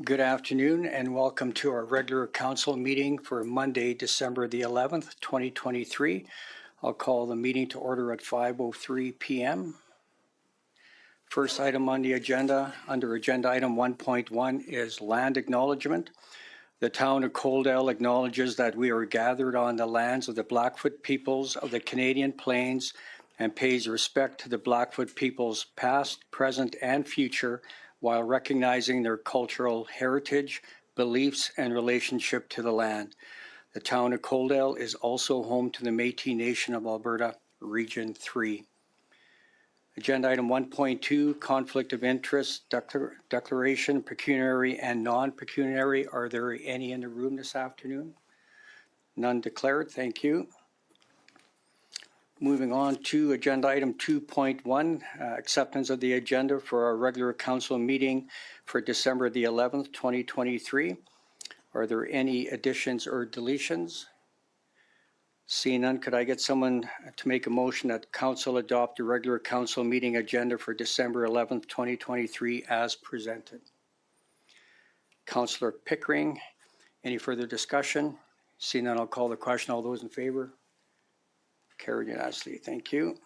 Good afternoon and welcome to our regular council meeting for Monday, December the 11th, 2023. I'll call the meeting to order at 5:03 p.m. First item on the agenda, under agenda item 1.1, is Land Acknowledgement. The town of Coaldale acknowledges that we are gathered on the lands of the Blackfoot peoples of the Canadian Plains and pays respect to the Blackfoot peoples past, present, and future, while recognizing their cultural heritage, beliefs, and relationship to the land. The town of Coaldale is also home to the Métis Nation of Alberta, Region 3. Agenda item 1.2, Conflict of Interest Declaration, Pecuniary and Non-pecuniary. Are there any in the room this afternoon? None declared, thank you. Moving on to agenda item 2.1, acceptance of the agenda for our regular council meeting for December the 11th, 2023. Are there any additions or deletions? Seeing none, could I get someone to make a motion that council adopt the regular council meeting agenda for December 11th, 2023 as presented? Councillor Pickering, any further discussion? Seeing none, I'll call the question. All those in favor? Carried unanimously. Thank you.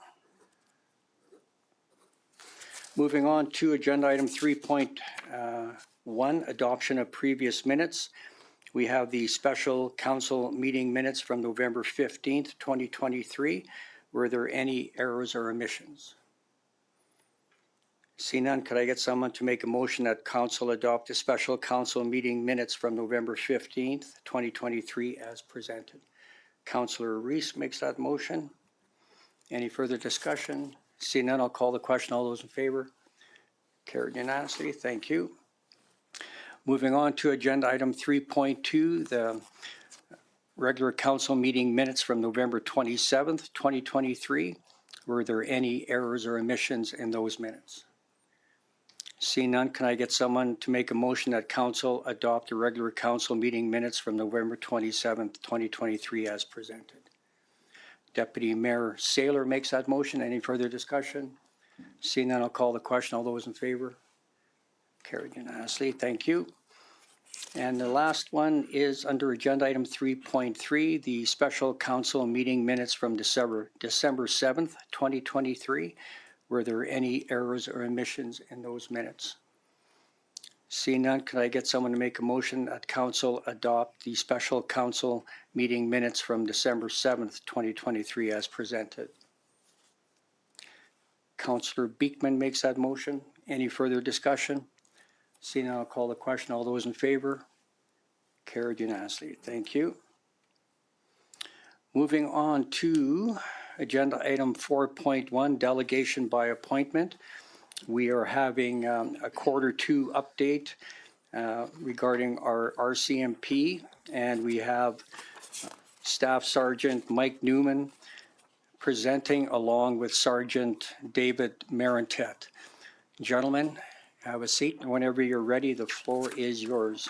Moving on to agenda item 3.1, adoption of previous minutes. We have the special council meeting minutes from November 15th, 2023. Were there any errors or omissions? See none, could I get someone to make a motion that council adopt the special council meeting minutes from November 15th, 2023 as presented? Councillor Reese makes that motion. Any further discussion? Seeing none, I'll call the question. All those in favor? Carried unanimously. Thank you. Moving on to agenda item 3.2, the regular council meeting minutes from November 27th, 2023. Were there any errors or omissions in those minutes? Seeing none, can I get someone to make a motion that council adopt the regular council meeting minutes from November 27th, 2023 as presented? Deputy Mayor Saylor makes that motion. Any further discussion? Seeing none, I'll call the question. All those in favor? Carried unanimously. Thank you. And the last one is under agenda item 3.3, the special council meeting minutes from December 7th, 2023. Were there any errors or omissions in those minutes? Seeing none, could I get someone to make a motion that council adopt the special council meeting minutes from December 7th, 2023 as presented? Councillor Beekman makes that motion. Any further discussion? Seeing none, I'll call the question. All those in favor? Carried unanimously. Thank you. Moving on to agenda item 4.1, delegation by appointment. We are having a Q2 update regarding our R.C.M.P. and we have Staff Sergeant Mike Numan presenting along with Sergeant Dave Marentette. Gentlemen, have a seat. Whenever you're ready, the floor is yours.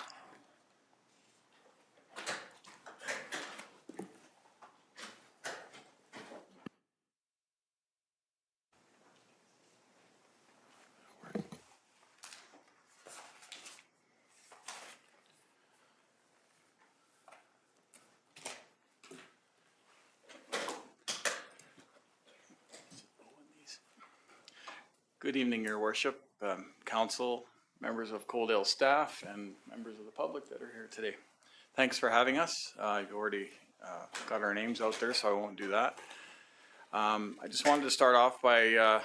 Good evening, Your Worship, Council, members of Coaldale staff, and members of the public that are here today. Thanks for having us. You've already got our names out there, so I won't do that. I just wanted to start off by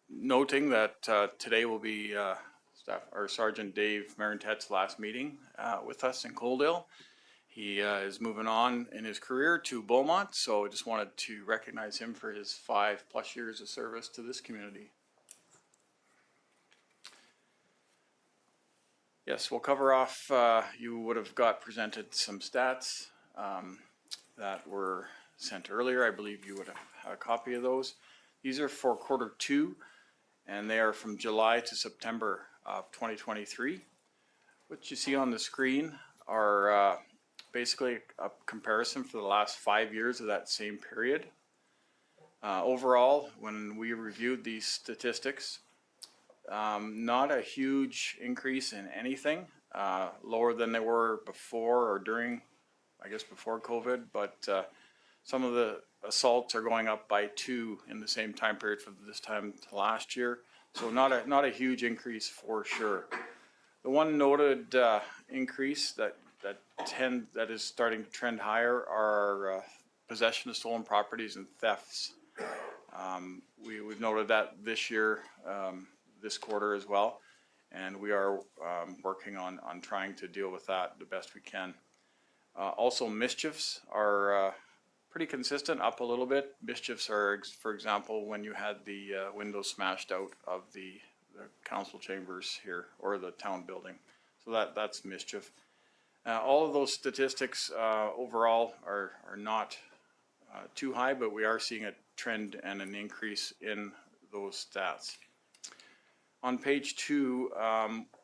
noting that today will be Sergeant Dave Marentette's last meeting with us in Coaldale. He is moving on in his career to Beaumont, so I just wanted to recognize him for his 5+ years of service to this community. Yes, we'll cover off, you would have got presented some stats that were sent earlier. I believe you would have had a copy of those. These are for Q2, and they are from July to September of 2023. What you see on the screen are basically a comparison for the last 5 years of that same period. Overall, when we reviewed these statistics, not a huge increase in anything. lower than they were before or during, I guess, before COVID, but some of the assaults are going up by 2 in the same time period from this time to last year. So not a huge increase for sure. The one noted increase that is starting to trend higher are possession of stolen properties and thefts. We've noted that this year, this quarter as well, and we are working on trying to deal with that the best we can. Also, mischiefs are pretty consistent, up a little bit. Mischiefs are, for example, when you had the windows smashed out of the council chambers here, or the town building. So that's mischief. All of those statistics overall are not too high, but we are seeing a trend and an increase in those stats. On page 2,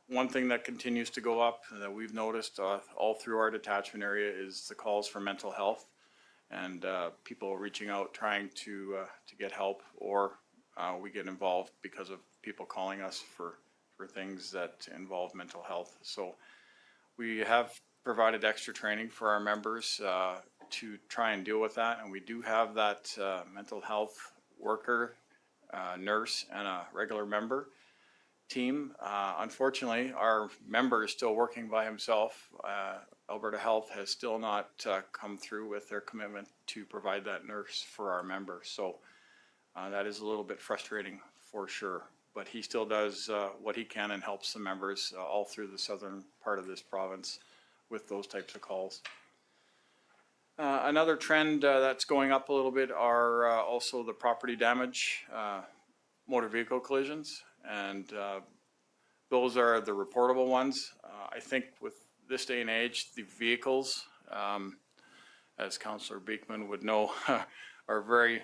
one thing that continues to go up that we've noticed all through our detachment area is the calls for mental health, and people reaching out trying to get help, or we get involved because of people calling us for things that involve mental health. So we have provided extra training for our members to try and deal with that, and we do have that mental health worker, nurse, and a regular member team. Unfortunately, our member is still working by himself. Alberta Health has still not come through with their commitment to provide that nurse for our member. So that is a little bit frustrating for sure, but he still does what he can and helps the members all through the southern part of this province with those types of calls. Another trend that's going up a little bit are also the property damage, motor vehicle collisions, and those are the reportable ones. I think with this day and age, the vehicles, as Councillor Beekman would know, are very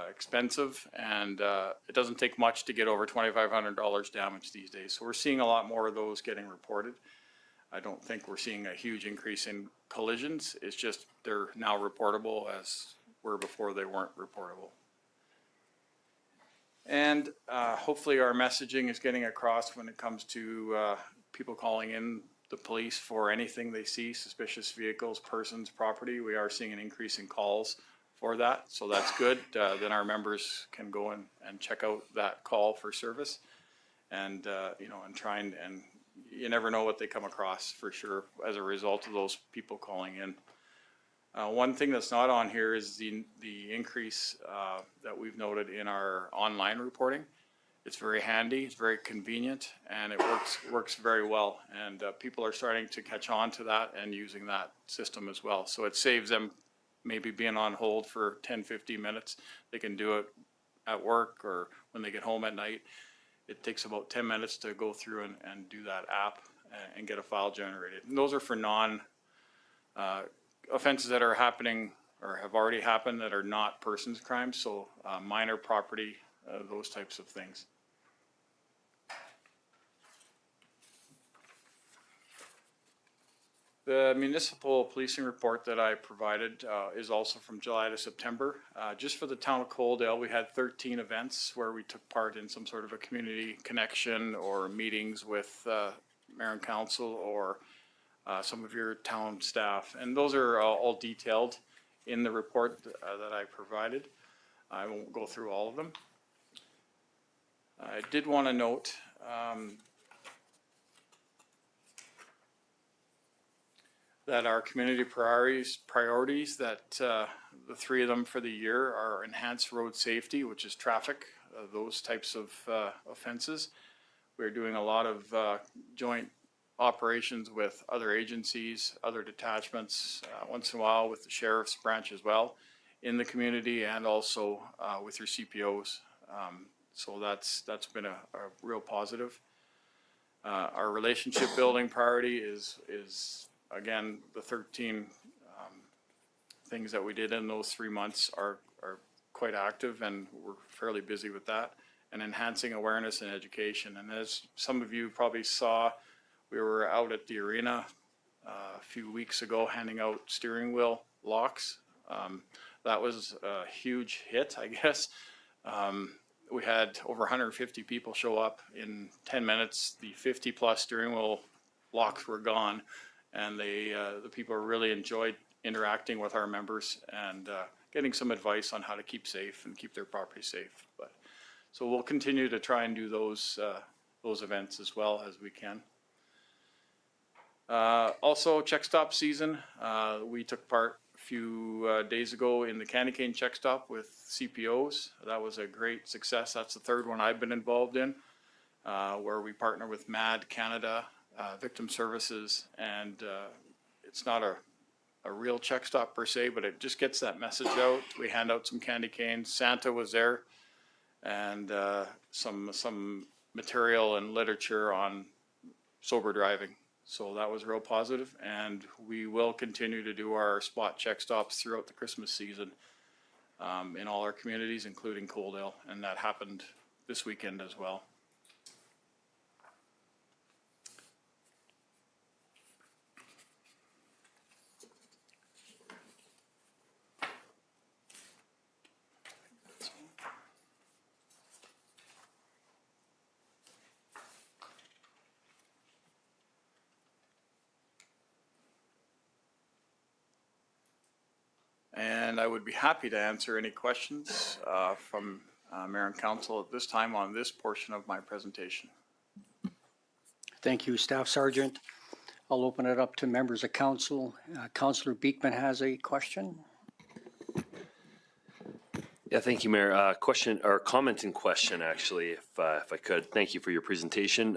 expensive, and it doesn't take much to get over $2,500 damage these days. So we're seeing a lot more of those getting reported. I don't think we're seeing a huge increase in collisions. It's just they're now reportable, as were before they weren't reportable. And hopefully our messaging is getting across when it comes to people calling in the police for anything they see, suspicious vehicles, persons, property. We are seeing an increase in calls for that, so that's good. Then our members can go in and check out that call for service, and and try and you never know what they come across for sure as a result of those people calling in. One thing that's not on here is the increase that we've noted in our online reporting. It's very handy, it's very convenient, and it works very well. And people are starting to catch on to that and using that system as well. So it saves them maybe being on hold for 10-15 minutes. They can do it at work or when they get home at night. It takes about 10 minutes to go through and do that app and get a file generated. And those are for offenses that are happening or have already happened that are not persons crimes, so minor property, those types of things. The municipal policing report that I provided is also from July to September. Just for the town of Coaldale, we had 13 events where we took part in some sort of a community connection or meetings with mayor and council or some of your town staff. And those are all detailed in the report that I provided. I won't go through all of them. I did want to note that our community priorities that the 3 of them for the year are enhanced road safety, which is traffic, those types of offenses. We're doing a lot of joint operations with other agencies, other detachments, once in a while with the sheriff's branch as well in the community, and also with your CPOs. So that's been a real positive. Our relationship building priority is again, the 13 things that we did in those 3 months are quite active, and we're fairly busy with that, and enhancing awareness and education. And as some of you probably saw, we were out at the arena a few weeks ago handing out steering wheel locks. That was a huge hit, I guess. We had over 150 people show up in 10 minutes. The 50 plus steering wheel locks were gone, and the people really enjoyed interacting with our members and getting some advice on how to keep safe and keep their property safe. But so we'll continue to try and do those events as well as we can. Also, check stop season. We took part a few days ago in the candy cane check stop with CPOs. That was a great success. That's the third one I've been involved in, where we partner with MAD Canada, Victim Services, and it's not a real check stop per se, but it just gets that message out. We hand out some candy canes. Santa was there, and some material and literature on sober driving. So that was real positive, and we will continue to do our spot check stops throughout the Christmas season in all our communities, including Coaldale, and that happened this weekend as well. And I would be happy to answer any questions from Mayor and Council at this time on this portion of my presentation. Thank you, Staff Sergeant. I'll open it up to members of council. Councillor Beekman has a question. Yeah, thank you, Mayor. Question or comment and question, actually, if I could. Thank you for your presentation.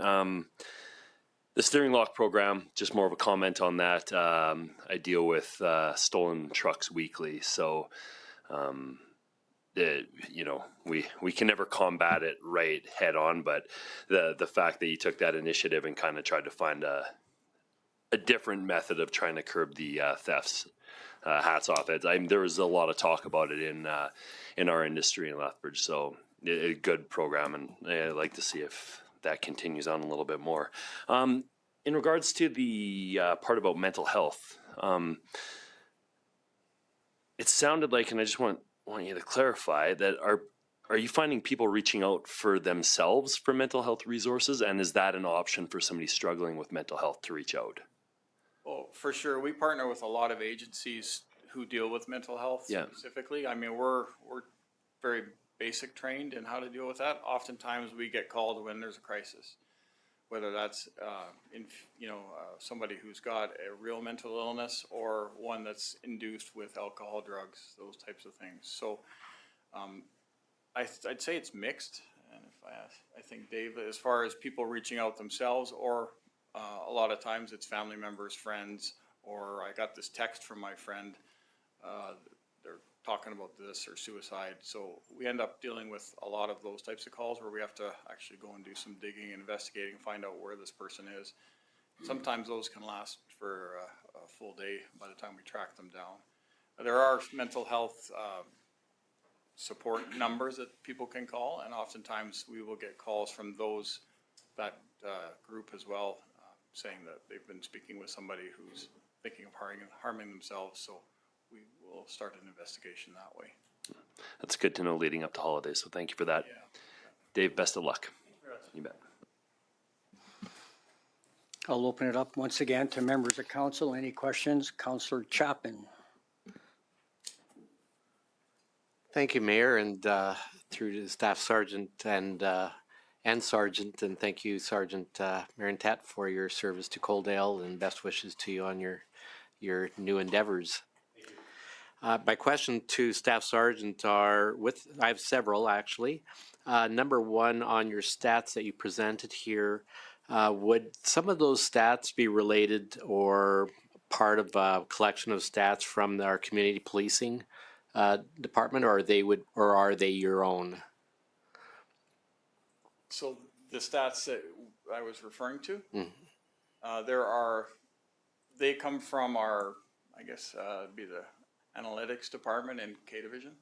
The steering lock program, just more of a comment on that. I deal with stolen trucks weekly, so you know, we can never combat it right head on, but the fact that you took that initiative and kind of tried to find a different method of trying to curb the thefts, hats off. There was a lot of talk about it in our industry in Lethbridge, so a good program, and I'd like to see if that continues on a little bit more. In regards to the part about mental health, it sounded like, and I just want you to clarify, that are you finding people reaching out for themselves for mental health resources, and is that an option for somebody struggling with mental health to reach out? Oh, for sure. We partner with a lot of agencies who deal with mental health specifically. I mean, we're very basic trained in how to deal with that. Oftentimes we get called when there's a crisis, whether that's somebody who's got a real mental illness or one that's induced with alcohol, drugs, those types of things. So I'd say it's mixed. And if I think, Dave, as far as people reaching out themselves, or a lot of times it's family members, friends, or I got this text from my friend, they're talking about this or suicide. So we end up dealing with a lot of those types of calls where we have to actually go and do some digging and investigating and find out where this person is. Sometimes those can last for a full day by the time we track them down. There are mental health support numbers that people can call, and oftentimes we will get calls from that group as well, saying that they've been speaking with somebody who's thinking of harming themselves. So we will start an investigation that way. That's good to know leading up to holidays, so thank you for that. Yeah. Dave, best of luck. You bet. I'll open it up once again to members of council. Any questions? Councillor Chapman. Thank you, Mayor, and through to the Staff Sergeant and Sergeant, and thank you, Sergeant Marentette, for your service to Coaldale, and best wishes to you on your new endeavors. My question to Staff Sergeant I have several actually. Number one, on your stats that you presented here, would some of those stats be related or part of a collection of stats from our community policing department, or are they your own? So the stats that I was referring to, they come from our, I guess, be the analytics department in K Division.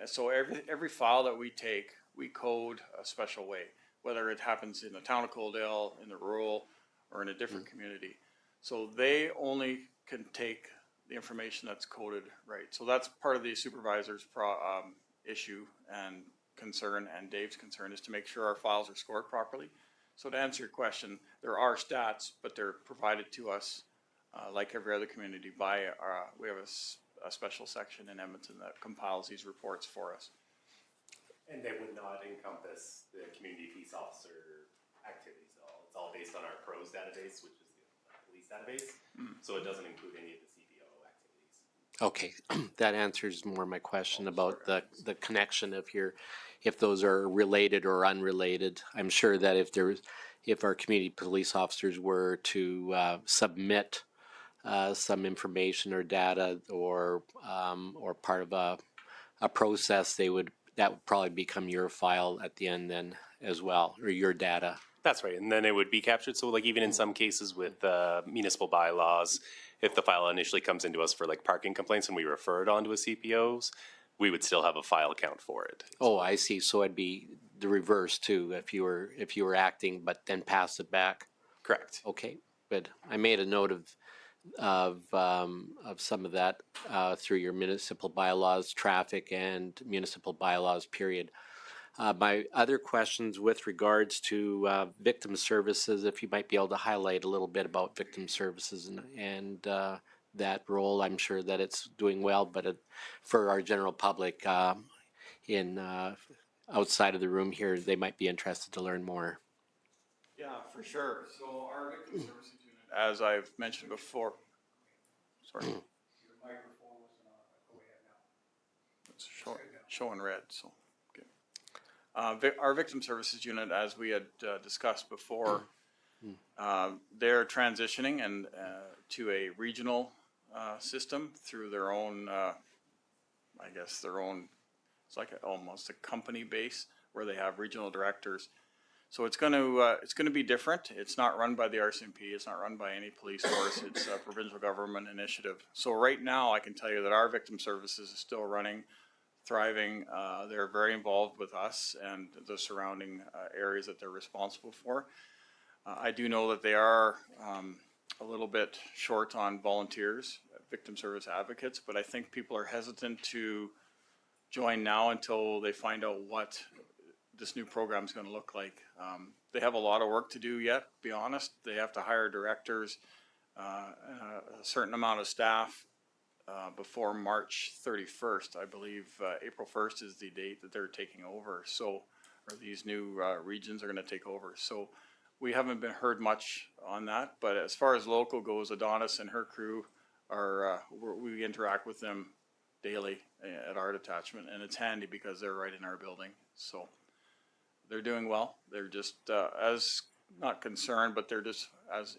So every file that we take, we code a special way, whether it happens in the town of Coaldale, in the rural, or in a different community. So they only can take the information that's coded right. So that's part of the supervisor's issue and concern, and Dave's concern is to make sure our files are scored properly. So to answer your question, there are stats, but they're provided to us, like every other community by, we have a special section in Edmonton that compiles these reports for us. And they would not encompass the community peace officer activities at all. It's all based on our PROS database, which is the police database. So it doesn't include any of the CBO activities. Okay, that answers more my question about the connection if those are related or unrelated. I'm sure that if our community police officers were to submit some information or data or part of a process, that would probably become your file at the end then as well, or your data. That's right, and then it would be captured. So like even in some cases with municipal bylaws, if the file initially comes into us for like parking complaints and we refer it on to a CPOs, we would still have a file count for it. Oh, I see. So it'd be the reverse too, if you were acting, but then pass it back. Correct. Okay, good. I made a note of some of that through your municipal bylaws, traffic, and municipal bylaws. Period. My other questions with regards to victim services, if you might be able to highlight a little bit about victim services and that role. I'm sure that it's doing well, but for our general public outside of the room here, they might be interested to learn more. Yeah, for sure. So our victim services unit, as I've mentioned before, sorry. Your microphone wasn't on, but go ahead now. It's showing red, so, okay. Our victim services unit, as we had discussed before, they're transitioning and to a regional system through their own, it's like almost a company base where they have regional directors. So it's going to be different. It's not run by the R.C.M.P. It's not run by any police force. It's a provincial government initiative. So right now, I can tell you that our victim services is still running, thriving. They're very involved with us and the surrounding areas that they're responsible for. I do know that they are a little bit short on volunteers, victim service advocates, but I think people are hesitant to join now until they find out what this new program is going to look like. They have a lot of work to do yet, to be honest. They have to hire directors, a certain amount of staff before March 31st. I believe April 1st is the date that they're taking over. So, or these new regions are going to take over. So we haven't been heard much on that, but as far as local goes, Adonis and her crew are, we interact with them daily at our detachment, and it's handy because they're right in our building. So they're doing well. They're just as not concerned, but they're just as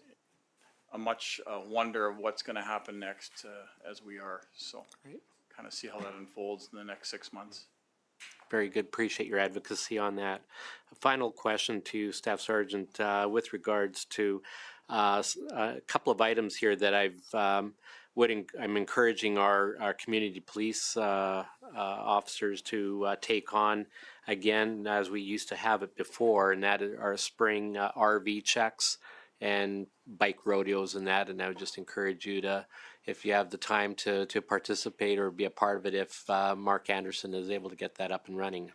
a much wonder of what's going to happen next as we are. So kind of see how that unfolds in the next 6 months. Very good. Appreciate your advocacy on that. A final question to you, Staff Sergeant, with regards to a couple of items here that I'm encouraging our community police officers to take on again, as we used to have it before, and that are spring RV checks and bike rodeos and that. And I would just encourage you to, if you have the time to participate or be a part of it, if Mark Anderson is able to get that up and running.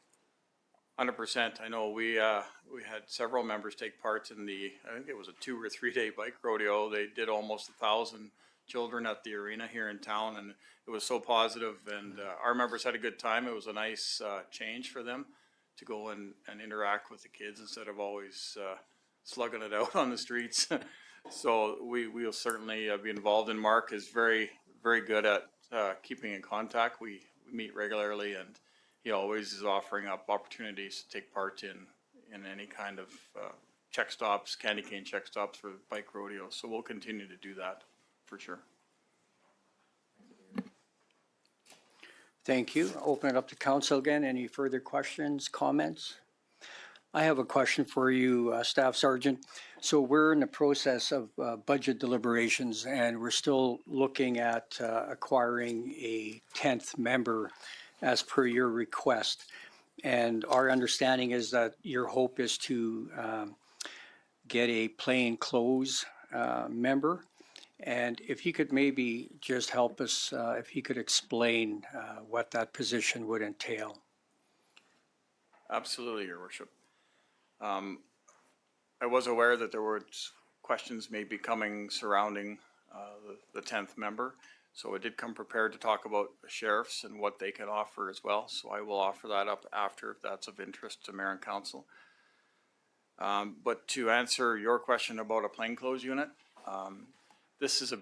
100%. I know we had several members take part in I think it was a 2 or 3 day bike rodeo. They did almost 1,000 children at the arena here in town, and it was so positive, and our members had a good time. It was a nice change for them to go and interact with the kids instead of always slugging it out on the streets. So we will certainly be involved, and Mark is very, very good at keeping in contact. We meet regularly, and he always is offering up opportunities to take part in any kind of check stops, candy cane check stops for bike rodeos. So we'll continue to do that for sure. Thank you. Open it up to council again. Any further questions, comments? I have a question for you, Staff Sergeant. So we're in the process of budget deliberations, and we're still looking at acquiring a 10th member as per your request. And our understanding is that your hope is to get a plain clothes member. And if you could maybe just help us, if you could explain what that position would entail. Absolutely, Your Worship. I was aware that there were questions maybe coming surrounding the 10th member. So I did come prepared to talk about the sheriffs and what they can offer as well. So I will offer that up after if that's of interest to Mayor and Council. But to answer your question about a plainclothes unit, this is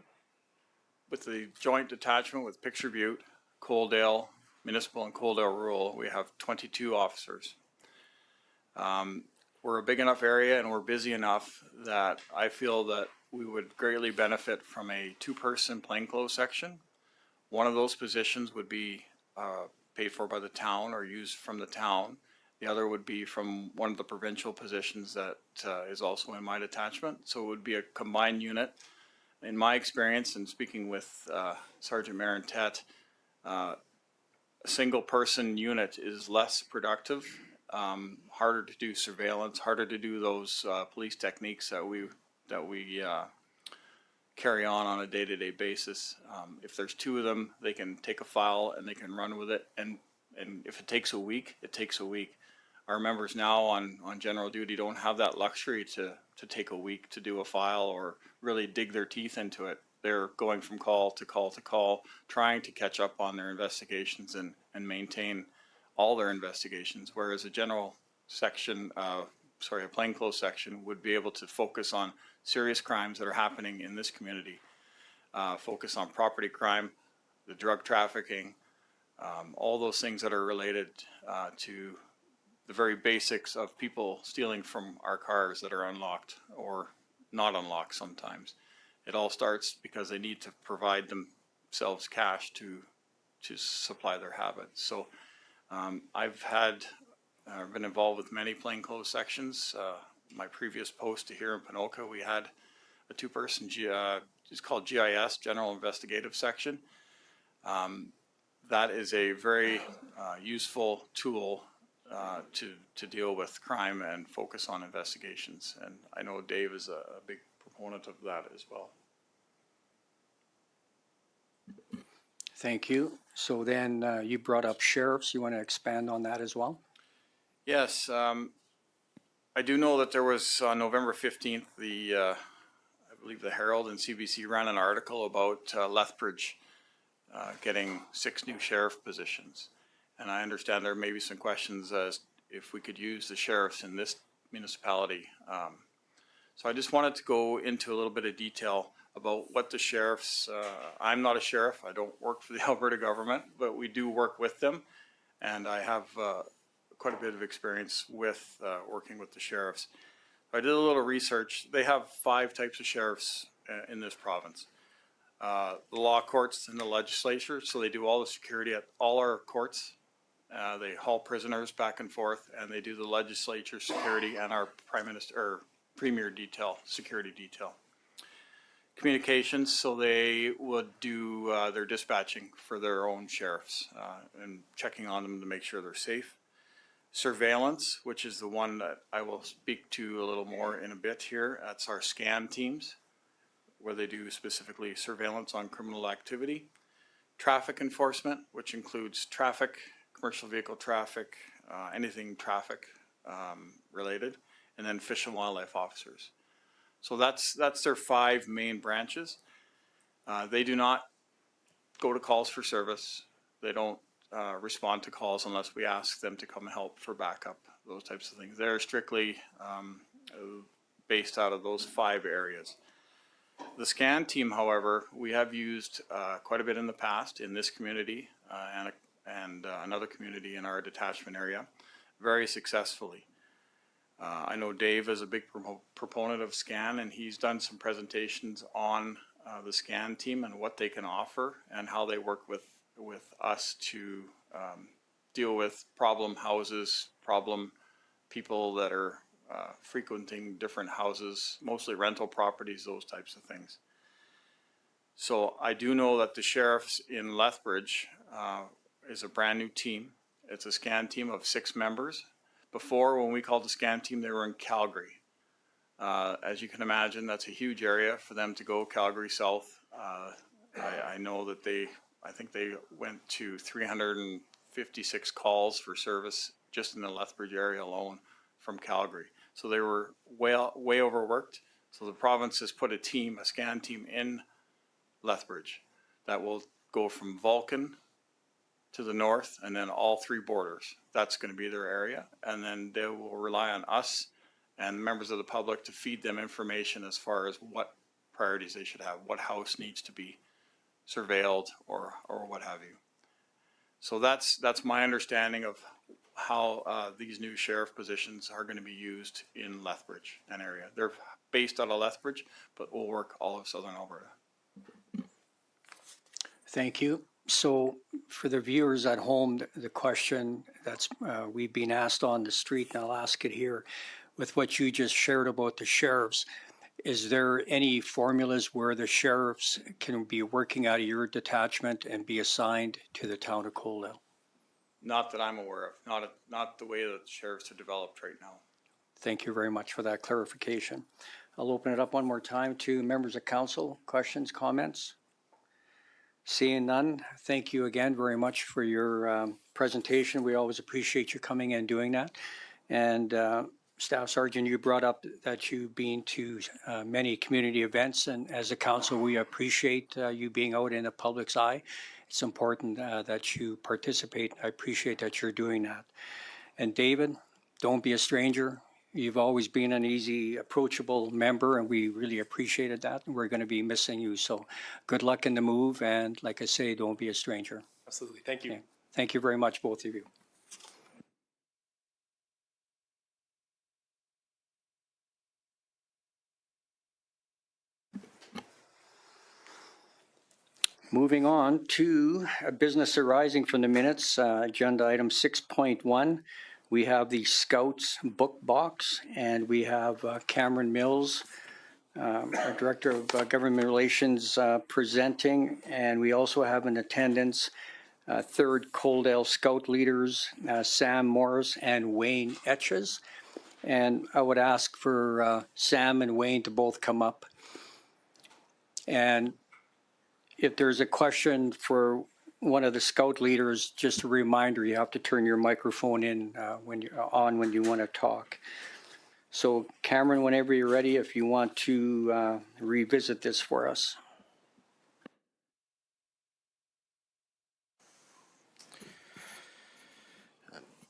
with the joint detachment with Picture Butte, Coaldale Municipal and Coaldale Rural, we have 22 officers. We're a big enough area and we're busy enough that I feel that we would greatly benefit from a 2-person plainclothes section. One of those positions would be paid for by the town or used from the town. The other would be from one of the provincial positions that is also in my detachment. So it would be a combined unit. In my experience and speaking with Sergeant Marentette, a single person unit is less productive, harder to do surveillance, harder to do those police techniques that we carry on a day-to-day basis. If there's 2 of them, they can take a file and they can run with it. And if it takes a week, it takes a week. Our members now on general duty don't have that luxury to take a week to do a file or really dig their teeth into it. They're going from call to call to call, trying to catch up on their investigations and maintain all their investigations, whereas a general section, a plainclothes section would be able to focus on serious crimes that are happening in this community, focus on property crime, the drug trafficking, all those things that are related to the very basics of people stealing from our cars that are unlocked or not unlocked sometimes. It all starts because they need to provide themselves cash to supply their habits. So I've been involved with many plainclothes sections. My previous post here in Panoka, we had a 2-person, it's called GIS, General Investigative Section. That is a very useful tool to deal with crime and focus on investigations. And I know Dave is a big proponent of that as well. Thank you. So then you brought up sheriffs. You want to expand on that as well? Yes, I do know that there was on November 15th, I believe the Herald and CBC ran an article about Lethbridge getting 6 new sheriff positions. And I understand there may be some questions as if we could use the sheriffs in this municipality. So I just wanted to go into a little bit of detail about what the sheriffs, I'm not a sheriff, I don't work for the Alberta government, but we do work with them. And I have quite a bit of experience with working with the sheriffs. I did a little research. They have 5 types of sheriffs in this province. The law courts and the legislature, so they do all the security at all our courts. They haul prisoners back and forth, and they do the legislature security and our premier detail, security detail. Communications, so they would do their dispatching for their own sheriffs and checking on them to make sure they're safe. Surveillance, which is the one that I will speak to a little more in a bit here. That's our scan teams, where they do specifically surveillance on criminal activity. Traffic enforcement, which includes traffic, commercial vehicle traffic, anything traffic related, and then fish and wildlife officers. So that's their 5 main branches. They do not go to calls for service. They don't respond to calls unless we ask them to come help for backup, those types of things. They're strictly based out of those 5 areas. The scan team, however, we have used quite a bit in the past in this community and another community in our detachment area, very successfully. I know Dave is a big proponent of scan, and he's done some presentations on the scan team and what they can offer and how they work with us to deal with problem houses, problem people that are frequenting different houses, mostly rental properties, those types of things. So I do know that the sheriffs in Lethbridge is a brand new team. It's a scan team of 6 members. Before, when we called the scan team, they were in Calgary. As you can imagine, that's a huge area for them to go, Calgary South. I know that I think they went to 356 calls for service just in the Lethbridge area alone from Calgary. So they were way overworked. So the province has put a scan team in Lethbridge that will go from Vulcan to the north and then all three borders. That's going to be their area. And then they will rely on us and members of the public to feed them information as far as what priorities they should have, what house needs to be surveilled or what have you. So that's my understanding of how these new sheriff positions are going to be used in Lethbridge and area. They're based out of Lethbridge, but will work all of southern Alberta. Thank you. So for the viewers at home, the question that's we've been asked on the street, and I'll ask it here, with what you just shared about the sheriffs, is there any formulas where the sheriffs can be working out of your detachment and be assigned to the town of Coaldale? Not that I'm aware of, not the way that sheriffs are developed right now. Thank you very much for that clarification. I'll open it up one more time to members of council. Questions, comments? Seeing none, thank you again very much for your presentation. We always appreciate you coming and doing that. And Staff Sergeant, you brought up that you've been to many community events, and as a council, we appreciate you being out in the public's eye. It's important that you participate. I appreciate that you're doing that. And David, don't be a stranger. You've always been an easy, approachable member, and we really appreciated that. And we're going to be missing you. So good luck in the move. And like I say, don't be a stranger. Absolutely. Thank you. Okay. Thank you very much, both of you. Moving on to a business arising from the minutes, agenda item 6.1. We have the Scouts book box, and we have Cameron Mills, our Director of Government Relations, presenting, and we also have in attendance 3rd Coaldale Scout leaders, Sam Morris and Wayne Etches. And I would ask for Sam and Wayne to both come up. And if there's a question for one of the Scout leaders, just a reminder, you have to turn your microphone in when you want to talk. So Cameron, whenever you're ready, if you want to revisit this for us.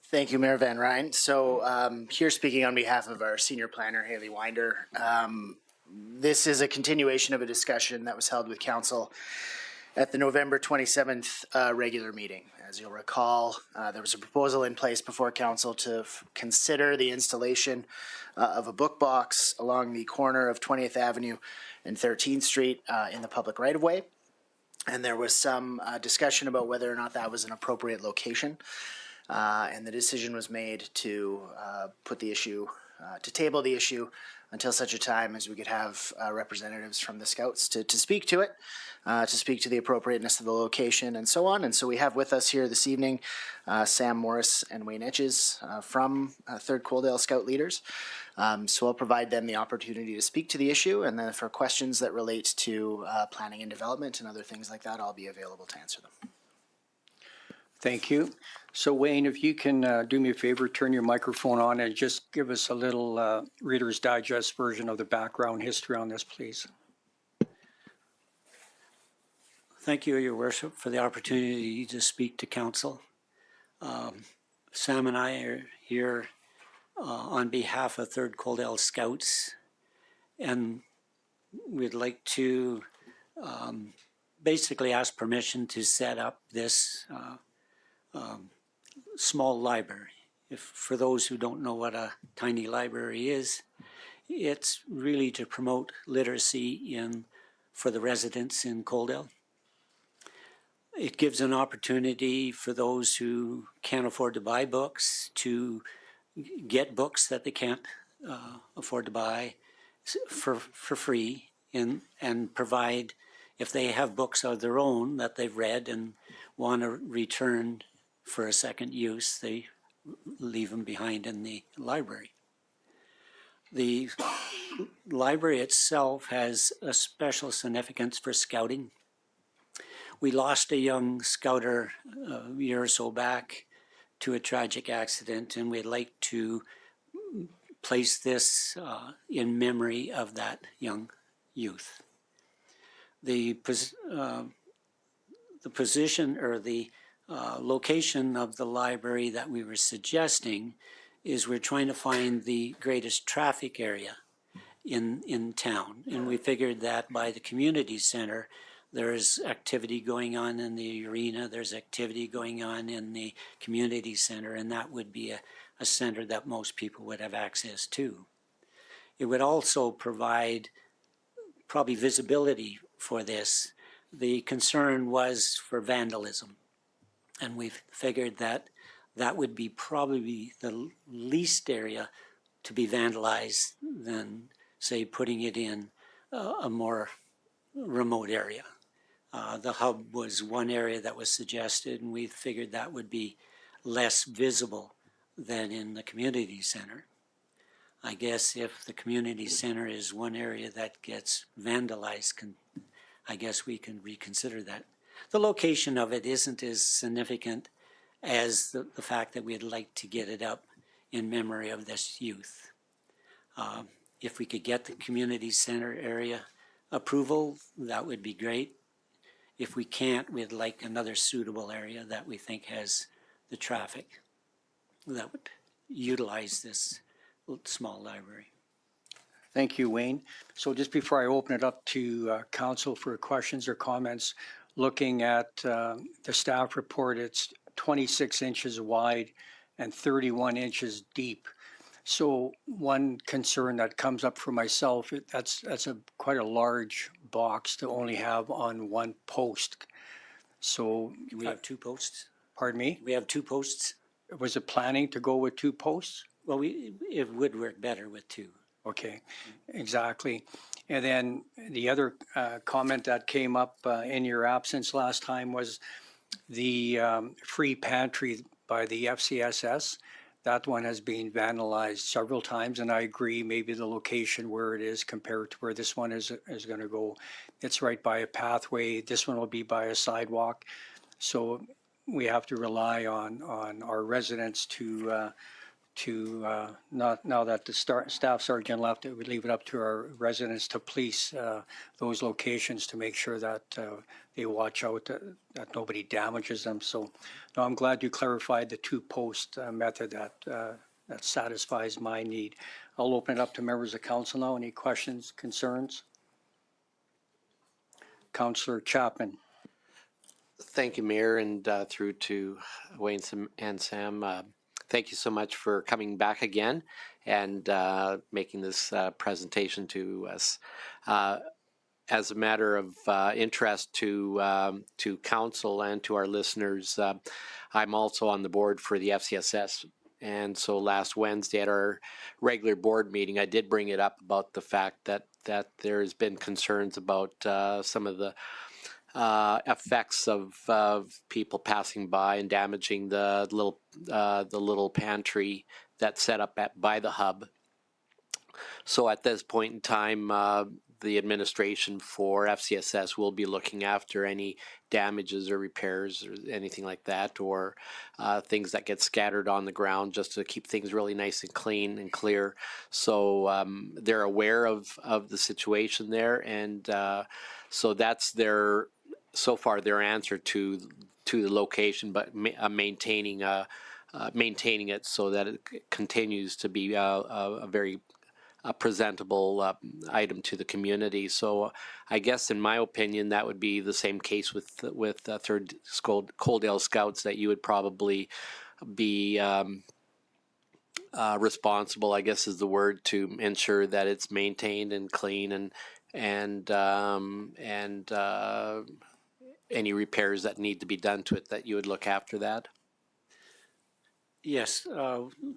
Thank you, Mayor Van Rijn. So here speaking on behalf of our senior planner, Haley Winder. This is a continuation of a discussion that was held with council at the November 27th regular meeting. As you'll recall, there was a proposal in place before council to consider the installation of a book box along the corner of 20th Avenue and 13th Street in the public right-of-way. And there was some discussion about whether or not that was an appropriate location. And the decision was made to put the issue, to table the issue until such a time as we could have representatives from the Scouts to speak to it, to speak to the appropriateness of the location and so on. And so we have with us here this evening Sam Morris and Wayne Etches from 3rd Coaldale Scout leaders. So I'll provide them the opportunity to speak to the issue, and then for questions that relate to planning and development and other things like that, I'll be available to answer them. Thank you. So Wayne, if you can do me a favor, turn your microphone on and just give us a little Reader's Digest version of the background history on this, please. Thank you, Your Worship, for the opportunity to speak to council. Sam and I are here on behalf of 3rd Coaldale Scouts, and we'd like to basically ask permission to set up this small library. For those who don't know what a tiny library is, it's really to promote literacy for the residents in Coaldale. It gives an opportunity for those who can't afford to buy books to get books that they can't afford to buy for free, and provide, if they have books of their own that they've read and want to return for a second use, they leave them behind in the library. The library itself has a special significance for scouting. We lost a young scouter a year or so back to a tragic accident, and we'd like to place this in memory of that young youth. The position or the location of the library that we were suggesting is we're trying to find the greatest traffic area in town. And we figured that by the community center, there's activity going on in the arena, there's activity going on in the community center, and that would be a center that most people would have access to. It would also provide probably visibility for this. The concern was for vandalism. And we've figured that that would be probably the least area to be vandalized than, say, putting it in a more remote area. The hub was one area that was suggested, and we figured that would be less visible than in the community center. I guess if the community center is one area that gets vandalized, I guess we can reconsider that. The location of it isn't as significant as the fact that we'd like to get it up in memory of this youth. If we could get the community center area approval, that would be great. If we can't, we'd like another suitable area that we think has the traffic that would utilize this small library. Thank you, Wayne. So just before I open it up to council for questions or comments, looking at the staff report, it's 26 inches wide and 31 inches deep. So one concern that comes up for myself, that's quite a large box to only have on one post. So Do we have two posts? pardon me, We have two posts? was it planning to go with 2 posts? Well, it would work better with two. Okay, exactly. And then the other comment that came up in your absence last time was the free pantry by the FCSS. That one has been vandalized several times, and I agree, maybe the location where it is compared to where this one is going to go. It's right by a pathway. This one will be by a sidewalk. So we have to rely on our residents to not, now that the staff sergeant left, we leave it up to our residents to police those locations to make sure that they watch out that nobody damages them. So no, I'm glad you clarified the 2-post method that satisfies my need. I'll open it up to members of council now. Any questions, concerns? Councillor Chapman. Thank you, Mayor, and through to Wayne and Sam. Thank you so much for coming back again and making this presentation to us. As a matter of interest to council and to our listeners, I'm also on the board for the FCSS. And so last Wednesday at our regular board meeting, I did bring it up about the fact that there's been concerns about some of the effects of people passing by and damaging the little pantry that's set up by the hub. So at this point in time, the administration for FCSS will be looking after any damages or repairs or anything like that, or things that get scattered on the ground, just to keep things really nice and clean and clear. So they're aware of the situation there, and so that's their answer to the location, but maintaining it so that it continues to be a very presentable item to the community. So I guess in my opinion that would be the same case with 3rd Coaldale Scouts, that you would probably be responsible, I guess is the word, to ensure that it's maintained and clean and any repairs that need to be done to it, that you would look after that. Yes,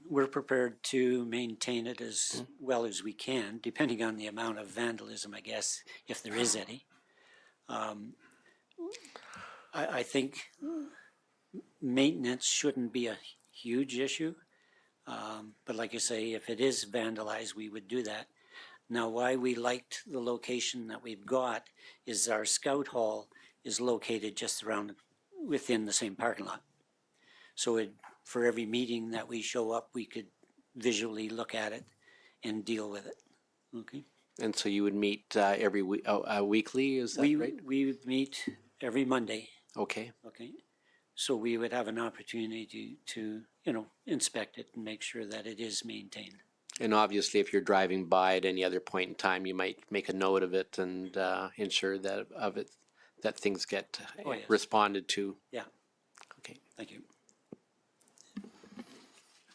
we're prepared to maintain it as well as we can, depending on the amount of vandalism, I guess, if there is any. I think maintenance shouldn't be a huge issue, but like I say, if it is vandalized, we would do that. Now, why we liked the location that we've got is our scout hall is located just around within the same parking lot. So for every meeting that we show up, we could visually look at it and deal with it. Okay? And so you would meet every weekly, is that right? We meet every Monday. Okay. Okay, so we would have an opportunity to, inspect it and make sure that it is maintained. And obviously, if you're driving by at any other point in time, you might make a note of it and ensure that things get Oh, yes. responded to. Yeah, Okay. thank you.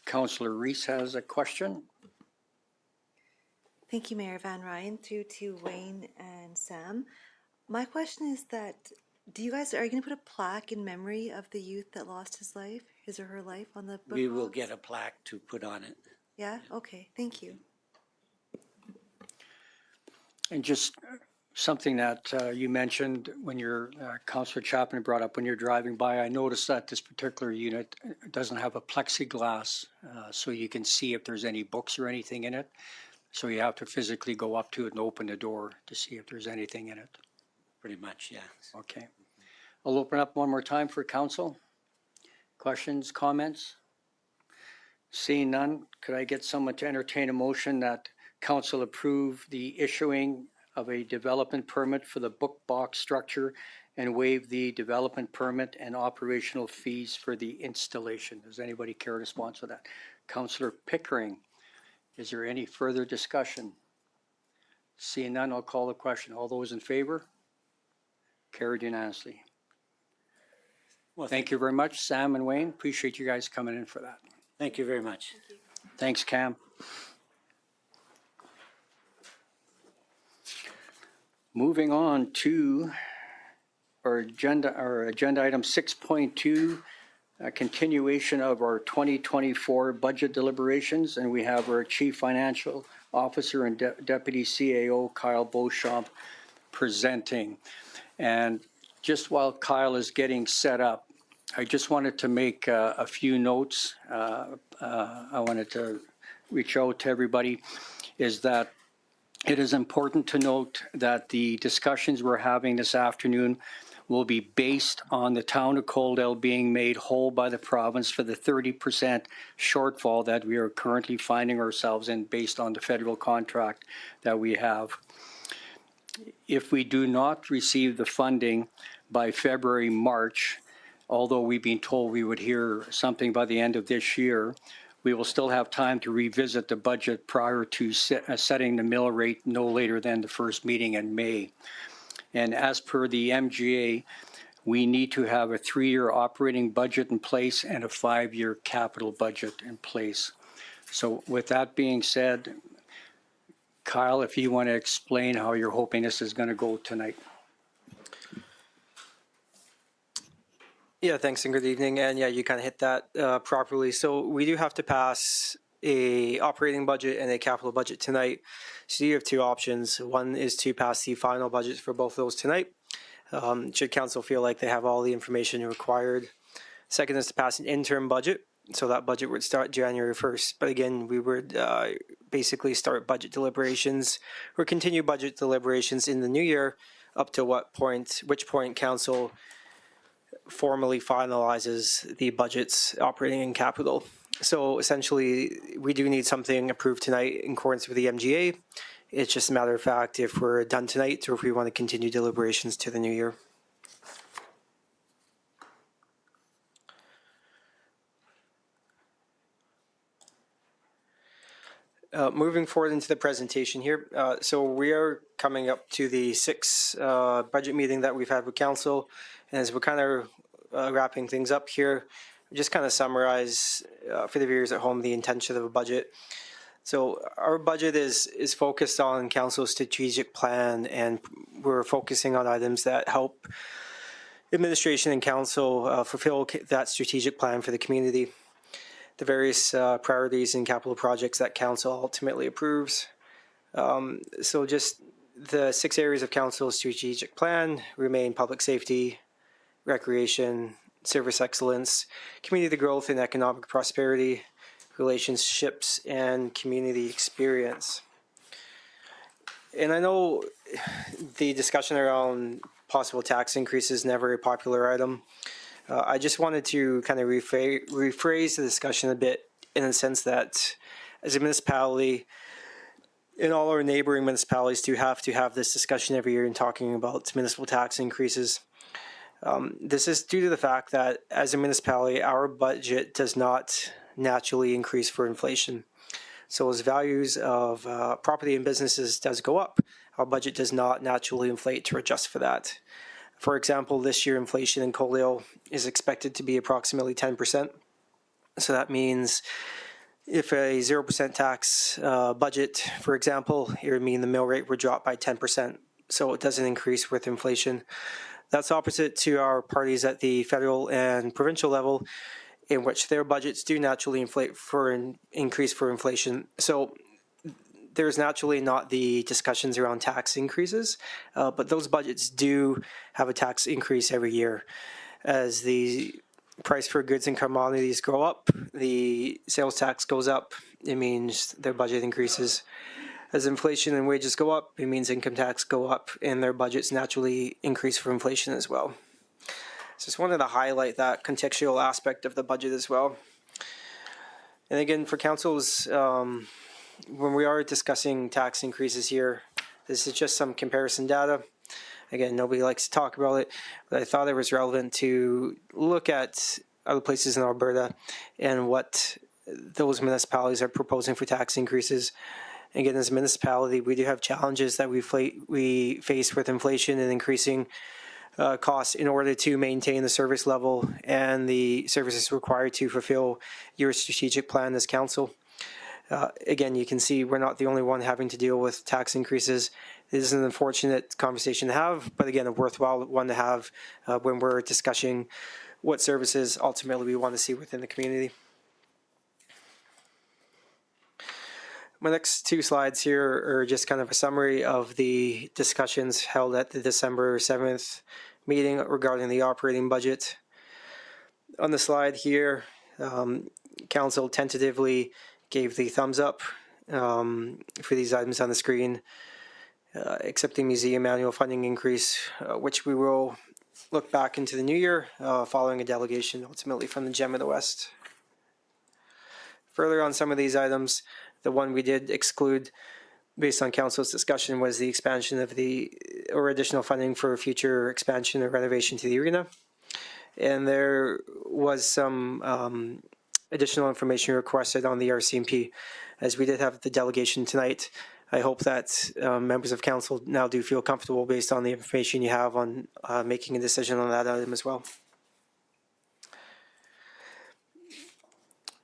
Councillor Reese has a question. Thank you, Mayor Van Rijn, through to Wayne and Sam. My question is that, are you going to put a plaque in memory of the youth that lost his or her life on the book We will box? get a plaque to put on it. Yeah? Okay, thank you. And just something that you mentioned when Councillor Chapman brought up when you're driving by, I noticed that this particular unit doesn't have a plexiglass, so you can see if there's any books or anything in it. So you have to physically go up to it and open the door to see if there's anything in it. Pretty much, yeah. Okay. I'll open up one more time for council. Questions, comments? Seeing none, could I get someone to entertain a motion that council approve the issuing of a development permit for the book box structure and waive the development permit and operational fees for the installation? Does anybody care to sponsor that? Councillor Pickering, is there any further discussion? Seeing none, I'll call the question. All those in favor? Carried unanimously. Well, Thank you very much, Sam and Wayne. Appreciate you guys coming in for that. Thank you very much. Thanks, Cam. Moving on to our agenda item 6.2, continuation of our 2024 budget deliberations, and we have our Chief Financial Officer and Deputy CAO, Kyle Beauchamp, presenting. And just while Kyle is getting set up, I just wanted to make a few notes. I wanted to reach out to everybody, is that it is important to note that the discussions we're having this afternoon will be based on the town of Coaldale being made whole by the province for the 30% shortfall that we are currently finding ourselves in based on the federal contract that we have. If we do not receive the funding by February, March, although we've been told we would hear something by the end of this year, we will still have time to revisit the budget prior to setting the mill rate no later than the first meeting in May. And as per the MGA, we need to have a 3-year operating budget in place and a 5-year capital budget in place. So with that being said, Kyle, if you want to explain how you're hoping this is going to go tonight. Yeah, thanks and good evening. And yeah, you kind of hit that properly. So we do have to pass a operating budget and a capital budget tonight. So you have two options. One is to pass the final budgets for both of those tonight. Should council feel like they have all the information required. Second is to pass an interim budget. So that budget would start January 1st. But again, we would basically start budget deliberations or continue budget deliberations in the new year up to which point council formally finalizes the budgets operating and capital. So essentially, we do need something approved tonight in accordance with the MGA. It's just a matter of fact if we're done tonight or if we want to continue deliberations to the new year. Moving forward into the presentation here. So we are coming up to the sixth budget meeting that we've had with council. And as we're kind of wrapping things up here, just kind of summarize for the viewers at home the intention of a budget. So our budget is focused on council's strategic plan, and we're focusing on items that help administration and council fulfill that strategic plan for the community. The various priorities and capital projects that council ultimately approves. So just the 6 areas of council's strategic plan remain public safety, recreation, service excellence, community growth and economic prosperity, relationships, and community experience. And I know the discussion around possible tax increases is never a popular item. I just wanted to kind of rephrase the discussion a bit in the sense that as a municipality, in all our neighboring municipalities do have to have this discussion every year in talking about municipal tax increases. This is due to the fact that as a municipality, our budget does not naturally increase for inflation. So as values of property and businesses does go up, our budget does not naturally inflate to adjust for that. For example, this year inflation in Coaldale is expected to be approximately 10%. So that means if a 0% tax budget, for example, it would mean the mill rate would drop by 10%. So it doesn't increase with inflation. That's opposite to our parties at the federal and provincial level, in which their budgets do naturally inflate for an increase for inflation. So there's naturally not the discussions around tax increases, but those budgets do have a tax increase every year. As the price for goods and commodities go up, the sales tax goes up, it means their budget increases. As inflation and wages go up, it means income tax go up, and their budgets naturally increase for inflation as well. Just wanted to highlight that contextual aspect of the budget as well. And again, for councils, when we are discussing tax increases here, this is just some comparison data. Again, nobody likes to talk about it, but I thought it was relevant to look at other places in Alberta and what those municipalities are proposing for tax increases. Again, as a municipality, we do have challenges that we face with inflation and increasing costs in order to maintain the service level and the services required to fulfill your strategic plan as council. Again, you can see we're not the only one having to deal with tax increases. This is an unfortunate conversation to have, but again, a worthwhile one to have when we're discussing what services ultimately we want to see within the community. My next two slides here are just kind of a summary of the discussions held at the December 7th meeting regarding the operating budget. On the slide here, council tentatively gave the thumbs up for these items on the screen, accepting museum annual funding increase, which we will look back into the new year following a delegation ultimately from the Gem of the West. Further on some of these items, the one we did exclude based on council's discussion was the expansion of or additional funding for future expansion or renovation to the arena. And there was some additional information requested on the R.C.M.P. As we did have the delegation tonight, I hope that members of council now do feel comfortable based on the information you have on making a decision on that item as well.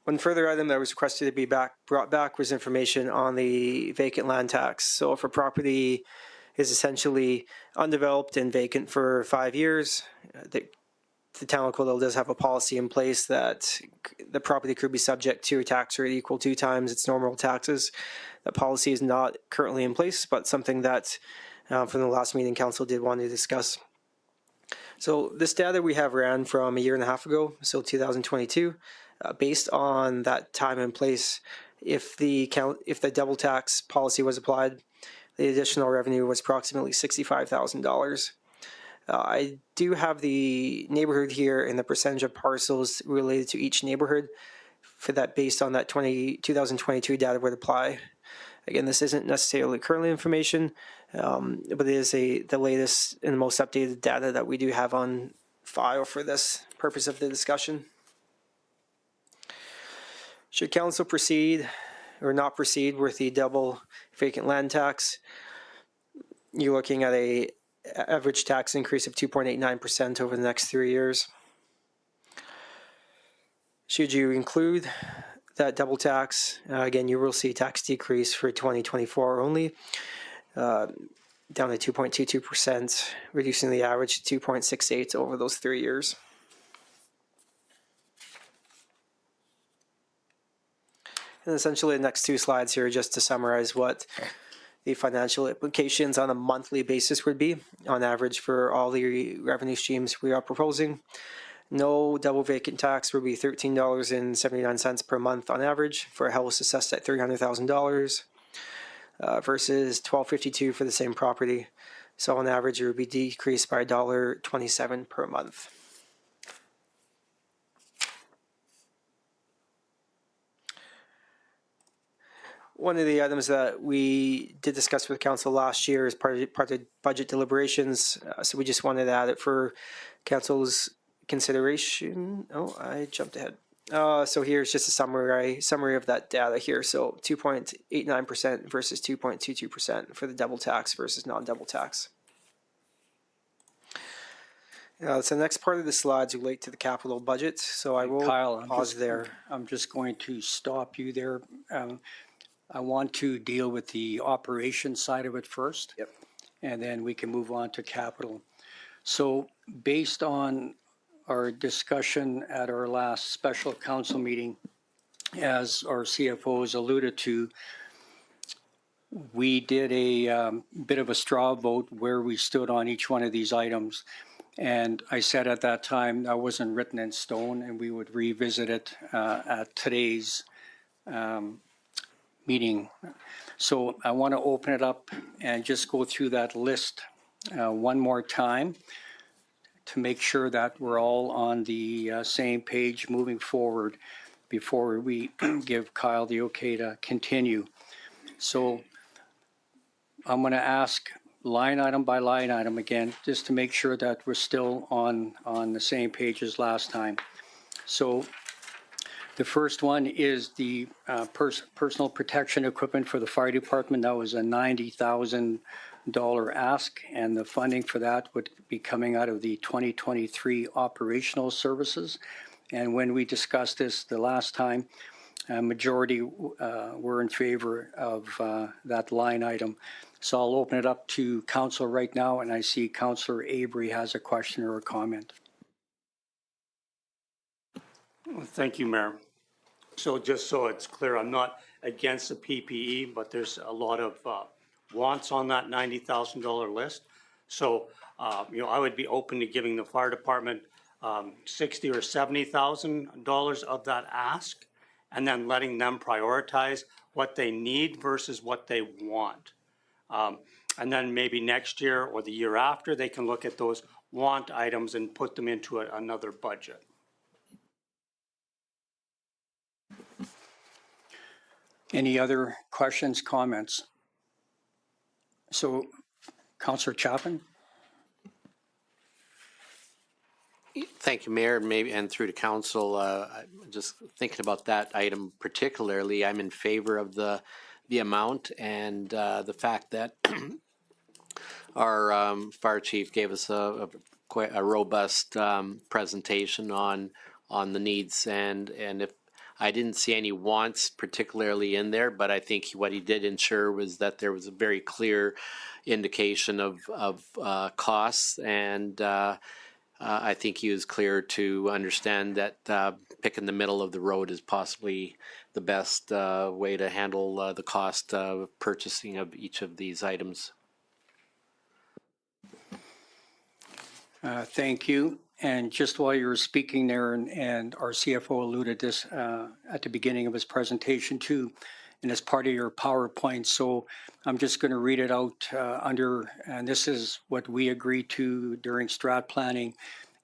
One further item that was requested to be brought back was information on the vacant land tax. So if a property is essentially undeveloped and vacant for 5 years, the town of Coaldale does have a policy in place that the property could be subject to a tax rate equal to 2 times its normal taxes. That policy is not currently in place, but something that from the last meeting council did want to discuss. So this data we have ran from a year and a half ago, so 2022. Based on that time and place, if the double tax policy was applied, the additional revenue was approximately $65,000. I do have the neighborhood here and the percentage of parcels related to each neighborhood for that based on that 2022 data would apply. Again, this isn't necessarily currently information, but it is the latest and most updated data that we do have on file for this purpose of the discussion. Should council proceed or not proceed with the double vacant land tax, you're looking at a average tax increase of 2.89% over the next 3 years. Should you include that double tax, again, you will see tax decrease for 2024 only, down to 2.22%, reducing the average to 2.68 over those 3 years. And essentially the next two slides here are just to summarize what the financial implications on a monthly basis would be on average for all the revenue streams we are proposing. No double vacant tax would be $13.79 per month on average for a house assessed at $300,000 versus $12.52 for the same property. So on average it would be decreased by $1.27 per month. one of the items that we did discuss with council last year as part of budget deliberations. So we just wanted to add it for council's consideration. Oh, I jumped ahead. So here's just a summary of that data here. So 2.89% versus 2.22% for the double tax versus non-double tax. So the next part of the slides relate to the capital budget. So I will Kyle, pause there. I'm just going to stop you there. I want to deal with the operations side of it first. Yep. And then we can move on to capital. So based on our discussion at our last special council meeting, as our CFO has alluded to, we did a bit of a straw vote where we stood on each one of these items. And I said at that time that wasn't written in stone, and we would revisit it at today's meeting. So I want to open it up and just go through that list one more time to make sure that we're all on the same page moving forward before we give Kyle the okay to continue. So I'm going to ask line item by line item again, just to make sure that we're still on the same page as last time. So the first one is the personal protection equipment for the fire department. That was a $90,000 ask, and the funding for that would be coming out of the 2023 operational services. And when we discussed this the last time, a majority were in favor of that line item. So I'll open it up to council right now, and I see Councillor Avery has a question or a comment. Thank you, Mayor. So just so it's clear, I'm not against the PPE, but there's a lot of wants on that $90,000 list. So, I would be open to giving the fire department $60,000 or $70,000 of that ask, and then letting them prioritize what they need versus what they want. And then maybe next year or the year after, they can look at those want items and put them into another budget. Any other questions, comments? So, Councillor Chapman? Thank you, Mayor, and through to council. Just thinking about that item particularly, I'm in favor of the amount and the fact that our fire chief gave us quite a robust presentation on the needs, and if I didn't see any wants particularly in there, but I think what he did ensure was that there was a very clear indication of costs, and I think he was clear to understand that picking the middle of the road is possibly the best way to handle the cost of purchasing of each of these items. Thank you. And just while you were speaking there, and our CFO alluded this at the beginning of his presentation too, and as part of your PowerPoint. So I'm just going to read it out and this is what we agreed to during strat planning,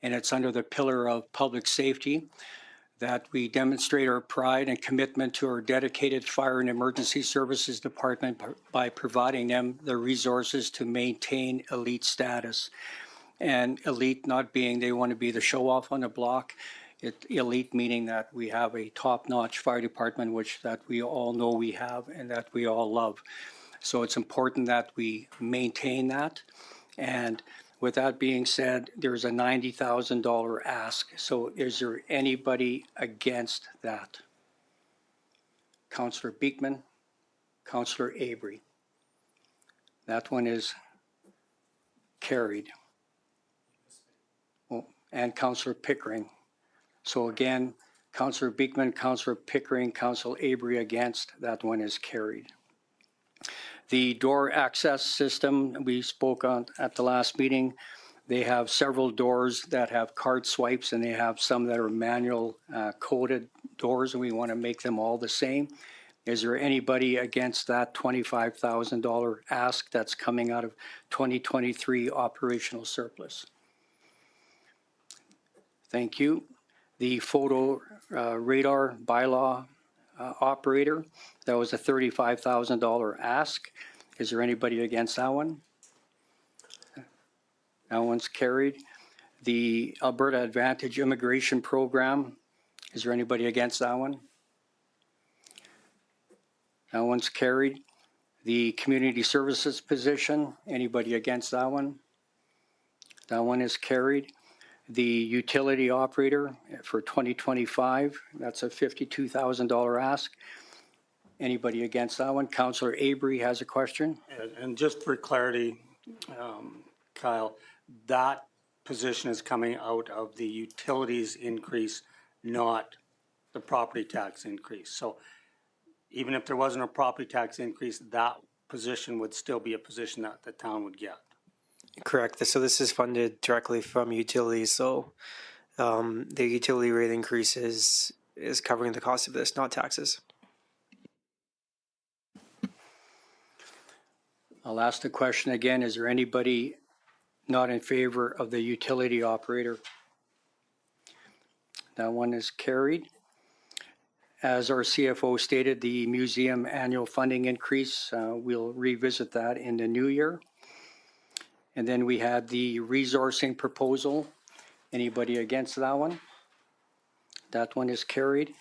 and it's under the pillar of public safety, that we demonstrate our pride and commitment to our dedicated fire and emergency services department by providing them the resources to maintain elite status. And elite not being they want to be the show off on the block. Elite meaning that we have a top-notch fire department, which that we all know we have and that we all love. So it's important that we maintain that. And with that being said, there's a $90,000 ask. So is there anybody against that? Councillor Beekman, Councillor Avery. That one is carried. And Councillor Pickering. So again, Councillor Beekman, Councillor Pickering, Councillor Avery against, that one is carried. The door access system we spoke on at the last meeting, they have several doors that have card swipes, and they have some that are manual coded doors, and we want to make them all the same. Is there anybody against that $25,000 ask that's coming out of 2023 operational surplus? Thank you. The photo radar bylaw operator. That was a $35,000 ask. Is there anybody against that one? That one's carried. The Alberta Advantage Immigration Program, is there anybody against that one? That one's carried. The Community Services position, anybody against that one? That one is carried. The Utility Operator for 2025, that's a $52,000 ask. Anybody against that one? Councillor Avery has a question. And just for clarity, Kyle, that position is coming out of the utilities increase, not the property tax increase. So even if there wasn't a property tax increase, that position would still be a position that the town would get. Correct. So this is funded directly from utilities. So the utility rate increase is covering the cost of this, not taxes. I'll ask the question again. Is there anybody not in favor of the utility operator? That one is carried. As our CFO stated, the museum annual funding increase, we'll revisit that in the new year. And then we had the resourcing proposal. Anybody against that one? That one is carried.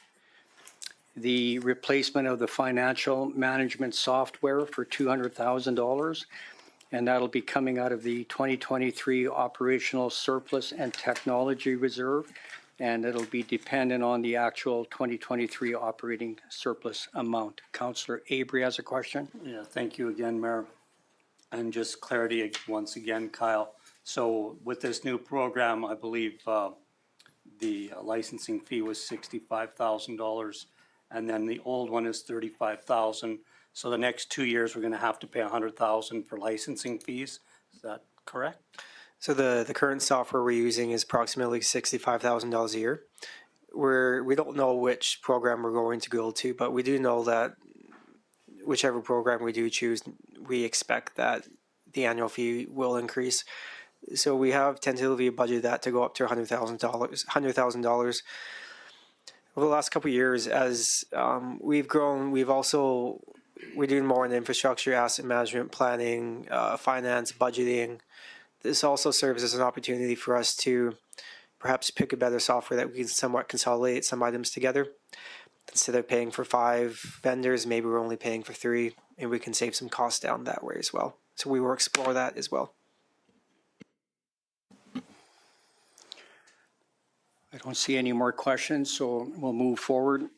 The replacement of the financial management software for $200,000, and that'll be coming out of the 2023 operational surplus and technology reserve, and it'll be dependent on the actual 2023 operating surplus amount. Councillor Avery has a question. Yeah, thank you again, Mayor. And just clarity once again, Kyle. So with this new program, I believe the licensing fee was $65,000, and then the old one is $35,000. So the next 2 years, we're going to have to pay $100,000 for licensing fees. Is that correct? So the current software we're using is approximately $65,000 a year. We don't know which program we're going to go to, but we do know that whichever program we do choose, we expect that the annual fee will increase. So we have tentatively budgeted that to go up to $100,000. Over the last couple of years, as we've grown, we're doing more in infrastructure, asset management, planning, finance, budgeting. This also serves as an opportunity for us to perhaps pick a better software that we can somewhat consolidate some items together. Instead of paying for 5 vendors, maybe we're only paying for 3, and we can save some costs down that way as well. So we will explore that as well. I don't see any more questions, so we'll move forward.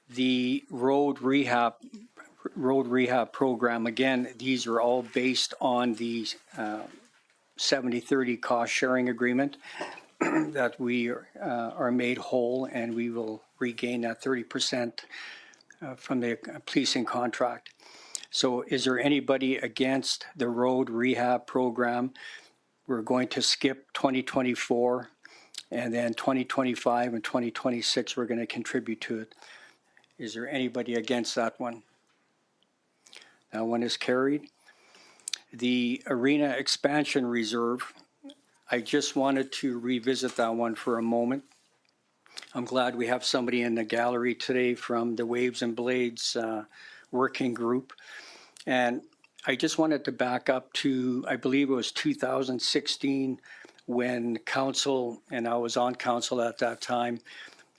The road rehab program, again, these are all based on the 70-30 cost sharing agreement that we are made whole, and we will regain that 30% from the policing contract. So is there anybody against the road rehab program? We're going to skip 2024, and then 2025 and 2026 we're going to contribute to it. Is there anybody against that one? That one is carried. The arena expansion reserve, I just wanted to revisit that one for a moment. I'm glad we have somebody in the gallery today from the Waves and Blades working group. And I just wanted to back up to, I believe it was 2016 when council, and I was on council at that time,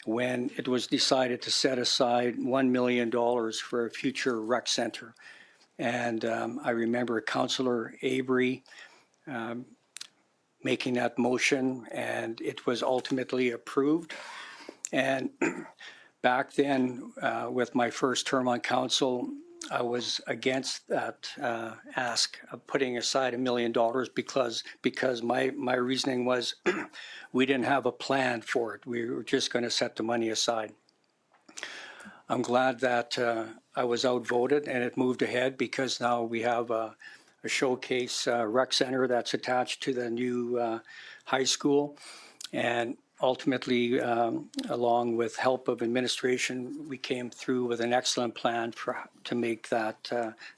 when it was decided to set aside $1 million for a future rec center. And I remember Councillor Avery making that motion, and it was ultimately approved. And back then, with my first term on council, I was against that ask of putting aside $1 million because my reasoning was we didn't have a plan for it. We were just going to set the money aside. I'm glad that I was outvoted and it moved ahead because now we have a showcase rec center that's attached to the new high school. And ultimately, along with help of administration, we came through with an excellent plan to make that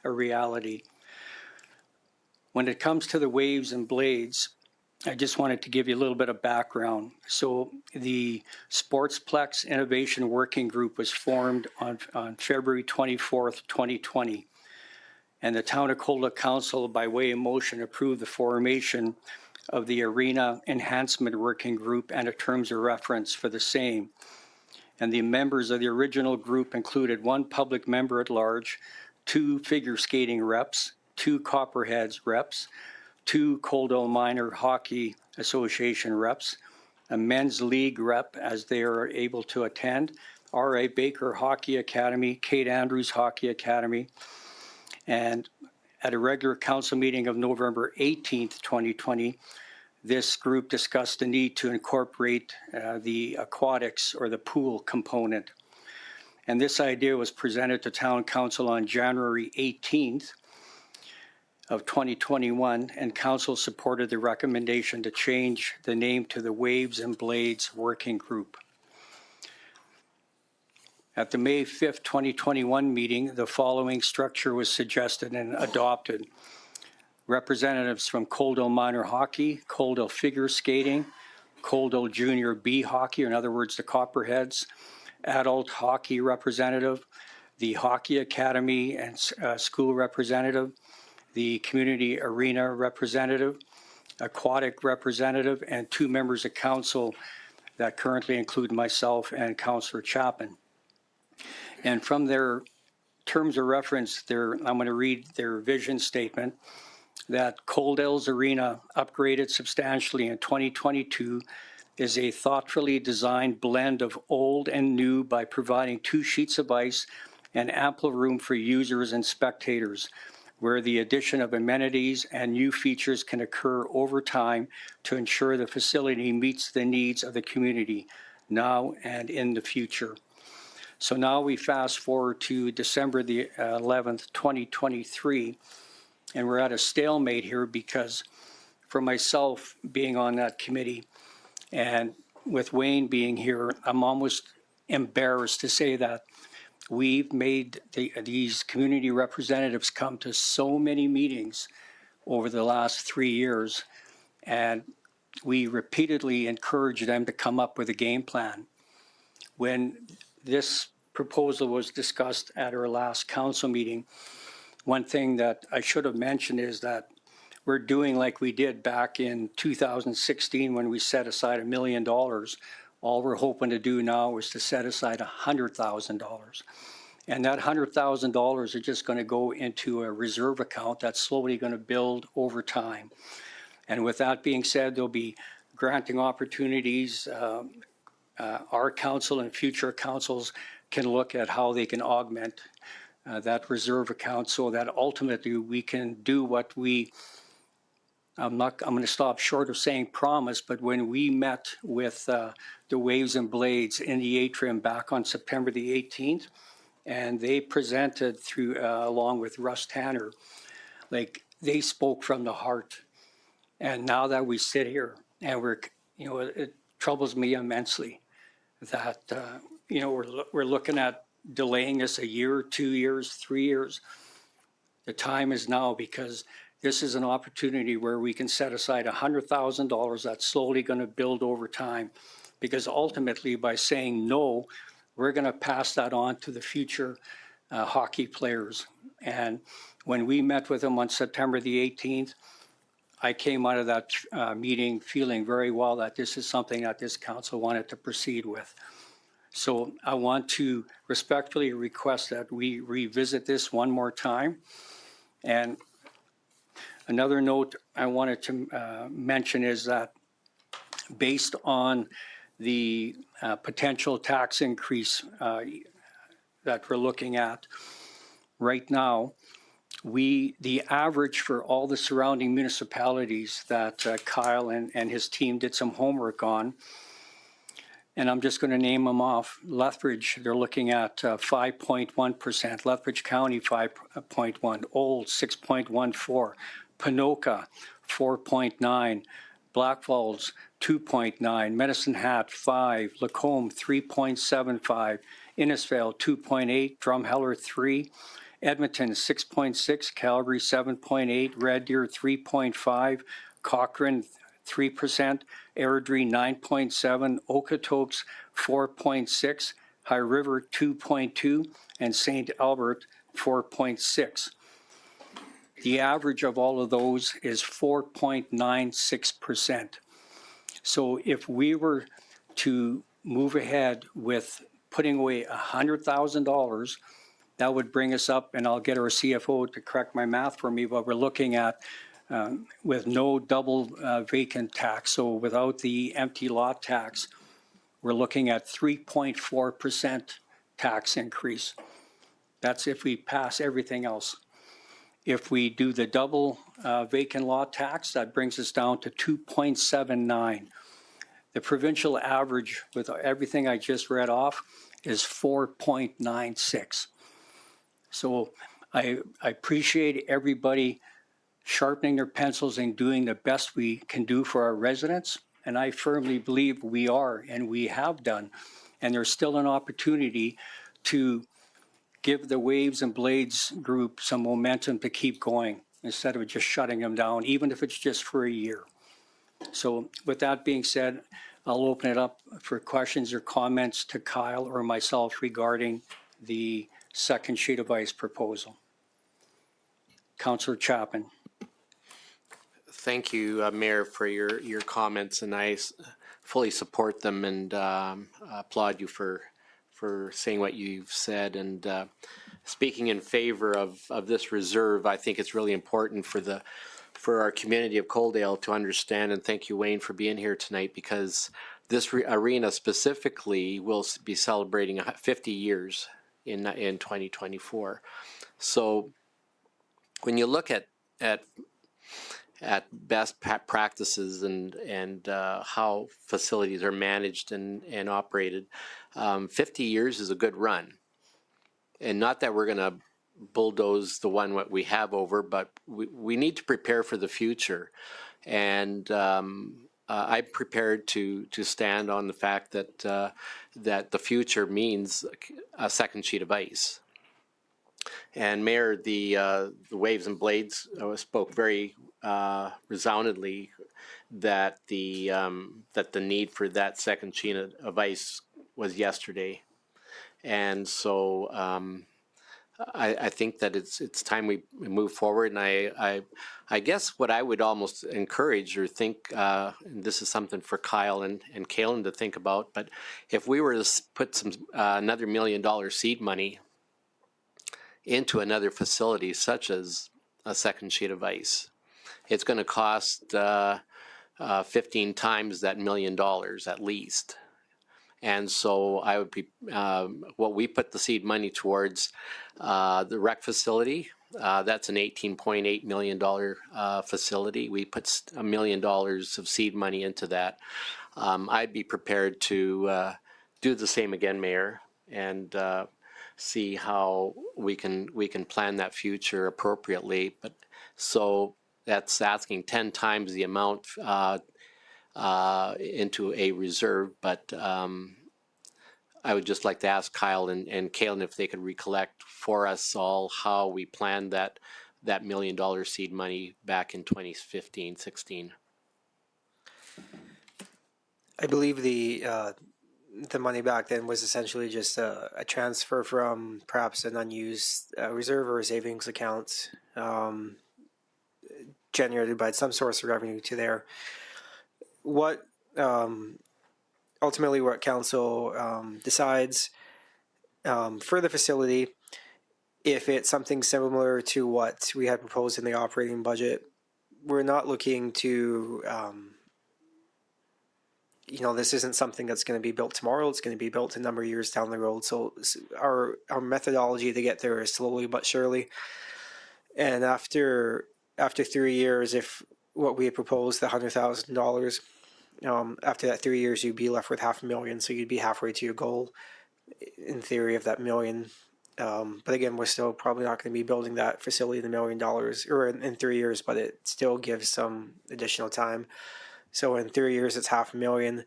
a reality. When it comes to the Waves and Blades, I just wanted to give you a little bit of background. So the Sportsplex Innovation Working Group was formed on February 24th, 2020. And the Town of Coaldale Council, by way of motion, approved the formation of the Arena Enhancement Working Group and a terms of reference for the same. And the members of the original group included one public member at large, 2 figure skating reps, 2 Copperheads reps, 2 Coaldale Minor Hockey Association reps, a men's league rep as they are able to attend, R.A. Baker Hockey Academy, Kate Andrews Hockey Academy, and at a regular council meeting of November 18th, 2020, this group discussed the need to incorporate the aquatics or the pool component. And this idea was presented to Town Council on January 18th of 2021, and Council supported the recommendation to change the name to the Waves and Blades Working Group. At the May 5th, 2021 meeting, the following structure was suggested and adopted. Representatives from Coaldale Minor Hockey, Coaldale Figure Skating, Coaldale Junior B Hockey, or in other words, the Copperheads, Adult Hockey Representative, the Hockey Academy and School Representative, the Community Arena Representative, Aquatic Representative, and 2 members of Council that currently include myself and Councillor Chapman. And from their terms of reference, I'm going to read their vision statement, that Coaldale's Arena, upgraded substantially in 2022, is a thoughtfully designed blend of old and new by providing 2 sheets of ice and ample room for users and spectators, where the addition of amenities and new features can occur over time to ensure the facility meets the needs of the community now and in the future. So now we fast forward to December the 11th, 2023, and we're at a stalemate here because for myself being on that committee and with Wayne being here, I'm almost embarrassed to say that we've made these community representatives come to so many meetings over the last 3 years, and we repeatedly encourage them to come up with a game plan. When this proposal was discussed at our last council meeting, one thing that I should have mentioned is that we're doing like we did back in 2016 when we set aside $1 million. All we're hoping to do now is to set aside $100,000. And that $100,000 are just going to go into a reserve account that's slowly going to build over time. And with that being said, there'll be granting opportunities. Our council and future councils can look at how they can augment that reserve account so that ultimately we can do what I'm going to stop short of saying promise, but when we met with the Waves and Blades in the atrium back on September the 18th, and they presented through, along with Russ Tanner, like they spoke from the heart. And now that we sit here and it troubles me immensely that, we're looking at delaying this 1 year, 2 years, 3 years. The time is now, because this is an opportunity where we can set aside $100,000 that's slowly going to build over time. Because ultimately, by saying no, we're going to pass that on to the future hockey players. And when we met with them on September the 18th, I came out of that meeting feeling very well that this is something that this council wanted to proceed with. So I want to respectfully request that we revisit this one more time. And another note I wanted to mention is that based on the potential tax increase that we're looking at right now, the average for all the surrounding municipalities that Kyle and his team did some homework on, and I'm just going to name them off. Lethbridge, they're looking at 5.1%. Lethbridge County, 5.1%. Old, 6.14%. Panoka, 4.9%. Black Falls, 2.9%. Medicine Hat, 5%. Lacombe, 3.75%. Innisfail, 2.8%. Drumheller, 3%. Edmonton, 6.6%. Calgary, 7.8%. Red Deer, 3.5%. Cochrane, 3%, Airdrie 9.7, Okotoks 4.6, High River 2.2, and St. Albert 4.6. The average of all of those is 4.96%. So if we were to move ahead with putting away $100,000, that would bring us up, and I'll get our CFO to correct my math for me, but we're looking at with no double vacant tax, so without the empty lot tax, we're looking at 3.4% tax increase. That's if we pass everything else. If we do the double vacant lot tax, that brings us down to 2.79. The provincial average with everything I just read off is 4.96. So I appreciate everybody sharpening their pencils and doing the best we can do for our residents. And I firmly believe we are, and we have done. And there's still an opportunity to give the Waves and Blades group some momentum to keep going instead of just shutting them down, even if it's just for a year. So with that being said, I'll open it up for questions or comments to Kyle or myself regarding the second sheet of ice proposal. Councillor Chapman. Thank you, Mayor, for your comments, and I fully support them and applaud you for saying what you've said. And speaking in favor of this reserve, I think it's really important for our community of Coaldale to understand, and thank you, Wayne, for being here tonight, because this arena specifically will be celebrating 50 years in 2024. So when you look at best practices and how facilities are managed and operated, 50 years is a good run. And not that we're going to bulldoze the one what we have over, but we need to prepare for the future. And I'm prepared to stand on the fact that that the future means a second sheet of ice. And Mayor, the Waves and Blades spoke very resoundingly that the need for that second sheet of ice was yesterday, and so I think that it's time we move forward. And I guess what I would almost encourage or think, and this is something for Kyle and Kaylin to think about, but if we were to put some another $1 million seed money into another facility, such as a second sheet of ice, it's going to cost 15 times that $1 million at least. And so I would be, what we put the seed money towards, the rec facility, that's an $18.8 million facility. We put $1 million of seed money into that. I'd be prepared to do the same again, Mayor, and see how we can plan that future appropriately. But so that's asking 10 times the amount into a reserve, but I would just like to ask Kyle and Kaylin if they could recollect for us all how we planned that $1 million seed money back in 2015-16. I believe the money back then was essentially just a transfer from perhaps an unused reserve or a savings account generated by some source of revenue to there. What ultimately what council decides for the facility, if it's something similar to what we had proposed in the operating budget, we're not looking to this isn't something that's going to be built tomorrow. It's going to be built a number of years down the road. So our methodology to get there is slowly but surely. And after 3 years, if what we had proposed, the $100,000, after that 3 years, you'd be left with $500,000. So you'd be halfway to your goal, in theory, of that $1 million. But again, we're still probably not going to be building that facility in $1 million or in 3 years, but it still gives some additional time. So in 3 years, it's $500,000.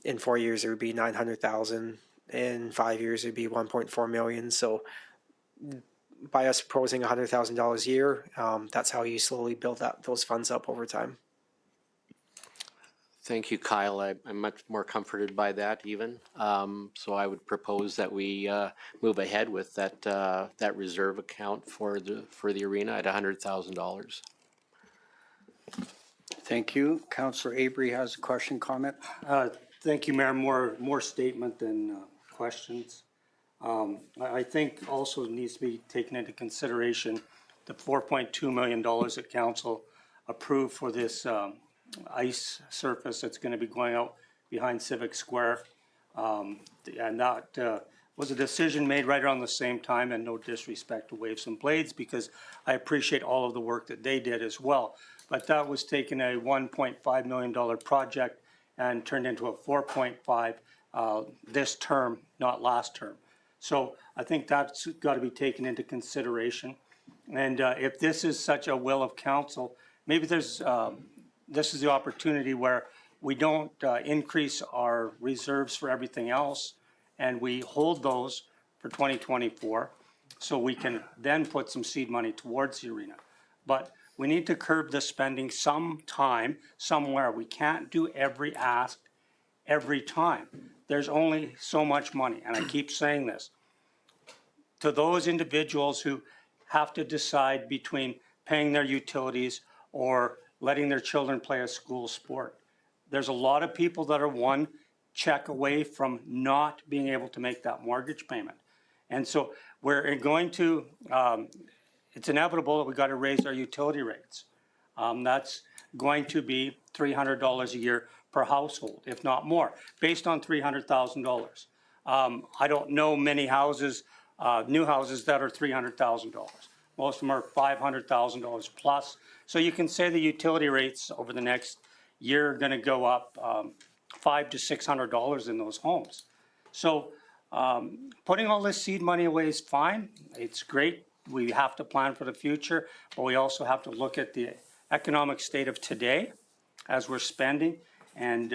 In 4 years, it would be $900,000. In 5 years, it'd be $1.4 million. So by us proposing $100,000 a year, that's how you slowly build those funds up over time. Thank you, Kyle. I'm much more comforted by that even. So I would propose that we move ahead with that reserve account for the arena at $100,000. Thank you. Councillor Avery has a question, comment? Thank you, Mayor. More statement than questions. I think also needs to be taken into consideration the $4.2 million that council approved for this ice surface that's going to be going out behind Civic Square. And that was a decision made right around the same time, and no disrespect to Waves and Blades, because I appreciate all of the work that they did as well. But that was taking a $1.5 million project and turned into a 4.5 this term, not last term. So I think that's got to be taken into consideration. And if this is such a will of council, maybe there's this is the opportunity where we don't increase our reserves for everything else, and we hold those for 2024, so we can then put some seed money towards the arena. But we need to curb the spending sometime, somewhere. We can't do every ask every time. There's only so much money, and I keep saying this. To those individuals who have to decide between paying their utilities or letting their children play a school sport, there's a lot of people that are one check away from not being able to make that mortgage payment. And so we're going to, it's inevitable that we've got to raise our utility rates. That's going to be $300 a year per household, if not more, based on $300,000. I don't know many houses, new houses that are $300,000. Most of them are $500,000 plus. So you can say the utility rates over the next year are going to go up $500 to $600 in those homes. So putting all this seed money away is fine. It's great. We have to plan for the future, but we also have to look at the economic state of today as we're spending. And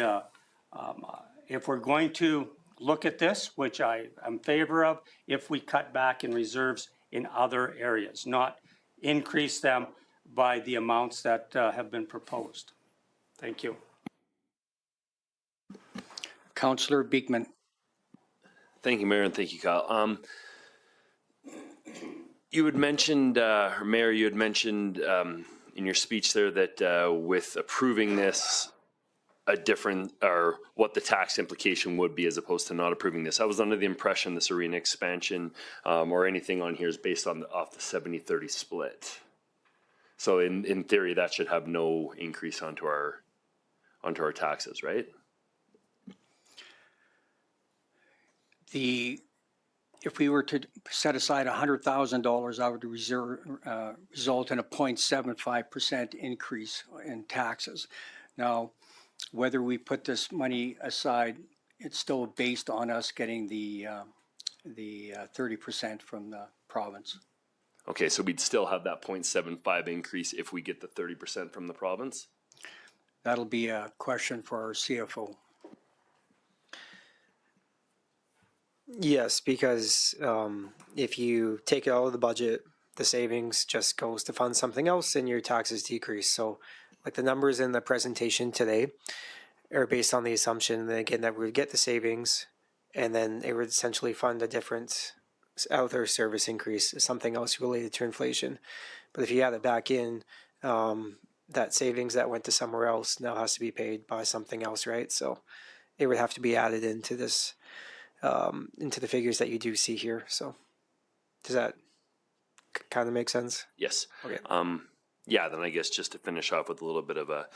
if we're going to look at this, which I am in favor of, if we cut back in reserves in other areas, not increase them by the amounts that have been proposed. Thank you. Councillor Beekman. Thank you, Mayor, and thank you, Kyle. You had mentioned, or Mayor, you had mentioned in your speech there that with approving this, a different, or what the tax implication would be as opposed to not approving this. I was under the impression this arena expansion or anything on here is based on off the 70-30 split. So in theory, that should have no increase onto our taxes, right? If we were to set aside $100,000, that would result in a 0.75% increase in taxes. Now, whether we put this money aside, it's still based on us getting the 30% from the province. Okay, so we'd still have that 0.75 increase if we get the 30% from the province? That'll be a question for our CFO. Yes, because if you take it out of the budget, the savings just goes to fund something else and your taxes decrease. So like the numbers in the presentation today are based on the assumption that, again, that we would get the savings and then it would essentially fund a different other service increase, something else related to inflation. But if you add it back in, that savings that went to somewhere else now has to be paid by something else, right? So it would have to be added into this, into the figures that you do see here. So does that kind of make sense? Yes. Okay. Yeah, then I guess just to finish off with a little bit of a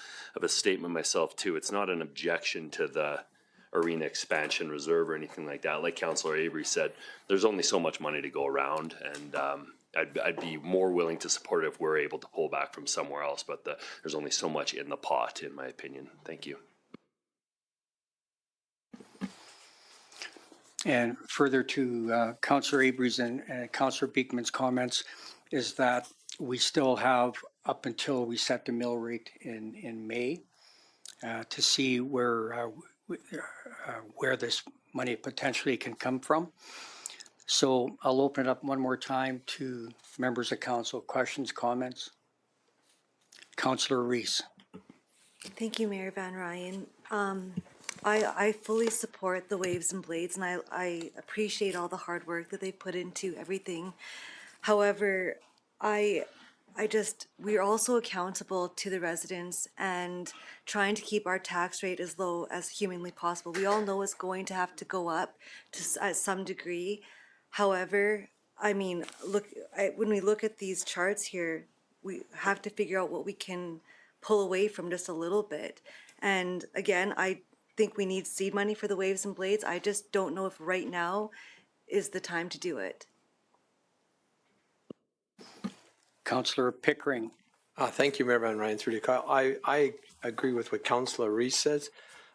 statement myself too, it's not an objection to the arena expansion reserve or anything like that. Like Councillor Avery said, there's only so much money to go around, and I'd be more willing to support it if we're able to pull back from somewhere else, but there's only so much in the pot, in my opinion. Thank you. And further to Councillor Avery's and Councillor Beekman's comments is that we still have up until we set the mill rate in May to see where this money potentially can come from. So I'll open it up one more time to members of council. Questions, comments? Councillor Reese. Thank you, Mayor Van Ryn. I fully support the Waves and Blades, and I appreciate all the hard work that they put into everything. However, we're also accountable to the residents and trying to keep our tax rate as low as humanly possible. We all know it's going to have to go up at some degree. However, I mean, when we look at these charts here, we have to figure out what we can pull away from just a little bit. And again, I think we need seed money for the Waves and Blades. I just don't know if right now is the time to do it. Councillor Pickering. Thank you, Mayor Van Ryn, through the call. I agree with what Councillor Reese says.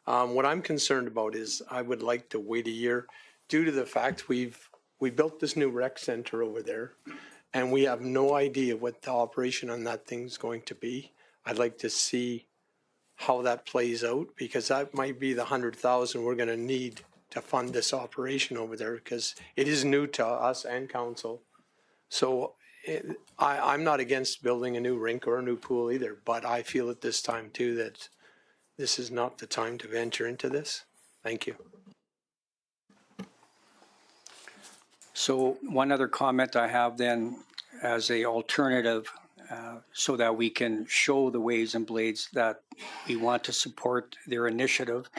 What I'm concerned about is I would like to wait a year due to the fact we built this new rec center over there and we have no idea what the operation on that thing's going to be. I'd like to see how that plays out because that might be the 100,000 we're going to need to fund this operation over there because it is new to us and council. So I'm not against building a new rink or a new pool either, but I feel at this time too that this is not the time to venture into this. Thank you. So one other comment I have then as a alternative so that we can show the Waves and Blades that we want to support their initiative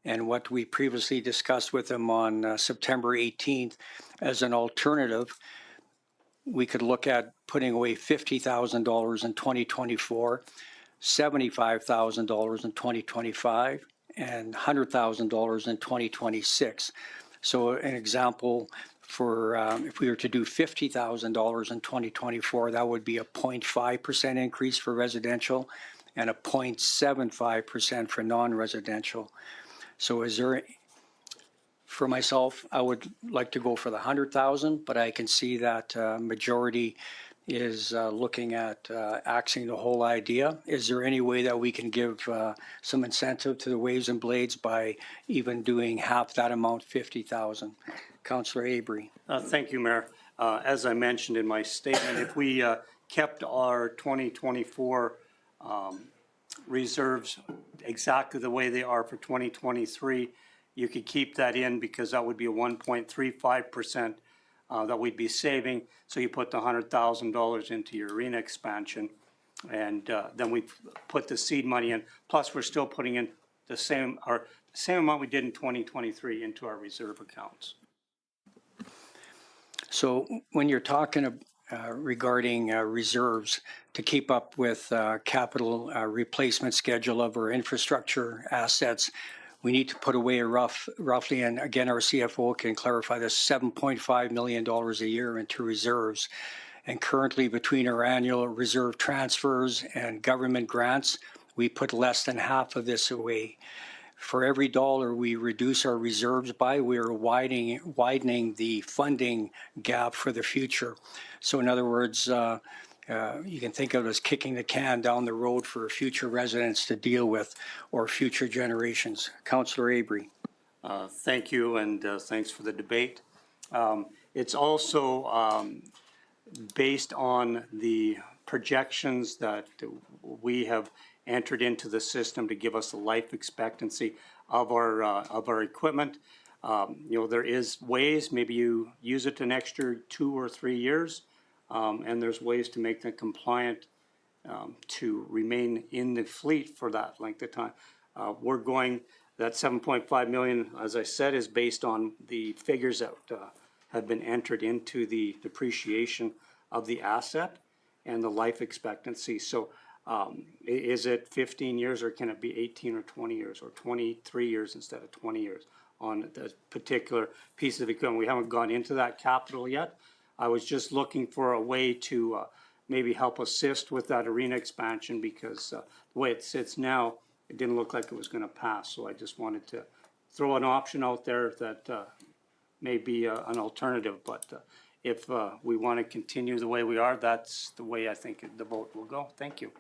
and what we previously discussed with them on September 18th as an alternative. We could look at putting away $50,000 in 2024, $75,000 in 2025, and $100,000 in 2026. So an example for if we were to do $50,000 in 2024, that would be a 0.5% increase for residential and a 0.75% for non-residential. So is there, for myself, I would like to go for the 100,000, but I can see that majority is looking at axing the whole idea. Is there any way that we can give some incentive to the Waves and Blades by even doing half that amount, 50,000? Councillor Avery. Thank you, Mayor. As I mentioned in my statement, if we kept our 2024 reserves exactly the way they are for 2023, you could keep that in because that would be a 1.35% that we'd be saving. So you put the $100,000 into your arena expansion, and then we put the seed money in. Plus, we're still putting in the same amount we did in 2023 into our reserve accounts. So when you're talking regarding reserves to keep up with capital replacement schedule of our infrastructure assets, we need to put away roughly, and again, our CFO can clarify this, $7.5 million a year into reserves. And currently between our annual reserve transfers and government grants, we put less than half of this away. For every dollar we reduce our reserves by, we are widening the funding gap for the future. So in other words, you can think of it as kicking the can down the road for future residents to deal with or future generations. Councillor Avery. Thank you, and thanks for the debate. It's also based on the projections that we have entered into the system to give us the life expectancy of our equipment. There is ways, maybe you use it an extra 2 or 3 years, and there's ways to make them compliant to remain in the fleet for that length of time. We're going, that 7.5 million, as I said, is based on the figures that have been entered into the depreciation of the asset and the life expectancy. So is it 15 years or can it be 18 or 20 years or 23 years instead of 20 years on that particular piece of equipment? We haven't gone into that capital yet. I was just looking for a way to maybe help assist with that arena expansion because the way it sits now, it didn't look like it was going to pass. So I just wanted to throw an option out there that may be an alternative. But if we want to continue the way we are, that's the way I think the vote will go. Thank you.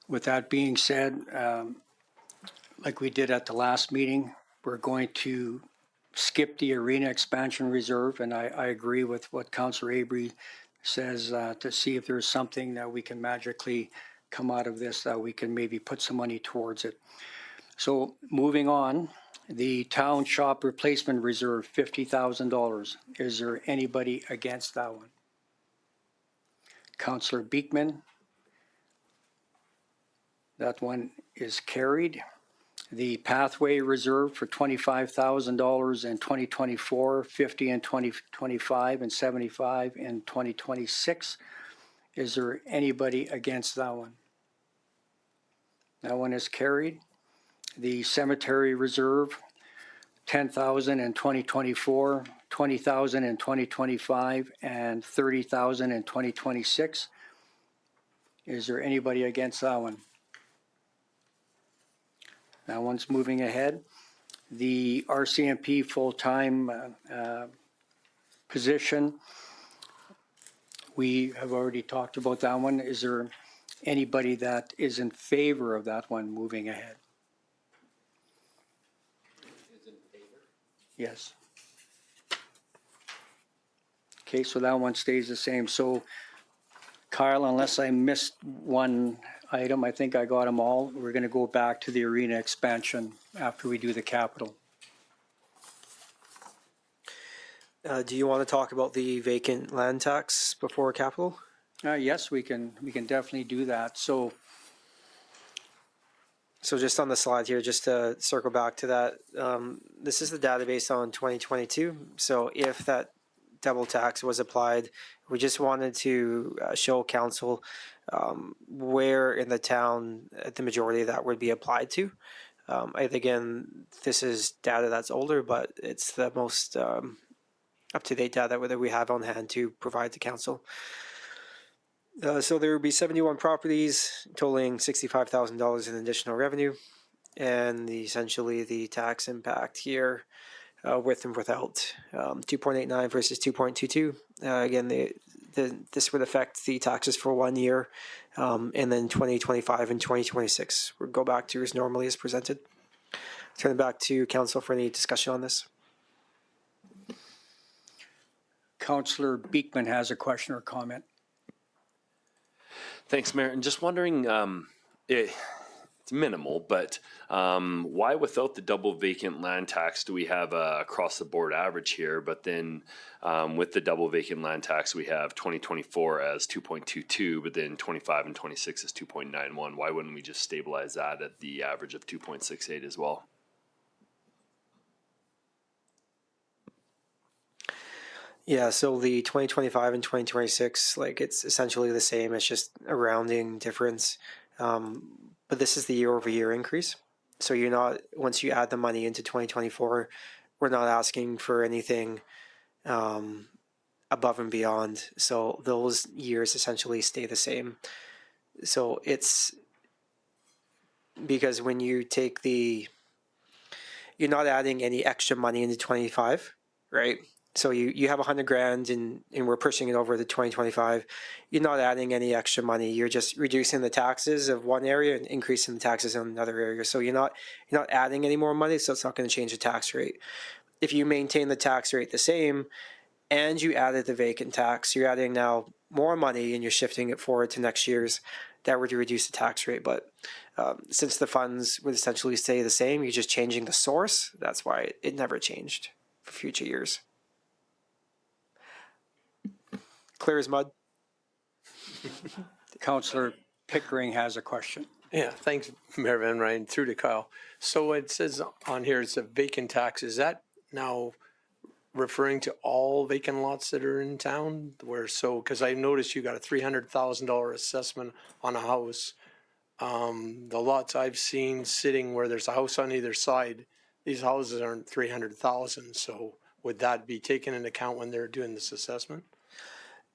With that being said, like we did at the last meeting, we're going to skip the arena expansion reserve, and I agree with what Councillor Avery says to see if there's something that we can magically come out of this, that we can maybe put some money towards it. So moving on, the town shop replacement reserve, $50,000. Is there anybody against that one? Councillor Beekman. That one is carried. The pathway reserve for $25,000 in 2024, 50 in 2025, and 75 in 2026. Is there anybody against that one? That one is carried. The cemetery reserve, $10,000 in 2024, $20,000 in 2025, and $30,000 in 2026. Is there anybody against that one? That one's moving ahead. The R.C.M.P. full-time position, we have already talked about that one. Is there anybody that is in favor of that one moving ahead? Yes. Okay, so that one stays the same. So Kyle, unless I missed one item, I think I got them all. We're going to go back to the arena expansion after we do the capital. Do you want to talk about the vacant land tax before capital? Yes, we can definitely do that. So just on the slide here, just to circle back to that, this is the database on 2022. So if that double tax was applied, we just wanted to show council where in the town the majority of that would be applied to. Again, this is data that's older, but it's the most up-to-date data that we have on hand to provide to council. So there would be 71 properties totaling $65,000 in additional revenue, and essentially the tax impact here, with and without, 2.89 versus 2.22. Again, this would affect the taxes for 1 year, and then 2025 and 2026 would go back to as normally as presented. Turn it back to council for any discussion on this. Councillor Beekman has a question or comment. Thanks, Mayor. And just wondering, it's minimal, but why without the double vacant land tax do we have a across the board average here, but then with the double vacant land tax we have 2024 as 2.22, but then 25 and 26 is 2.91. Why wouldn't we just stabilize that at the average of 2.68 as well? Yeah, so the 2025 and 2026, like it's essentially the same. It's just a rounding difference. But this is the year-over-year increase. So you're not, once you add the money into 2024, we're not asking for anything above and beyond. So those years essentially stay the same. So it's because when you take you're not adding any extra money into 25, right? So you have $100,000 and we're pushing it over to 2025. You're not adding any extra money. You're just reducing the taxes of one area and increasing the taxes in another area. So you're not adding any more money, so it's not going to change the tax rate. If you maintain the tax rate the same and you added the vacant tax, you're adding now more money and you're shifting it forward to next year's. That would reduce the tax rate. But since the funds would essentially stay the same, you're just changing the source. That's why it never changed for future years. Clear as mud. Councillor Pickering has a question. Yeah, thanks, Mayor Van Rijn, through to Kyle. So it says on here it's a vacant tax. Is that now referring to all vacant lots that are in town? Because I noticed you got a $300,000 assessment on a house. The lots I've seen sitting where there's a house on either side, these houses aren't 300,000. So would that be taken into account when they're doing this assessment?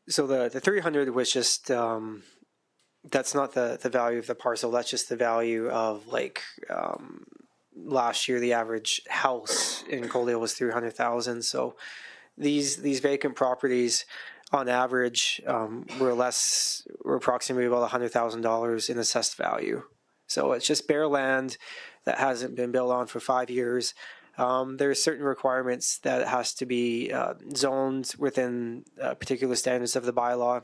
So the 300 was just that's not the value of the parcel. That's just the value of last year the average house in Coaldale was 300,000. So these vacant properties on average were approximately about $100,000 in assessed value. So it's just bare land that hasn't been built on for 5 years. There are certain requirements that it has to be zoned within particular standards of the bylaw.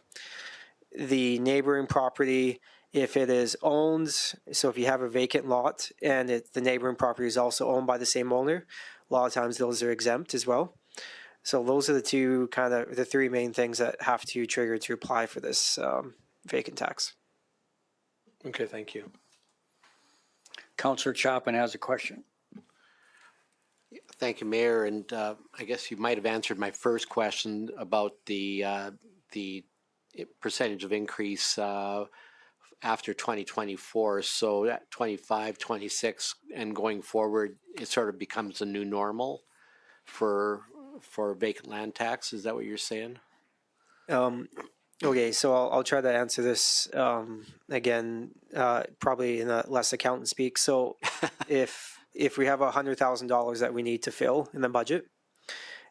The neighboring property, if it is owned, so if you have a vacant lot and the neighboring property is also owned by the same owner, a lot of times those are exempt as well. So those are the three main things that have to trigger to apply for this vacant tax. Okay, thank you. Councillor Chapman has a question. Thank you, Mayor, and I guess you might have answered my first question about the percentage of increase after 2024. So that 25, 26, and going forward, it sort of becomes a new normal for vacant land tax. Is that what you're saying? Okay, so I'll try to answer this again, probably in a less accountant speak. So if we have $100,000 that we need to fill in the budget,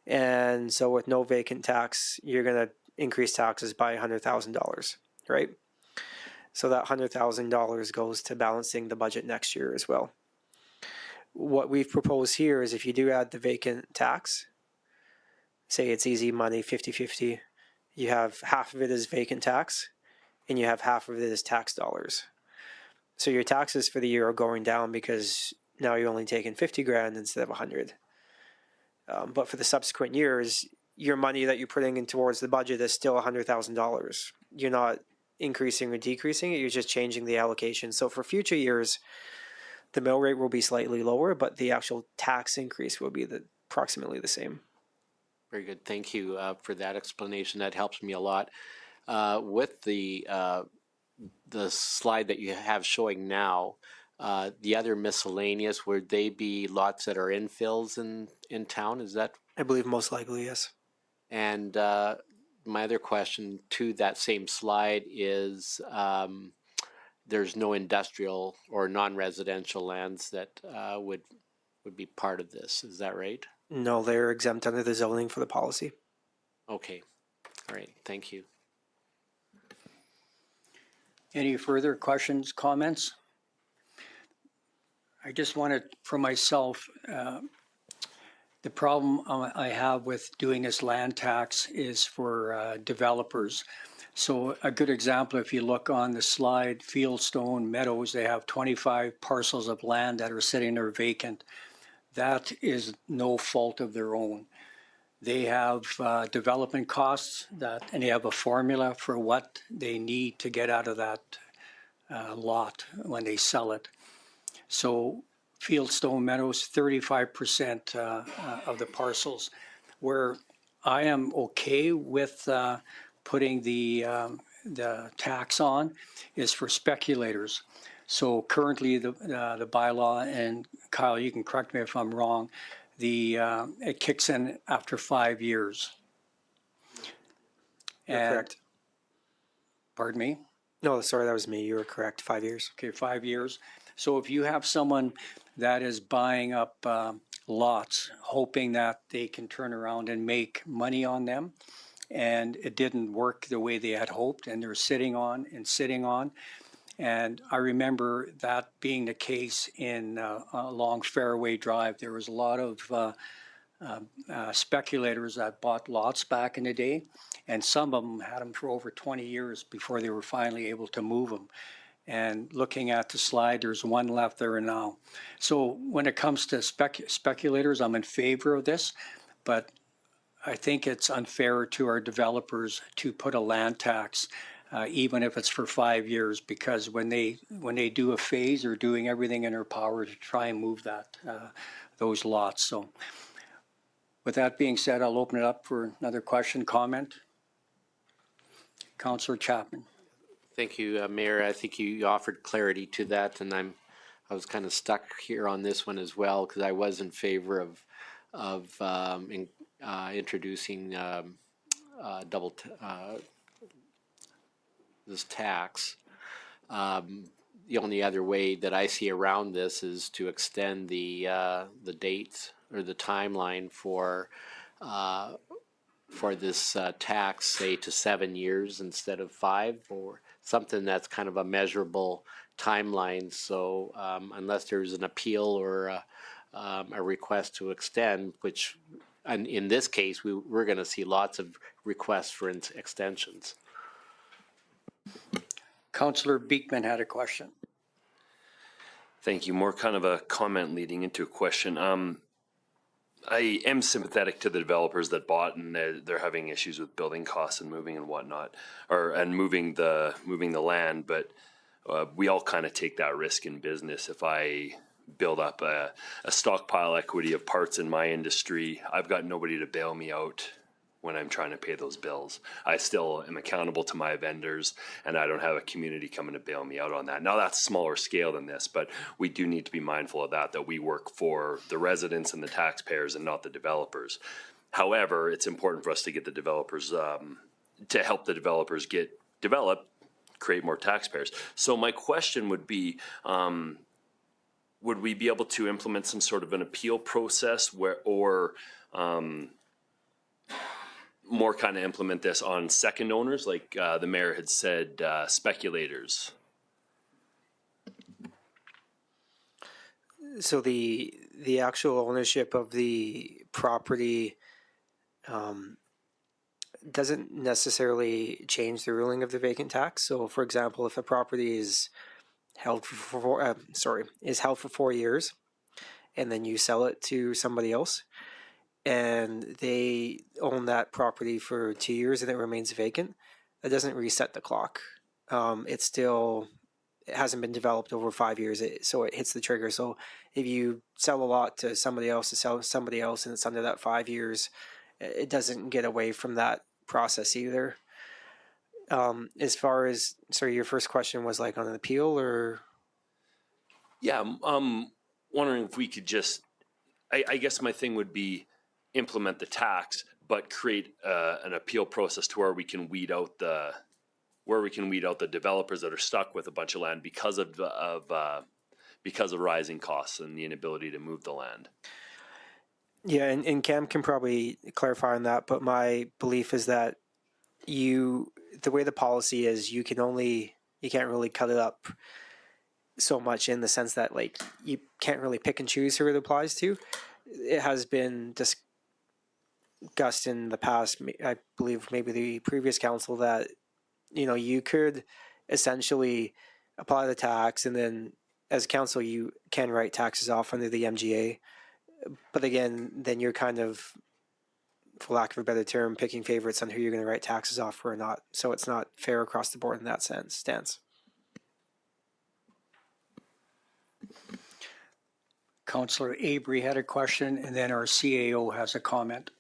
and so with no vacant tax, you're going to increase taxes by $100,000, right? So that $100,000 goes to balancing the budget next year as well. What we've proposed here is if you do add the vacant tax, say it's easy money, 50-50, you have half of it as vacant tax, and you have half of it as tax dollars. So your taxes for the year are going down because now you're only taking 50 grand instead of 100. But for the subsequent years, your money that you're putting in towards the budget is still $100,000. You're not increasing or decreasing it, you're just changing the allocation. So for future years, the mill rate will be slightly lower, but the actual tax increase will be approximately the same. Very good. Thank you for that explanation. That helps me a lot. With the slide that you have showing now, the other miscellaneous, would they be lots that are infills in town? Is that? I believe most likely, yes. And my other question to that same slide is there's no industrial or non-residential lands that would be part of this. Is that right? No, they're exempt under the zoning for the policy. Okay. All right. Thank you. Any further questions, comments? I just wanted, for myself, the problem I have with doing this land tax is for developers. So a good example, if you look on the slide, Fieldstone Meadows, they have 25 parcels of land that are sitting there vacant. That is no fault of their own. They have development costs and they have a formula for what they need to get out of that lot when they sell it. So Fieldstone Meadows, 35% of the parcels, where I am okay with putting the tax on is for speculators. So currently the bylaw, and Kyle, you can correct me if I'm wrong, it kicks in after 5 years. You're correct. Pardon me? No, sorry, that was me. You were correct. 5 years. Okay, 5 years. So if you have someone that is buying up lots, hoping that they can turn around and make money on them, and it didn't work the way they had hoped, and they're sitting on and sitting on. And I remember that being the case in along Fairway Drive. There was a lot of speculators that bought lots back in the day, and some of them had them for over 20 years before they were finally able to move them. And looking at the slide, there's one left there now. So when it comes to speculators, I'm in favor of this, but I think it's unfair to our developers to put a land tax, even if it's for 5 years, because when they do a phase, they're doing everything in their power to try and move those lots. So with that being said, I'll open it up for another question, comment. Councillor Chapman. Thank you, Mayor. I think you offered clarity to that, and I was kind of stuck here on this one as well because I was in favor of introducing this tax. The only other way that I see around this is to extend the dates or the timeline for this tax, say, to 7 years instead of 5, or something that's kind of a measurable timeline. So unless there's an appeal or a request to extend, which, and in this case, we're going to see lots of requests for extensions. Councillor Beekman had a question. Thank you. More kind of a comment leading into a question. I am sympathetic to the developers that bought and they're having issues with building costs and moving and whatnot, and moving the land. But we all kind of take that risk in business. If I build up a stockpile equity of parts in my industry, I've got nobody to bail me out when I'm trying to pay those bills. I still am accountable to my vendors, and I don't have a community coming to bail me out on that. Now, that's smaller scale than this, but we do need to be mindful of that we work for the residents and the taxpayers and not the developers. However, it's important for us to get the developers, to help the developers create more taxpayers. So my question would be, would we be able to implement some sort of an appeal process or more kind of implement this on second owners, like the mayor had said, speculators? So the actual ownership of the property doesn't necessarily change the ruling of the vacant tax. So, for example, if a property is held for 4 years, and then you sell it to somebody else, and they own that property for 2 years and it remains vacant, it doesn't reset the clock. It hasn't been developed over 5 years, so it hits the trigger. So if you sell a lot to somebody else and it's under that 5 years, it doesn't get away from that process either. As far as, sorry, your first question was like on an appeal or? Yeah, I'm wondering if we could just, I guess my thing would be implement the tax, but create an appeal process to where we can weed out the developers that are stuck with a bunch of land because of rising costs and the inability to move the land. Yeah, and Cam can probably clarify on that, but my belief is that the way the policy is, you can't really cut it up so much in the sense that like you can't really pick and choose who it applies to. It has been discussed in the past, I believe maybe the previous council, that you could essentially apply the tax, and then as council you can write taxes off under the MGA. But again, then you're kind of, for lack of a better term, picking favorites on who you're going to write taxes off for or not. So it's not fair across the board in that stance. Councillor Avery had a question, and then our CAO has a comment.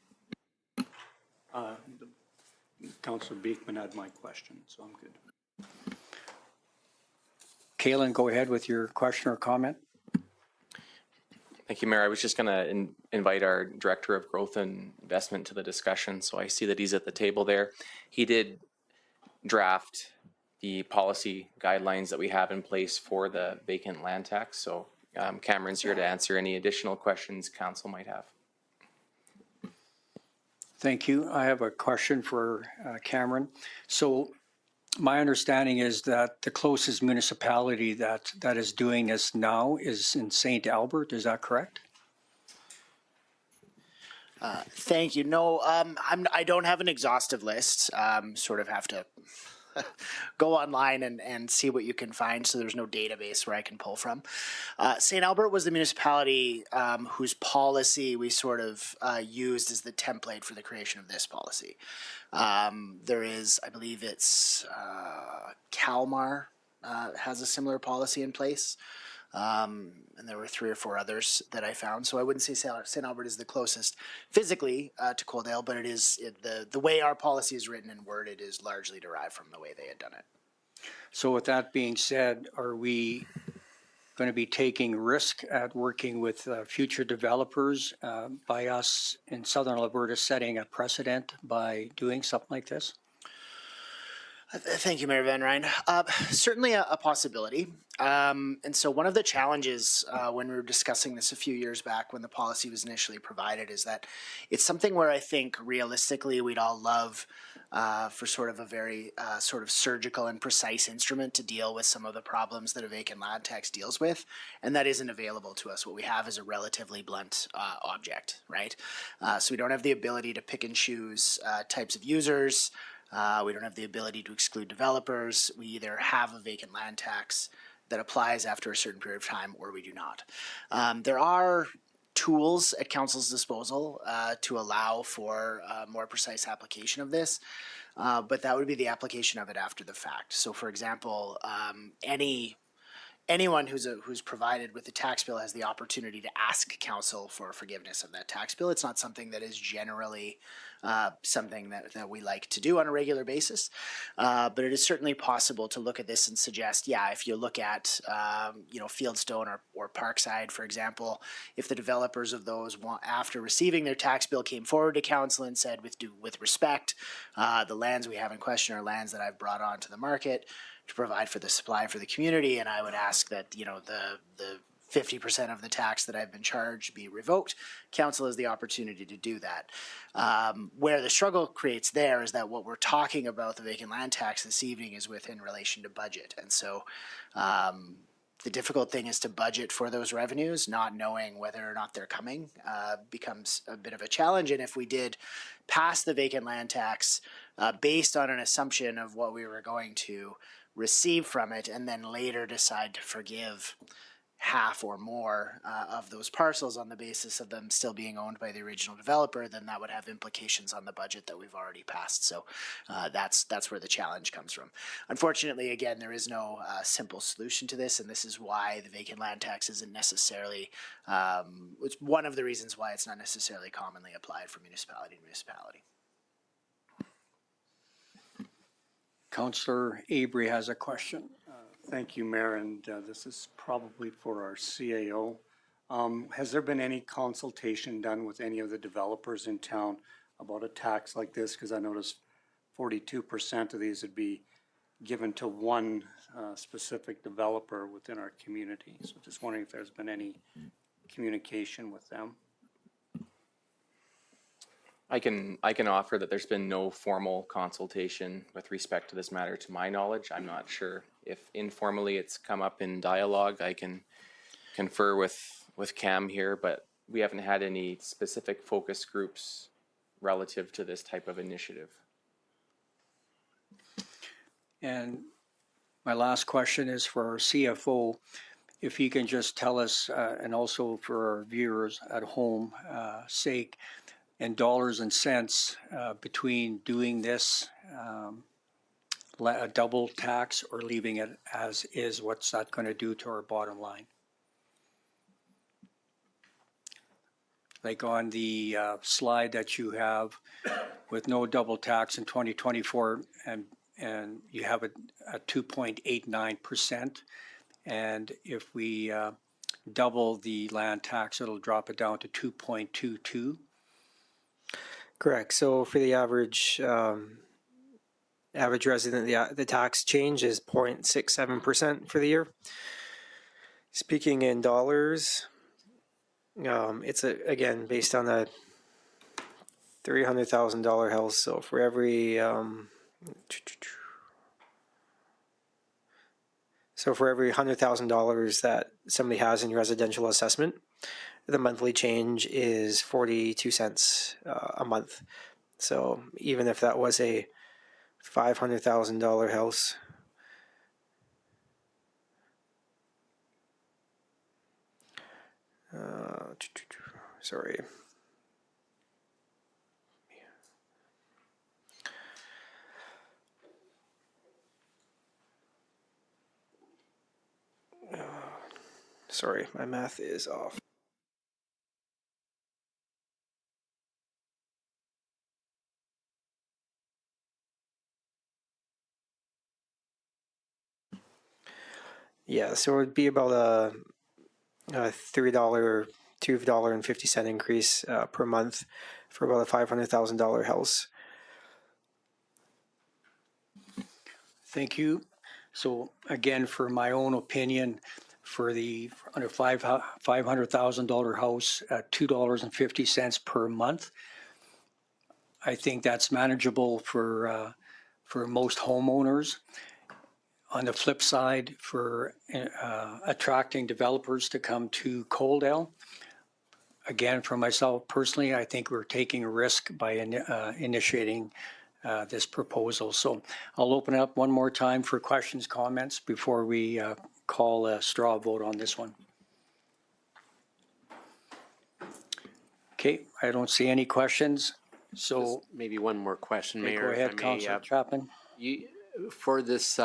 Councillor Beekman had my question, so I'm good. Kalen, go ahead with your question or comment. Thank you, Mayor. I was just going to invite our Director of Growth and Investment to the discussion. So I see that he's at the table there. He did draft the policy guidelines that we have in place for the vacant land tax. So Cameron's here to answer any additional questions council might have. Thank you. I have a question for Cameron. So my understanding is that the closest municipality that is doing this now is in St. Albert. Is that correct? Thank you. No, I don't have an exhaustive list. Sort of have to go online and see what you can find. So there's no database where I can pull from. St. Albert was the municipality whose policy we sort of used as the template for the creation of this policy. There is, I believe it's Kalmar has a similar policy in place. And there were 3 or 4 others that I found. So I wouldn't say St. Albert is the closest physically to Coaldale, but it is the way our policy is written and worded is largely derived from the way they had done it. So with that being said, are we going to be taking risk at working with future developers by us in Southern Alberta setting a precedent by doing something like this? Thank you, Mayor Van Rijn. Certainly a possibility. And so one of the challenges when we were discussing this a few years back when the policy was initially provided is that it's something where I think realistically we'd all love for sort of a very sort of surgical and precise instrument to deal with some of the problems that a vacant land tax deals with, and that isn't available to us. What we have is a relatively blunt object, right? So we don't have the ability to pick and choose types of users. We don't have the ability to exclude developers. We either have a vacant land tax that applies after a certain period of time or we do not. There are tools at council's disposal to allow for more precise application of this, but that would be the application of it after the fact. So for example, anyone who's provided with the tax bill has the opportunity to ask council for forgiveness of that tax bill. It's not something that is generally something that we like to do on a regular basis, but it is certainly possible to look at this and suggest, yeah, if you look at Fieldstone or Parkside, for example, if the developers of those after receiving their tax bill came forward to council and said, with respect, the lands we have in question are lands that I've brought onto the market to provide for the supply for the community, and I would ask that the 50% of the tax that I've been charged be revoked. Council has the opportunity to do that. Where the struggle creates there is that what we're talking about, the vacant land tax this evening, is within relation to budget, and so the difficult thing is to budget for those revenues, not knowing whether or not they're coming becomes a bit of a challenge. And if we did pass the vacant land tax based on an assumption of what we were going to receive from it and then later decide to forgive half or more of those parcels on the basis of them still being owned by the original developer, then that would have implications on the budget that we've already passed. So that's where the challenge comes from. Unfortunately, again, there is no simple solution to this, and this is why the vacant land tax isn't necessarily, it's one of the reasons why it's not necessarily commonly applied from municipality to municipality. Councillor Avery has a question. Thank you, Mayor, and this is probably for our CAO. Has there been any consultation done with any of the developers in town about a tax like this? Because I noticed 42% of these would be given to one specific developer within our community. So just wondering if there's been any communication with them. I can offer that there's been no formal consultation with respect to this matter to my knowledge. I'm not sure if informally it's come up in dialogue. I can confer with Cam here, but we haven't had any specific focus groups relative to this type of initiative. And my last question is for our CFO. If you can just tell us, and also for our viewers at home sake, and dollars and cents between doing this a double tax or leaving it as is, what's that going to do to our bottom line? Like on the slide that you have with no double tax in 2024, and you have a 2.89%, and if we double the land tax, it'll drop it down to 2.22. Correct. So for the average resident, the tax change is 0.67% for the year. Speaking in dollars, it's again based on a $300,000 house. So for every $100,000 that somebody has in residential assessment, the monthly change is 42 cents a month. So even if that was a $500,000 house, sorry. Sorry, my math is off. Yeah, so it would be about a $2.50 increase per month for about a $500,000 house. Thank you. So again, for my own opinion, for the under $500,000 house at $2.50 per month, I think that's manageable for most homeowners. On the flip side, for attracting developers to come to Coaldale, again, for myself personally, I think we're taking a risk by initiating this proposal. So I'll open it up one more time for questions, comments before we call a straw vote on this one. Okay, I don't see any questions. So Just maybe one more question, okay, Mayor. go if ahead, I may. Councillor Chapman. For this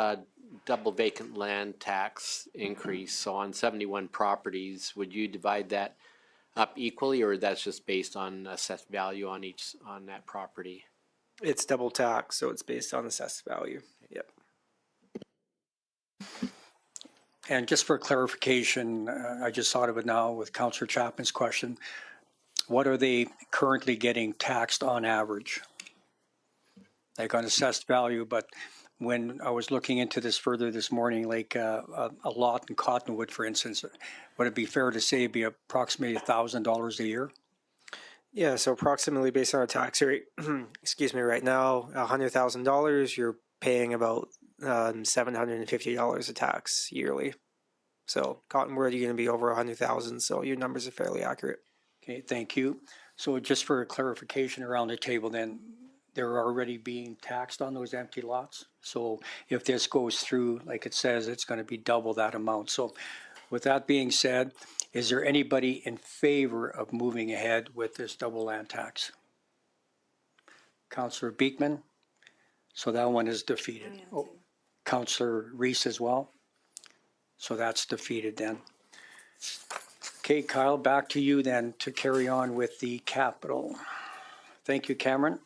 double vacant land tax increase, so on 71 properties, would you divide that up equally, or that's just based on assessed value on that property? It's double tax, so it's based on assessed value. Yep. And just for clarification, I just thought of it now with Councillor Chapman's question. What are they currently getting taxed on average? Like on assessed value, but when I was looking into this further this morning, like a lot in Cottonwood, for instance, would it be fair to say it'd be approximately $1,000 a year? Yeah, so approximately based on our tax rate, excuse me, right now, $100,000, you're paying about $750 of tax yearly. So Cottonwood, you're going to be over 100,000. So your numbers are fairly accurate. Okay, thank you. So just for clarification around the table, then they're already being taxed on those empty lots. So if this goes through, like it says, it's going to be double that amount. So with that being said, is there anybody in favor of moving ahead with this double land tax? Councillor Beekman? So that one is defeated. Oh, Councillor Reese as well? So that's defeated then. Okay, Kyle, back to you then to carry on with the capital. Thank you, Cameron.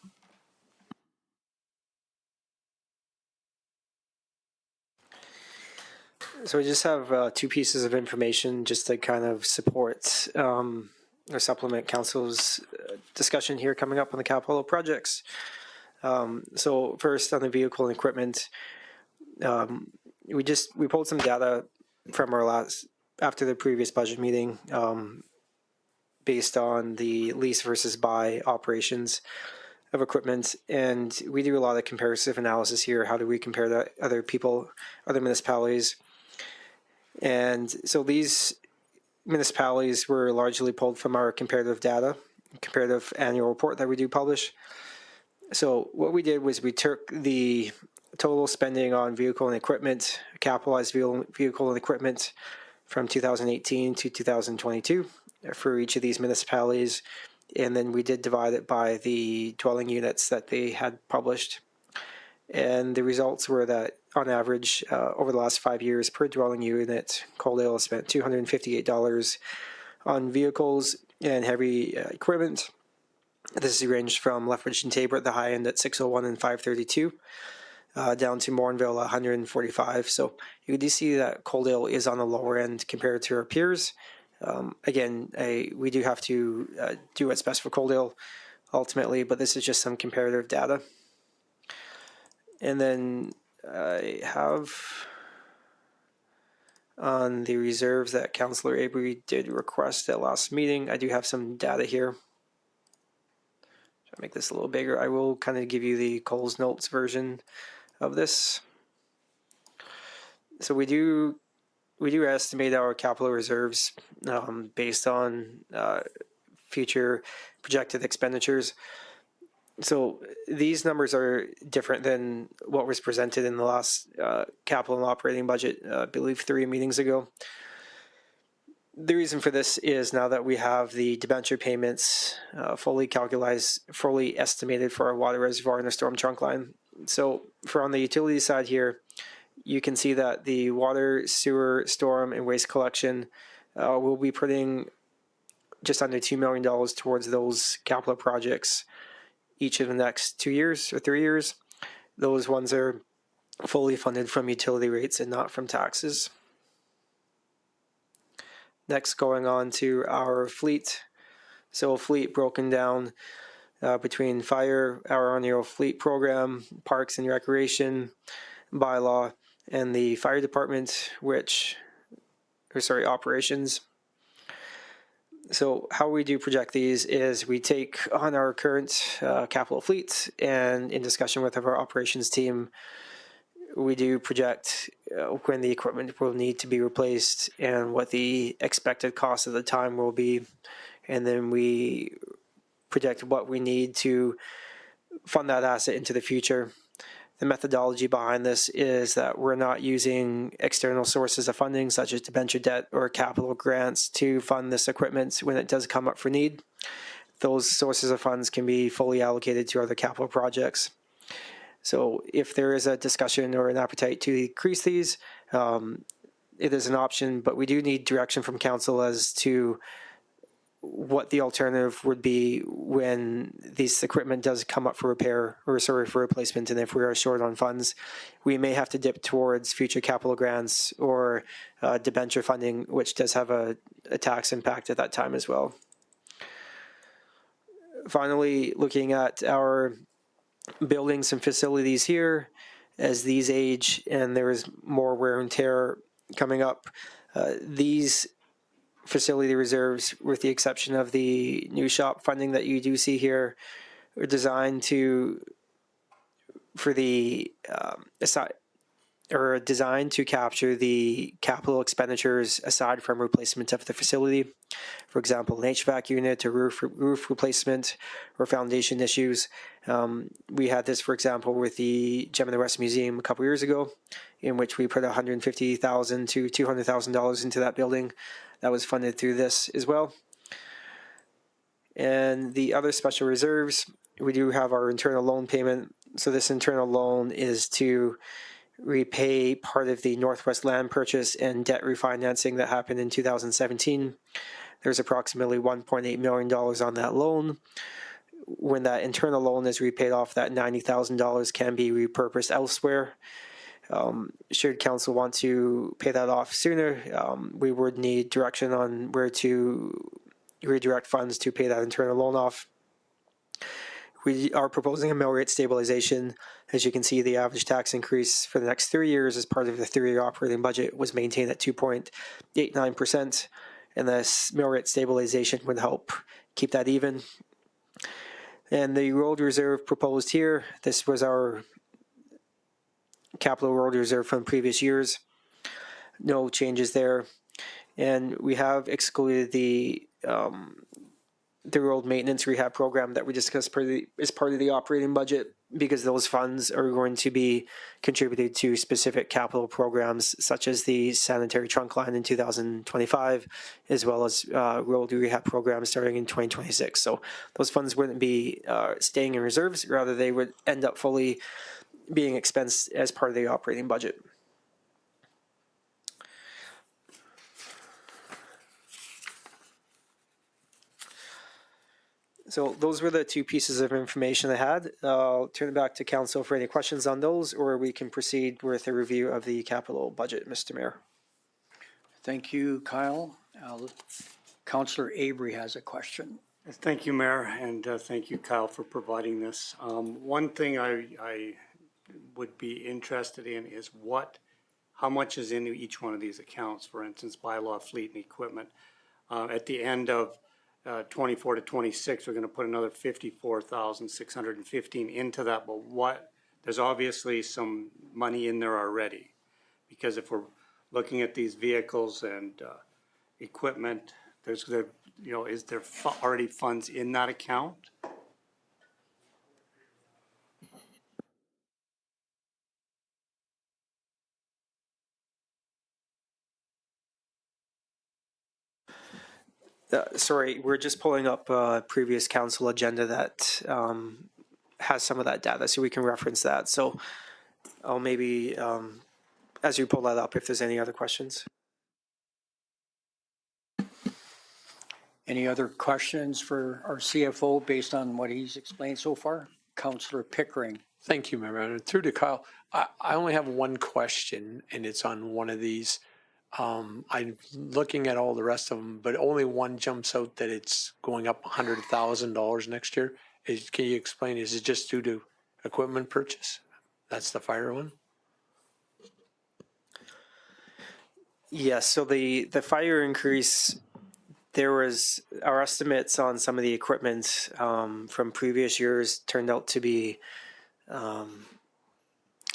So we just have two pieces of information just to kind of support or supplement council's discussion here coming up on the capital projects. So first on the vehicle and equipment, we pulled some data from our after the previous budget meeting based on the lease versus buy operations of equipment, and we do a lot of comparative analysis here. How do we compare to other municipalities? And so these municipalities were largely pulled from our comparative annual report that we do publish. So what we did was we took the total spending on vehicle and equipment, capitalized vehicle and equipment from 2018 to 2022 for each of these municipalities, and then we did divide it by the dwelling units that they had published. And the results were that on average, over the last 5 years per dwelling unit, Coaldale has spent $258 on vehicles and heavy equipment. This has ranged from Lethbridge and Tabor at the high end at $601 and $532, down to Morinville at $145. So you do see that Coaldale is on the lower end compared to our peers. Again, we do have to do what's best for Coaldale ultimately, but this is just some comparative data. And then I have on the reserves that Councillor Avery did request at last meeting. I do have some data here. Try to make this a little bigger. I will kind of give you the Coles Notes version of this. So we do estimate our capital reserves based on future projected expenditures. So these numbers are different than what was presented in the last capital and operating budget, I believe 3 meetings ago. The reason for this is now that we have the debenture payments fully estimated for our water reservoir and our storm trunk line. So for on the utility side here, you can see that the water, sewer, storm, and waste collection will be putting just under $2 million towards those capital projects each of the next 2 years or 3 years. Those ones are fully funded from utility rates and not from taxes. Next, going on to our fleet. So fleet broken down between fire, our annual fleet program, parks and recreation, bylaw, and the fire department, operations. So how we do project these is we take on our current capital fleet, and in discussion with our operations team, we do project when the equipment will need to be replaced and what the expected cost of the time will be. And then we project what we need to fund that asset into the future. The methodology behind this is that we're not using external sources of funding such as debenture debt or capital grants to fund this equipment when it does come up for need. Those sources of funds can be fully allocated to other capital projects. So if there is a discussion or an appetite to increase these, it is an option, but we do need direction from council as to what the alternative would be when this equipment does come up for repair or for replacement, and if we are short on funds, we may have to dip towards future capital grants or debenture funding, which does have a tax impact at that time as well. Finally, looking at our buildings and facilities here, as these age and there is more wear and tear coming up, these facility reserves, with the exception of the new shop funding that you do see here, are designed to capture the capital expenditures aside from replacement of the facility. For example, an HVAC unit, a roof replacement, or foundation issues. We had this, for example, with the Gem in the West Museum a couple years ago, in which we put $150,000 to $200,000 into that building. That was funded through this as well. And the other special reserves, we do have our internal loan payment. So this internal loan is to repay part of the Northwest land purchase and debt refinancing that happened in 2017. There's approximately $1.8 million on that loan. When that internal loan is repaid off, that $90,000 can be repurposed elsewhere. Should council want to pay that off sooner, we would need direction on where to redirect funds to pay that internal loan off. We are proposing a mill rate stabilization. As you can see, the average tax increase for the next 3 years as part of the 3-year operating budget was maintained at 2.89%, and this mill rate stabilization would help keep that even. And the road reserve proposed here, this was our capital road reserve from previous years. No changes there. And we have excluded the road maintenance rehab program that we discussed as part of the operating budget, because those funds are going to be contributed to specific capital programs such as the sanitary trunk line in 2025, as well as road rehab programs starting in 2026. So those funds wouldn't be staying in reserves, rather they would end up fully being expensed as part of the operating budget. So those were the two pieces of information I had. I'll turn it back to council for any questions on those, or we can proceed with a review of the capital budget, Mr. Mayor. Thank you, Kyle. Councillor Avery has a question. Thank you, Mayor, and thank you, Kyle, for providing this. One thing I would be interested in is how much is in each one of these accounts, for instance, bylaw, fleet, and equipment. At the end of 24 to 26, we're going to put another 54,615 into that, but there's obviously some money in there already, because if we're looking at these vehicles and equipment, is there already funds in that account? Sorry, we're just pulling up a previous council agenda that has some of that data, so we can reference that. So I'll maybe, as you pull that up, if there's any other questions. Any other questions for our CFO based on what he's explained so far? Councillor Pickering. Thank you, Mayor. Through to Kyle, I only have one question, and it's on one of these. I'm looking at all the rest of them, but only one jumps out that it's going up $100,000 next year. Can you explain, is it just due to equipment purchase? That's the fire one? Yes, so the fire increase, there was, our estimates on some of the equipment from previous years turned out to be a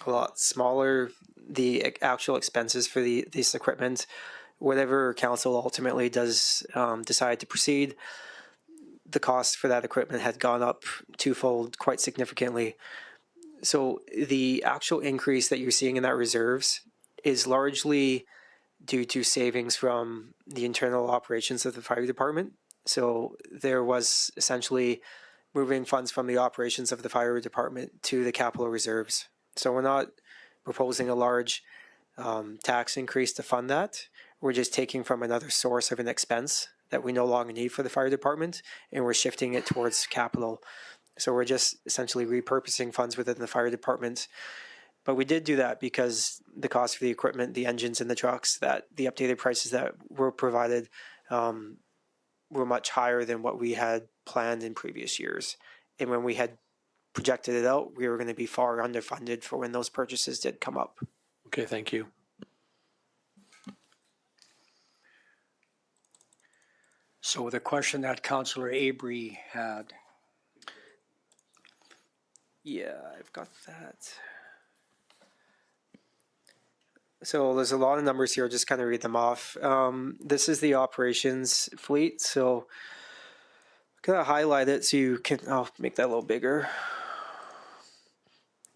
lot smaller. The actual expenses for this equipment, whatever council ultimately does decide to proceed, the cost for that equipment had gone up twofold quite significantly. So the actual increase that you're seeing in that reserves is largely due to savings from the internal operations of the fire department. So there was essentially moving funds from the operations of the fire department to the capital reserves. So we're not proposing a large tax increase to fund that. We're just taking from another source of an expense that we no longer need for the fire department, and we're shifting it towards capital. So we're just essentially repurposing funds within the fire department. But we did do that because the cost for the equipment, the engines and the trucks, that the updated prices that were provided were much higher than what we had planned in previous years. And when we had projected it out, we were going to be far underfunded for when those purchases did come up. Okay, thank you. So the question that Councillor Avery had. Yeah, I've got that. So there's a lot of numbers here. I'll just kind of read them off. This is the operations fleet. So I'm going to highlight it so you can, I'll make that a little bigger.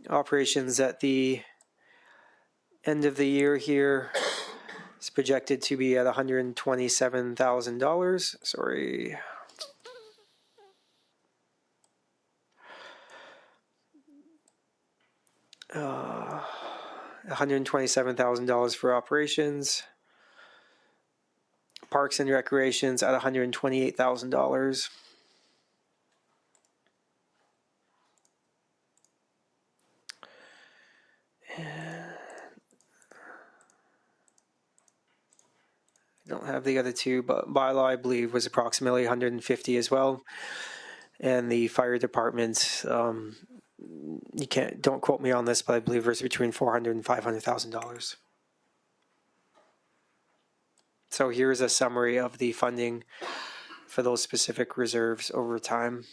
Operations at the end of the year here is projected to be at $127,000. Sorry. $127,000 for operations. Parks and recreations at $128,000. I don't have the other two, but Bylaw, I believe, was approximately 150 as well. And the fire department, don't quote me on this, but I believe it was between $400,000 and $500,000. So here's a summary of the funding for those specific reserves over time.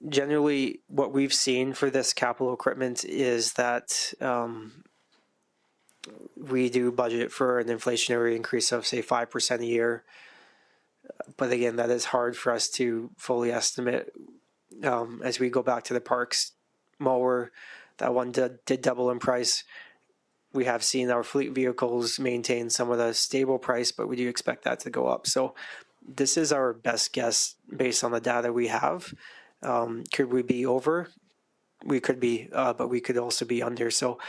Generally, what we've seen for this capital equipment is that we do budget for an inflationary increase of, say, 5% a year. But again, that is hard for us to fully estimate. As we go back to the parks mower, that one did double in price. We have seen our fleet vehicles maintain some of the stable price, but we do expect that to go up. So this is our best guess based on the data we have. Could we be over? We could be, but we could also be under. So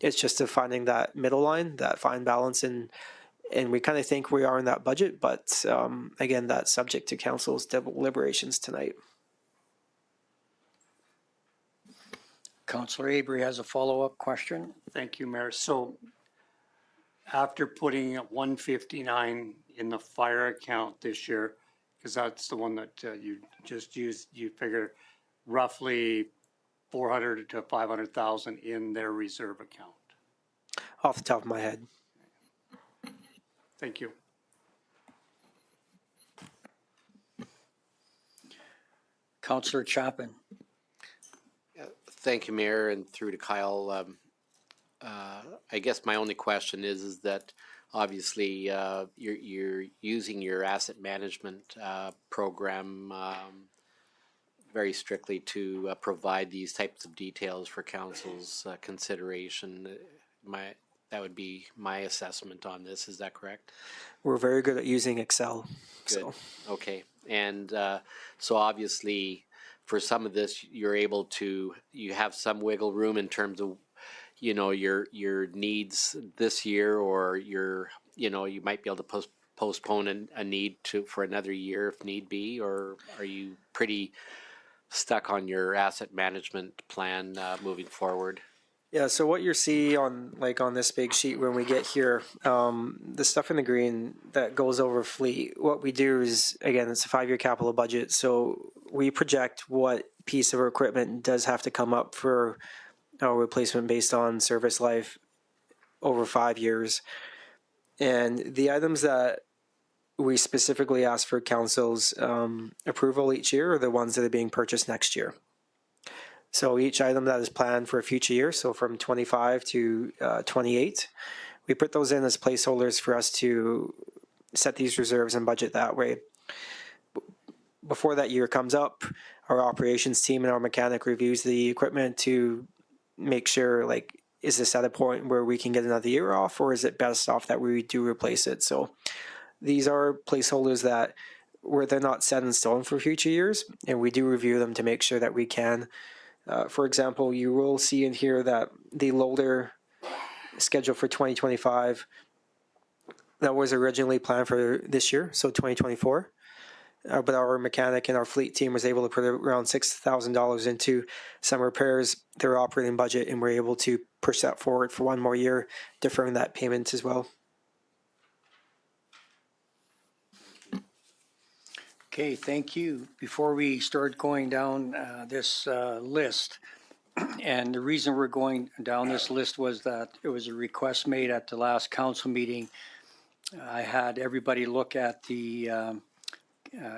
it's just finding that middle line, that fine balance, and we kind of think we are in that budget. But again, that's subject to council's deliberations tonight. Councillor Avery has a follow-up question. Thank you, Mayor. So after putting 159 in the fire account this year, because that's the one that you just used, you figure roughly 400 to 500,000 in their reserve account. Off the top of my head. Thank you. Councillor Chapman. Thank you, Mayor, and through to Kyle. I guess my only question is that obviously you're using your asset management program very strictly to provide these types of details for council's consideration. That would be my assessment on this. Is that correct? We're very good at using Excel. Good. So. Okay. And so obviously for some of this, you have some wiggle room in terms of, your needs this year, or you might be able to postpone a need for another year if need be, or are you pretty stuck on your asset management plan moving forward? Yeah, so what you see on this big sheet when we get here, the stuff in the green that goes over fleet, what we do is, again, it's a 5-year capital budget. So we project what piece of equipment does have to come up for our replacement based on service life over 5 years. And the items that we specifically ask for council's approval each year are the ones that are being purchased next year. So each item that is planned for a future year, so from 25 to 28, we put those in as placeholders for us to set these reserves and budget that way. Before that year comes up, our operations team and our mechanic reviews the equipment to make sure, like, is this at a point where we can get another year off, or is it best off that we do replace it? So these are placeholders that where they're not set in stone for future years, and we do review them to make sure that we can. For example, you will see in here that the loader scheduled for 2025, that was originally planned for this year, so 2024. But our mechanic and our fleet team was able to put around $6,000 into some repairs, their operating budget, and we're able to push that forward for one more year, deferring that payment as well. Okay, thank you. Before we start going down this list, and the reason we're going down this list was that it was a request made at the last council meeting. I had everybody look at the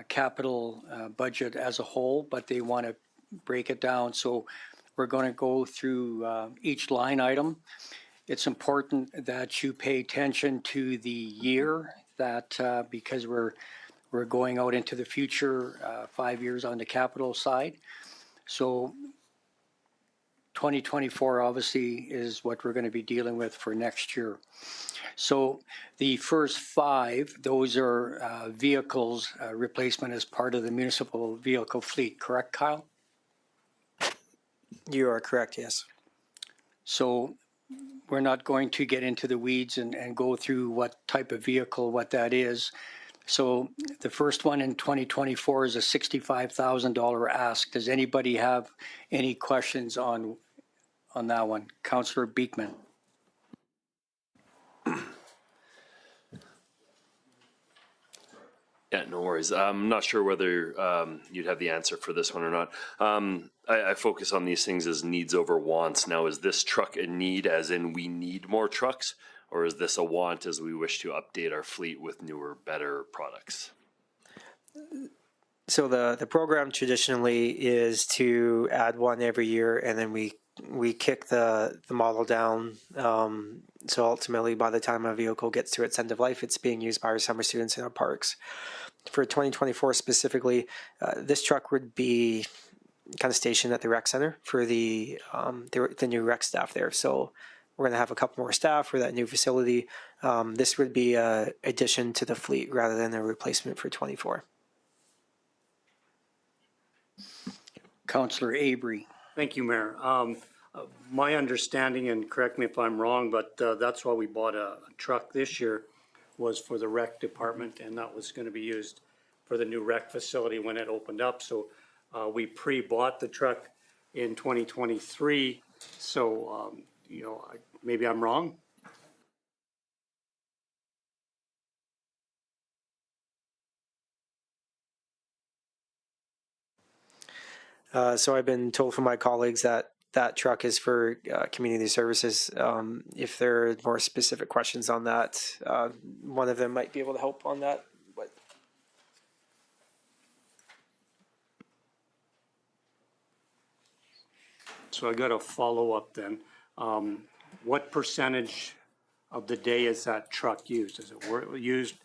capital budget as a whole, but they want to break it down. So we're going to go through each line item. It's important that you pay attention to the year that because we're going out into the future 5 years on the capital side. So 2024 obviously is what we're going to be dealing with for next year. So the first 5, those are vehicles replacement as part of the municipal vehicle fleet, correct, Kyle? You are correct, yes. So we're not going to get into the weeds and go through what type of vehicle, what that is. So the first one in 2024 is a $65,000 ask. Does anybody have any questions on that one? Councillor Beekman. Yeah, no worries. I'm not sure whether you'd have the answer for this one or not. I focus on these things as needs over wants. Now, is this truck a need as in we need more trucks, or is this a want as we wish to update our fleet with newer, better products? So the program traditionally is to add one every year, and then we kick the model down. So ultimately, by the time a vehicle gets to its end of life, it's being used by our summer students in our parks. For 2024 specifically, this truck would be kind of stationed at the rec center for the new rec staff there. So we're going to have a couple more staff for that new facility. This would be an addition to the fleet rather than a replacement for 24. Councillor Avery. Thank you, Mayor. My understanding, and correct me if I'm wrong, but that's why we bought a truck this year, was for the rec department, and that was going to be used for the new rec facility when it opened up. So we pre-bought the truck in 2023. So, maybe I'm wrong. So I've been told from my colleagues that that truck is for community services. If there are more specific questions on that, one of them might be able to help on that. But So I got a follow-up then. What percentage of the day is that truck used? Is it used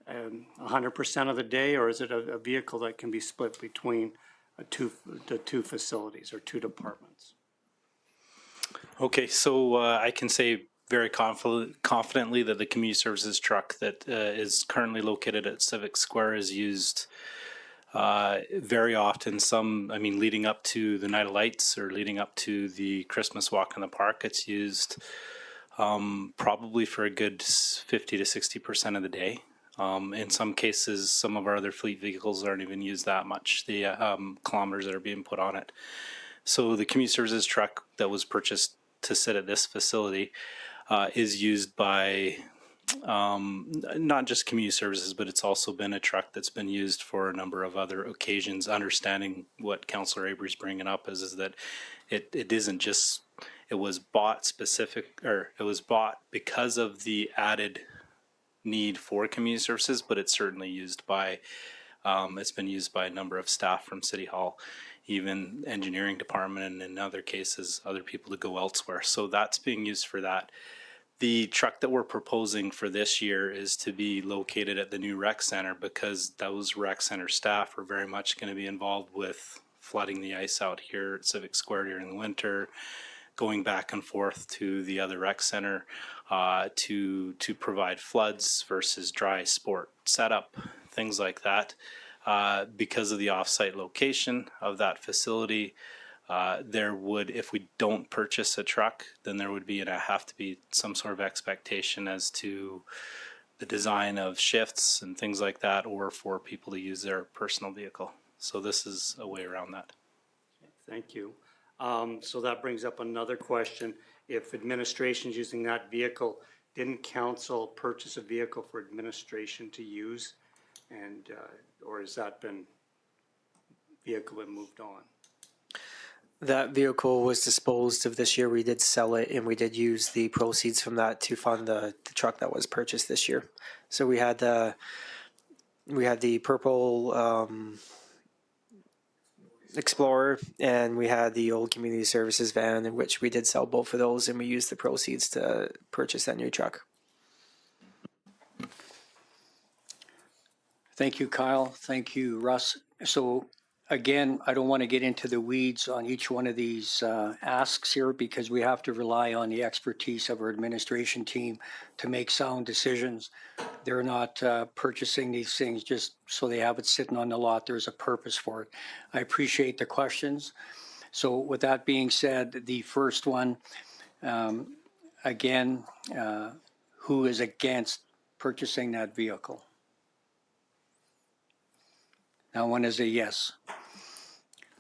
100% of the day, or is it a vehicle that can be split between the two facilities or two departments? Okay, so I can say very confidently that the community services truck that is currently located at Civic Square is used very often. Leading up to the Night of Lights or leading up to the Christmas walk in the park, it's used probably for a good 50 to 60% of the day. In some cases, some of our other fleet vehicles aren't even used that much, the kilometers that are being put on it. So the community services truck that was purchased to sit at this facility is used by not just community services, but it's also been a truck that's been used for a number of other occasions. Understanding what Councillor Avery's bringing up is that it isn't just it was bought because of the added need for community services, but it's certainly used by, it's been used by a number of staff from City Hall, even engineering department, and in other cases, other people to go elsewhere. So that's being used for that. The truck that we're proposing for this year is to be located at the new rec center, because those rec center staff are very much going to be involved with flooding the ice out here at Civic Square during the winter, going back and forth to the other rec center to provide floods versus dry sport setup, things like that. Because of the off-site location of that facility, there would, if we don't purchase a truck, then there would be, and have to be some sort of expectation as to the design of shifts and things like that, or for people to use their personal vehicle. So this is a way around that. Thank you. So that brings up another question. If administration's using that vehicle, didn't council purchase a vehicle for administration to use? And, or has that been moved on? That vehicle was disposed of this year. We did sell it, and we did use the proceeds from that to fund the truck that was purchased this year. So we had the purple Explorer, and we had the old community services van, in which we did sell both of those, and we used the proceeds to purchase that new truck. Thank you, Kyle. Thank you, Russ. So again, I don't want to get into the weeds on each one of these asks here, because we have to rely on the expertise of our administration team to make sound decisions. They're not purchasing these things just so they have it sitting on the lot. There's a purpose for it. I appreciate the questions. So with that being said, the first one, again, who is against purchasing that vehicle? Now one is a yes.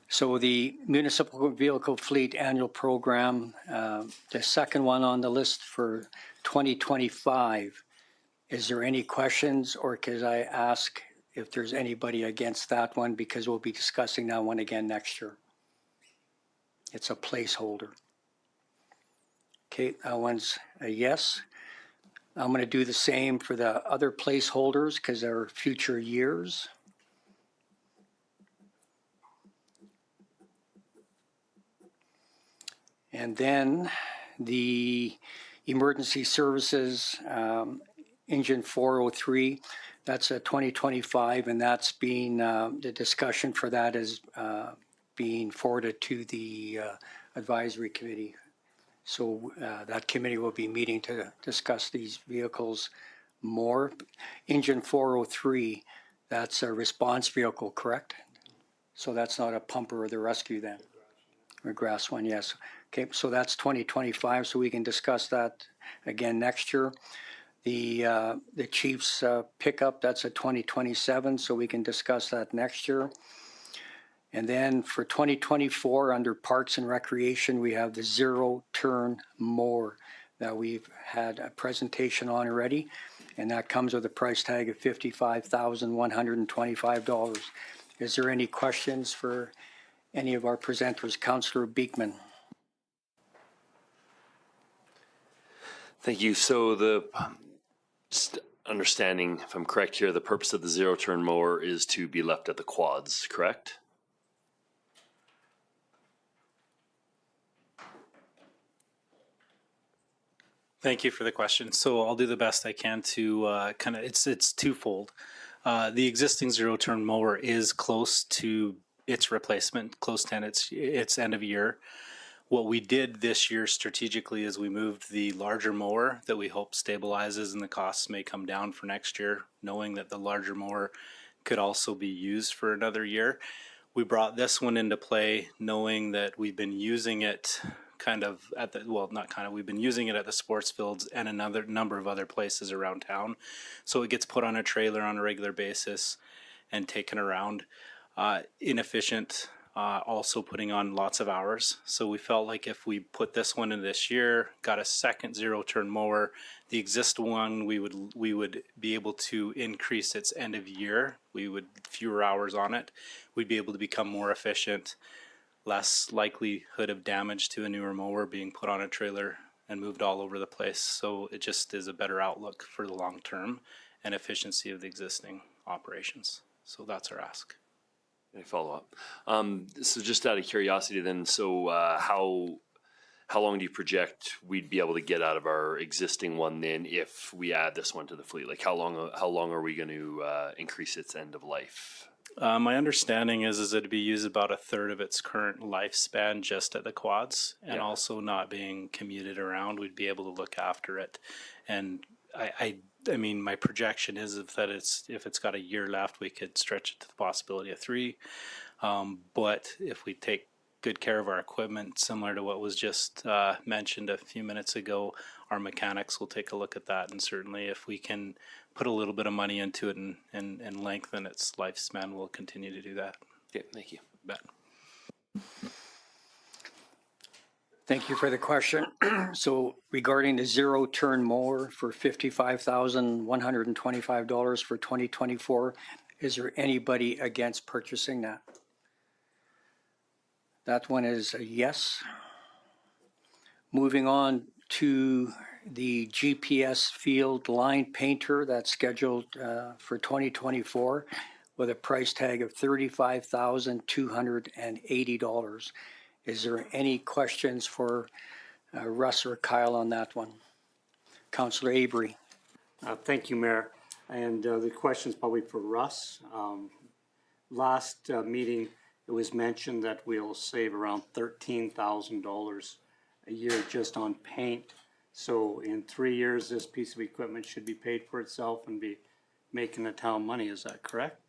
So the Municipal Vehicle Fleet Annual Program, the second one on the list for 2025, is there any questions, or could I ask if there's anybody against that one, because we'll be discussing that one again next year? It's a placeholder. Okay, that one's a yes. I'm going to do the same for the other placeholders because they're future years. And then the Emergency Services Engine 403, that's a 2025, and that's being, the discussion for that is being forwarded to the advisory committee. So that committee will be meeting to discuss these vehicles more. Engine 403, that's a response vehicle, correct? So that's not a pumper or the rescue then? Or grass one, yes. Okay, so that's 2025, so we can discuss that again next year. The chief's pickup, that's a 2027, so we can discuss that next year. And then for 2024, under Parks and Recreation, we have the zero-turn mower that we've had a presentation on already, and that comes with a price tag of $55,125. Is there any questions for any of our presenters? Councillor Beekman. Thank you. So the just understanding, if I'm correct here, the purpose of the zero-turn mower is to be left at the quads, correct? Thank you for the question. So I'll do the best I can to it's twofold. The existing zero-turn mower is close to its replacement, close to its end of year. What we did this year strategically is we moved the larger mower that we hope stabilizes and the costs may come down for next year, knowing that the larger mower could also be used for another year. We brought this one into play knowing that we've been using it we've been using it at the sports fields and another number of other places around town. So it gets put on a trailer on a regular basis and taken around. Inefficient, also putting on lots of hours. So we felt like if we put this one in this year, got a second zero-turn mower, the existing one, we would be able to increase its end of year. We would fewer hours on it. We'd be able to become more efficient. less likelihood of damage to a newer mower being put on a trailer and moved all over the place. So it just is a better outlook for the long term and efficiency of the existing operations. So that's our ask. Any follow up? So just out of curiosity then, so how long do you project we'd be able to get out of our existing one then if we add this one to the fleet? Like how long are we going to increase its end of life? My understanding is it'd be used about a third of its current lifespan just at the quads, and also not being commuted around. We'd be able to look after it, and I mean, my projection is if it's got a year left, we could stretch it to the possibility of 3. But if we take good care of our equipment, similar to what was just mentioned a few minutes ago, our mechanics will take a look at that, and certainly if we can put a little bit of money into it and lengthen its lifespan, we'll continue to do that. Okay, thank you. Bet. Thank you for the question. So regarding the zero-turn mower for $55,125 for 2024, is there anybody against purchasing that? That one is a yes. Moving on to the GPS field line painter that's scheduled for 2024 with a price tag of $35,280. Is there any questions for Russ or Kyle on that one? Councillor Avery. Thank you, Mayor. And the question's probably for Russ. Last meeting, it was mentioned that we'll save around $13,000 a year just on paint. So in 3 years, this piece of equipment should be paid for itself and be making the town money. Is that correct?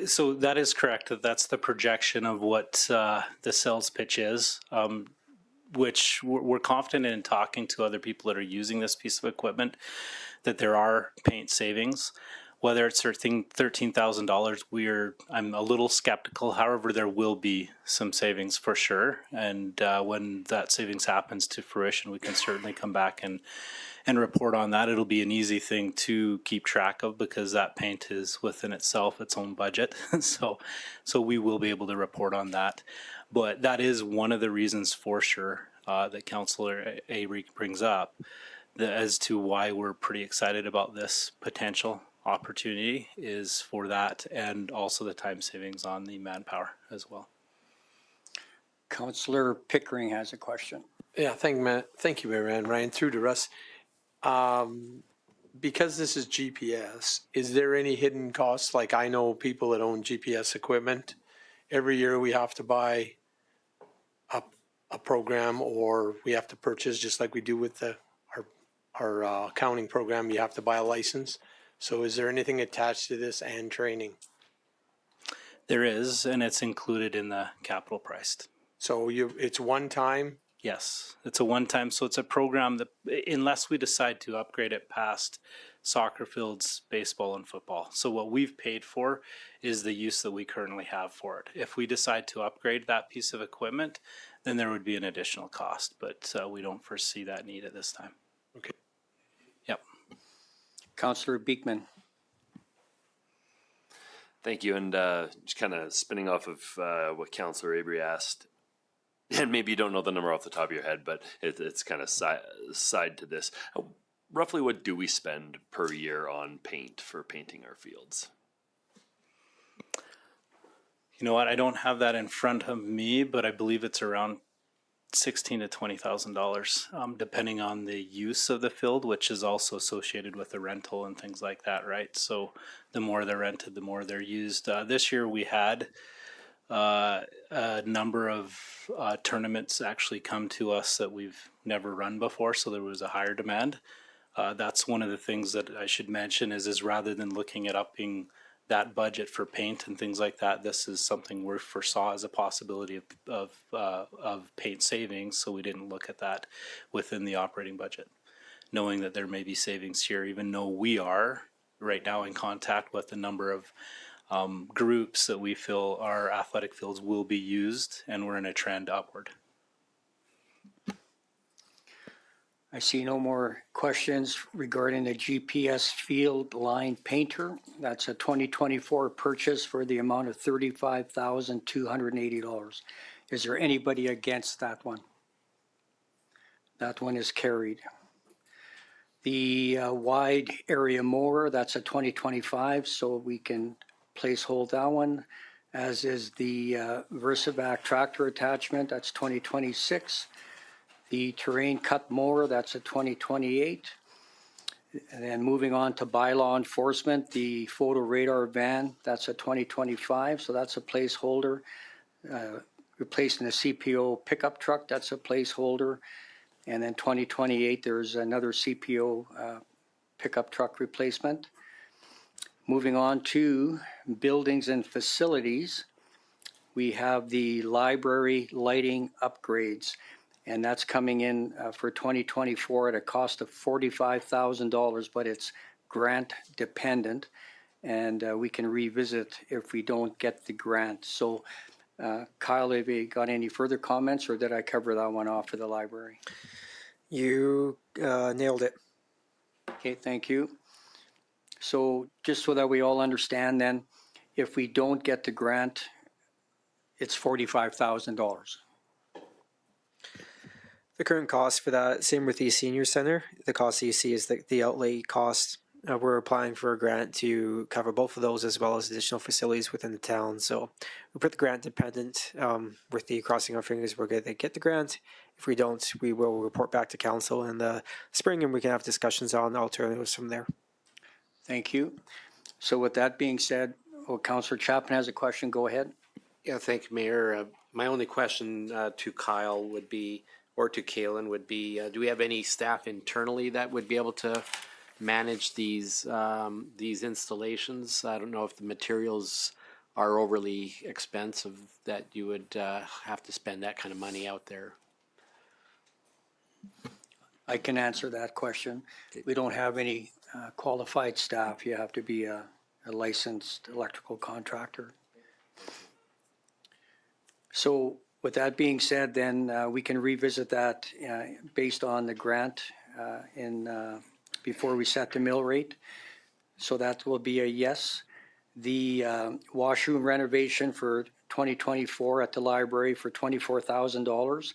So that is correct. That's the projection of what the sales pitch is, which we're confident in talking to other people that are using this piece of equipment, that there are paint savings. Whether it's $13,000, I'm a little skeptical. However, there will be some savings for sure. And when that savings happens to fruition, we can certainly come back and report on that. It'll be an easy thing to keep track of because that paint is within itself its own budget. So we will be able to report on that. But that is one of the reasons for sure that Councillor Avery brings up as to why we're pretty excited about this potential opportunity is for that, and also the time savings on the manpower as well. Councillor Pickering has a question. Yeah, thank you, Mayor Van Rijn. Through to Russ. Because this is GPS, is there any hidden costs? Like I know people that own GPS equipment. Every year we have to buy a program, or we have to purchase, just like we do with our accounting program, you have to buy a license. So is there anything attached to this and training? There is, and it's included in the capital priced. So it's one time? Yes, it's a one-time, so it's a program that, unless we decide to upgrade it past soccer fields, baseball, and football. So what we've paid for is the use that we currently have for it. If we decide to upgrade that piece of equipment, then there would be an additional cost, but we don't foresee that need at this time. Okay. Yep. Councillor Beekman. Thank you. And just kind of spinning off of what Councillor Avery asked, and maybe you don't know the number off the top of your head, but it's kind of side to this. Roughly what do we spend per year on paint for painting our fields? You know what? I don't have that in front of me, but I believe it's around $16,000 to $20,000, depending on the use of the field, which is also associated with the rental and things like that, right? So the more they're rented, the more they're used. This year we had a number of tournaments actually come to us that we've never run before, so there was a higher demand. That's one of the things that I should mention is rather than looking at upping that budget for paint and things like that, this is something we foresaw as a possibility of paint savings, so we didn't look at that within the operating budget, knowing that there may be savings here, even though we are right now in contact with a number of groups that we feel our athletic fields will be used, and we're in a trend upward. I see no more questions regarding the GPS field line painter. That's a 2024 purchase for the amount of $35,280. Is there anybody against that one? That one is carried. The wide area mower, that's a 2025, so we can place hold that one, as is the Versavac tractor attachment, that's 2026. The terrain cut mower, that's a 2028. And then moving on to bylaw enforcement, the photo radar van, that's a 2025, so that's a placeholder. Replacing the CPO pickup truck, that's a placeholder. And then 2028, there's another CPO pickup truck replacement. Moving on to buildings and facilities, we have the library lighting upgrades, and that's coming in for 2024 at a cost of $45,000, but it's grant dependent, and we can revisit if we don't get the grant. So Kyle, have you got any further comments, or did I cover that one off for the library? You nailed it. Okay, thank you. So just so that we all understand then, if we don't get the grant, it's $45,000. The current cost for that, same with the senior center, the cost that you see is the outlay cost. We're applying for a grant to cover both of those as well as additional facilities within the town. So we put the grant dependent with the crossing our fingers we're going to get the grant. If we don't, we will report back to council in the spring and we can have discussions on alternatives from there. Thank you. So with that being said, Councillor Chapman has a question. Go ahead. Yeah, thank you, Mayor. My only question to Kyle would be, or to Kalen would be, do we have any staff internally that would be able to manage these installations? I don't know if the materials are overly expensive that you would have to spend that kind of money out there. I can answer that question. We don't have any qualified staff. You have to be a licensed electrical contractor. So with that being said, then we can revisit that based on the grant before we set the mill rate. So that will be a yes. The washroom renovation for 2024 at the library for $24,000,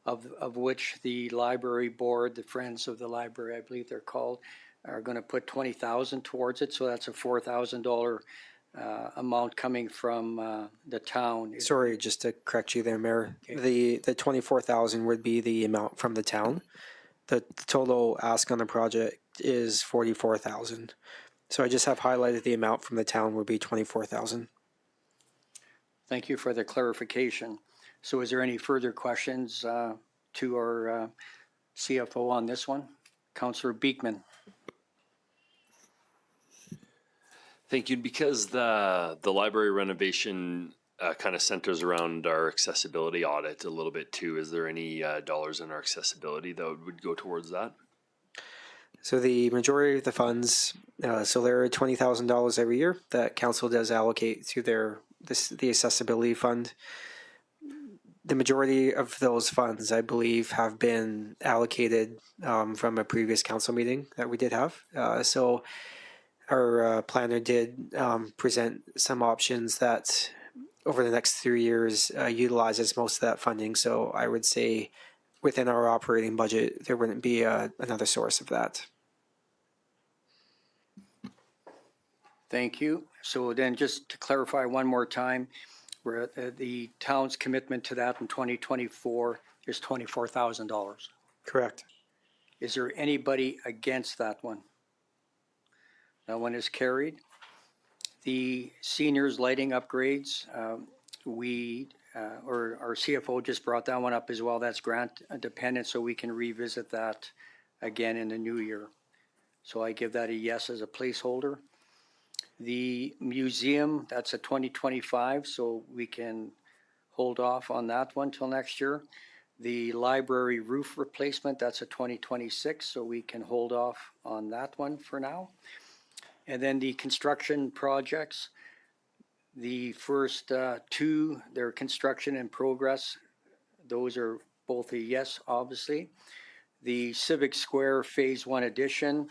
of which the library board, the Friends of the Library, I believe they're called, are going to put $20,000 towards it. So that's a $4,000 amount coming from the town. Sorry, just to correct you there, Mayor. Okay. The 24,000 would be the amount from the town. The total ask on the project is 44,000. So I just have highlighted the amount from the town would be 24,000. Thank you for the clarification. So is there any further questions to our CFO on this one? Councillor Beekman. Thank you. Because the library renovation kind of centers around our accessibility audit a little bit too, is there any dollars in our accessibility that would go towards that? So the majority of the funds, so there are $20,000 every year that council does allocate to the accessibility fund. The majority of those funds, I believe, have been allocated from a previous council meeting that we did have. So our planner did present some options that over the next 3 years utilizes most of that funding. So I would say within our operating budget, there wouldn't be another source of that. Thank you. So then just to clarify one more time, where the town's commitment to that in 2024 is $24,000. Correct. Is there anybody against that one? That one is carried. The seniors lighting upgrades, or our CFO just brought that one up as well. That's grant dependent, so we can revisit that again in the new year. So I give that a yes as a placeholder. The museum, that's a 2025, so we can hold off on that one till next year. The library roof replacement, that's a 2026, so we can hold off on that one for now. And then the construction projects, the first two, they're construction in progress. Those are both a yes, obviously. the Civic Square Phase 1 addition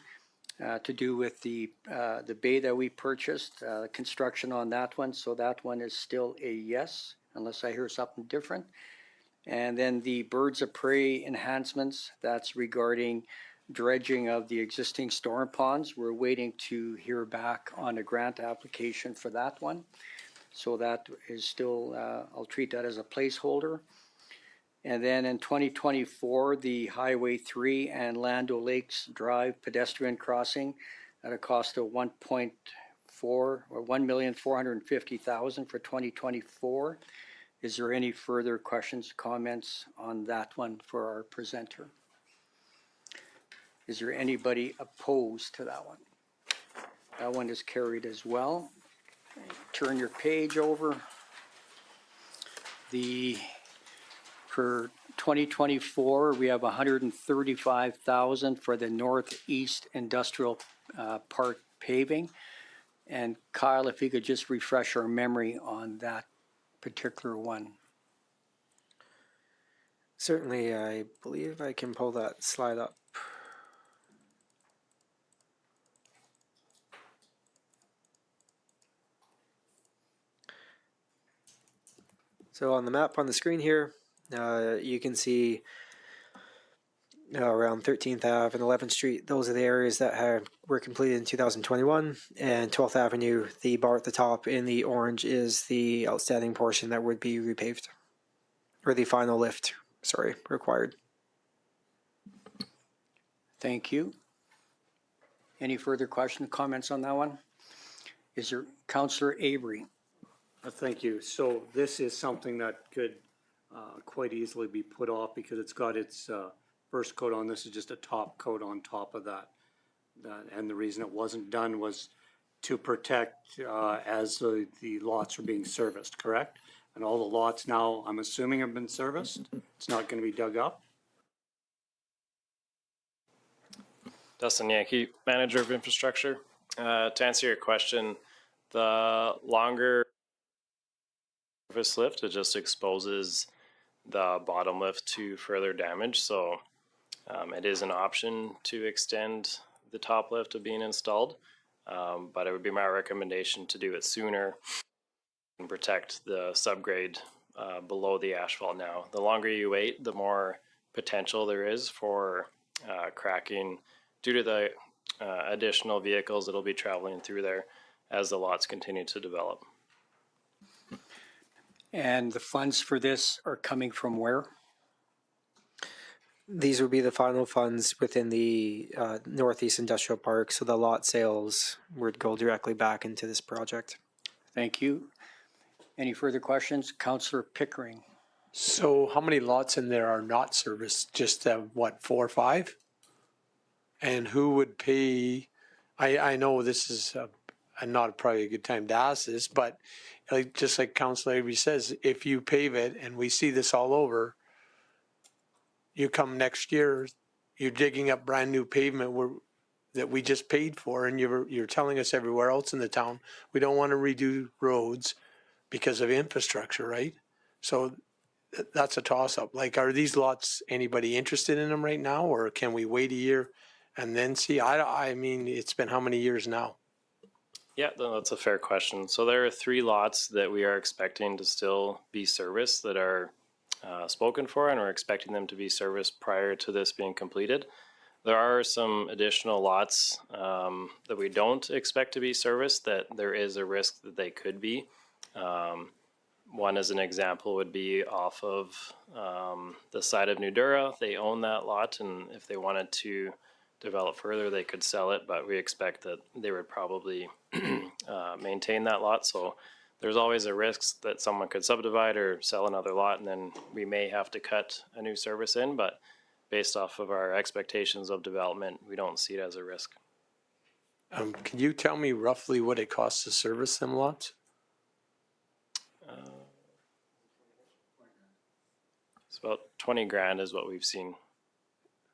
to do with the bay that we purchased, construction on that one. So that one is still a yes, unless I hear something different. And then the Birds of Prey enhancements, that's regarding dredging of the existing storm ponds. We're waiting to hear back on a grant application for that one. So that is still, I'll treat that as a placeholder. And then in 2024, the Highway 3 and Land Lakes Drive pedestrian crossing at a cost of $1,450,000 for 2024. Is there any further questions, comments on that one for our presenter? Is there anybody opposed to that one? That one is carried as well. Turn your page over. For 2024, we have $135,000 for the Northeast Industrial Park paving. And Kyle, if you could just refresh our memory on that particular one. Certainly, I believe I can pull that slide up. So on the map on the screen here, you can see around 13th Ave and 11th Street. Those are the areas that were completed in 2021. And 12th Avenue, the bar at the top in the orange is the outstanding portion that would be repaved. Or the final lift, required. Thank you. Any further questions, comments on that one? Is there Councillor Avery? Thank you. So this is something that could quite easily be put off because it's got its first coat on. This is just a top coat on top of that. And the reason it wasn't done was to protect as the lots are being serviced, correct? And all the lots now, I'm assuming, have been serviced? It's not going to be dug up? Dustin Yankee, Manager of Infrastructure. To answer your question, the longer surface lift, it just exposes the bottom lift to further damage. So it is an option to extend the top lift of being installed, but it would be my recommendation to do it sooner and protect the subgrade below the asphalt now. The longer you wait, the more potential there is for cracking due to the additional vehicles that will be traveling through there as the lots continue to develop. And the funds for this are coming from where? These would be the final funds within the Northeast Industrial Park, so the lot sales would go directly back into this project. Thank you. Any further questions? Councillor Pickering. So how many lots in there are not serviced? Just 4 or 5? And who would pay? I know this is not probably a good time to ask this, but just like Councillor Avery says, if you pave it and we see this all over, you come next year, you're digging up brand new pavement that we just paid for, and you're telling us everywhere else in the town we don't want to redo roads because of infrastructure, right? So that's a toss-up. Like, are these lots, anybody interested in them right now, or can we wait a year and then see? I mean, it's been how many years now? Yeah, that's a fair question. So there are 3 lots that we are expecting to still be serviced that are spoken for, and we're expecting them to be serviced prior to this being completed. There are some additional lots that we don't expect to be serviced that there is a risk that they could be. One as an example would be off of the side of Nudura. They own that lot, and if they wanted to develop further, they could sell it, but we expect that they would probably maintain that lot. So there's always a risk that someone could subdivide or sell another lot, and then we may have to cut a new service in, but based off of our expectations of development, we don't see it as a risk. Can you tell me roughly what it costs to service them lots? It's about 20 grand is what we've seen.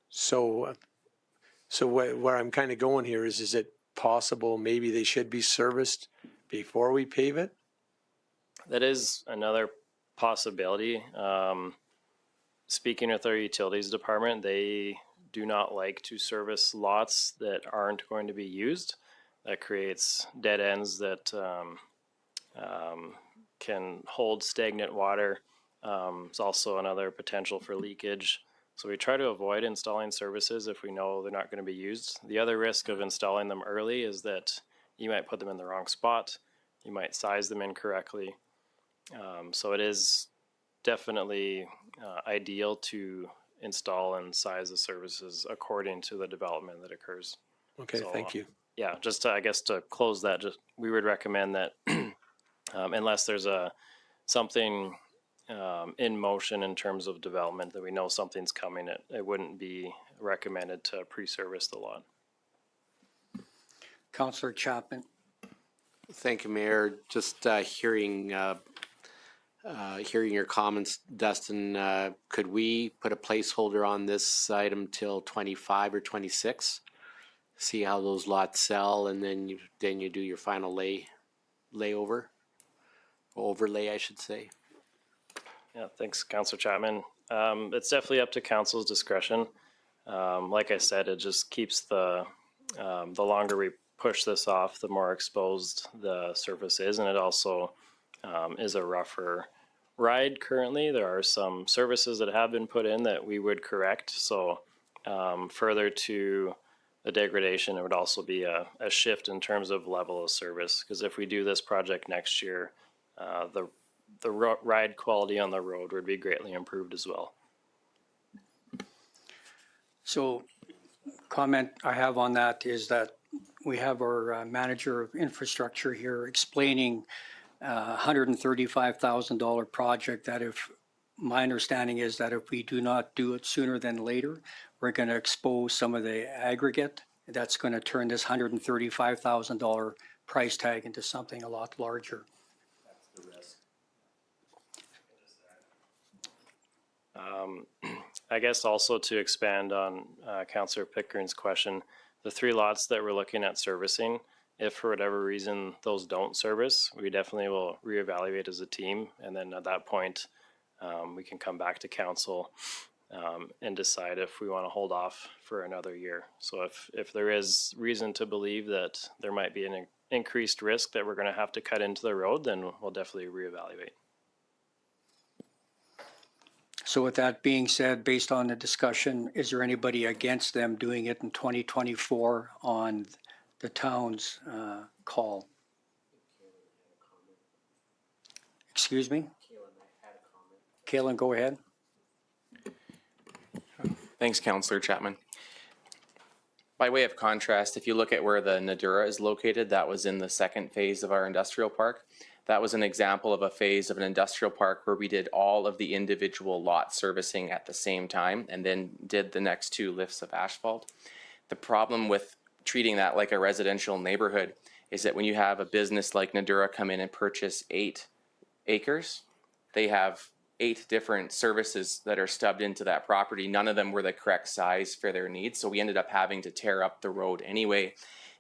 So where I'm kind of going here is it possible maybe they should be serviced before we pave it? That is another possibility. Speaking with our utilities department, they do not like to service lots that aren't going to be used. That creates dead ends that can hold stagnant water. It's also another potential for leakage. So we try to avoid installing services if we know they're not going to be used. The other risk of installing them early is that you might put them in the wrong spot. You might size them incorrectly. So it is definitely ideal to install and size the services according to the development that occurs. Okay, So, thank you. Yeah, just to, I guess to close that, just we would recommend that unless there's something in motion in terms of development that we know something's coming, it wouldn't be recommended to pre-service the lot. Councillor Chapman. Thank you, Mayor. Just hearing your comments, Dustin, could we put a placeholder on this item till 25 or 26? See how those lots sell, and then you do your final overlay, I should say. Yeah, thanks, Councillor Chapman. It's definitely up to council's discretion. Like I said, it just keeps the longer we push this off, the more exposed the surface is, and it also is a rougher ride currently. There are some services that have been put in that we would correct. So further to the degradation, it would also be a shift in terms of level of service. Because if we do this project next year, the ride quality on the road would be greatly improved as well. So comment I have on that is that we have our manager of infrastructure here explaining $135,000 project that if my understanding is that if we do not do it sooner than later, we're going to expose some of the aggregate. That's going to turn this $135,000 price tag into something a lot larger. That's the risk. I guess also to expand on Councillor Pickering's question, the 3 lots that we're looking at servicing, if for whatever reason those don't service, we definitely will reevaluate as a team. And then at that point, we can come back to council and decide if we want to hold off for another year. So if there is reason to believe that there might be an increased risk that we're going to have to cut into the road, then we'll definitely reevaluate. So with that being said, based on the discussion, is there anybody against them doing it in 2024 on the town's call? Excuse me? Kaylin, go ahead. Thanks, Councillor Chapman. By way of contrast, if you look at where the Nadura is located, that was in the second phase of our industrial park. That was an example of a phase of an industrial park where we did all of the individual lot servicing at the same time and then did the next 2 lifts of asphalt. The problem with treating that like a residential neighborhood is that when you have a business like Nadura come in and purchase 8 acres, they have 8 different services that are stubbed into that property. None of them were the correct size for their needs, so we ended up having to tear up the road anyway.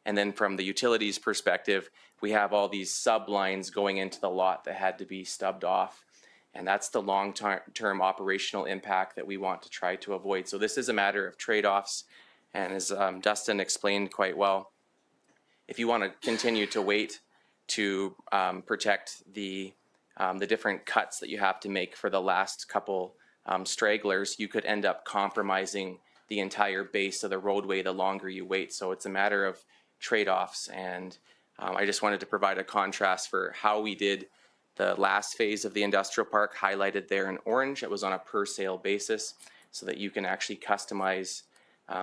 And then from the utilities perspective, we have all these sublines going into the lot that had to be stubbed off. And that's the long-term operational impact that we want to try to avoid. So this is a matter of trade-offs. And as Dustin explained quite well, if you want to continue to wait to protect the different cuts that you have to make for the last couple stragglers, you could end up compromising the entire base of the roadway the longer you wait. So it's a matter of trade-offs, and I just wanted to provide a contrast for how we did the last phase of the industrial park, highlighted there in orange. It was on a per sale basis so that you can actually customize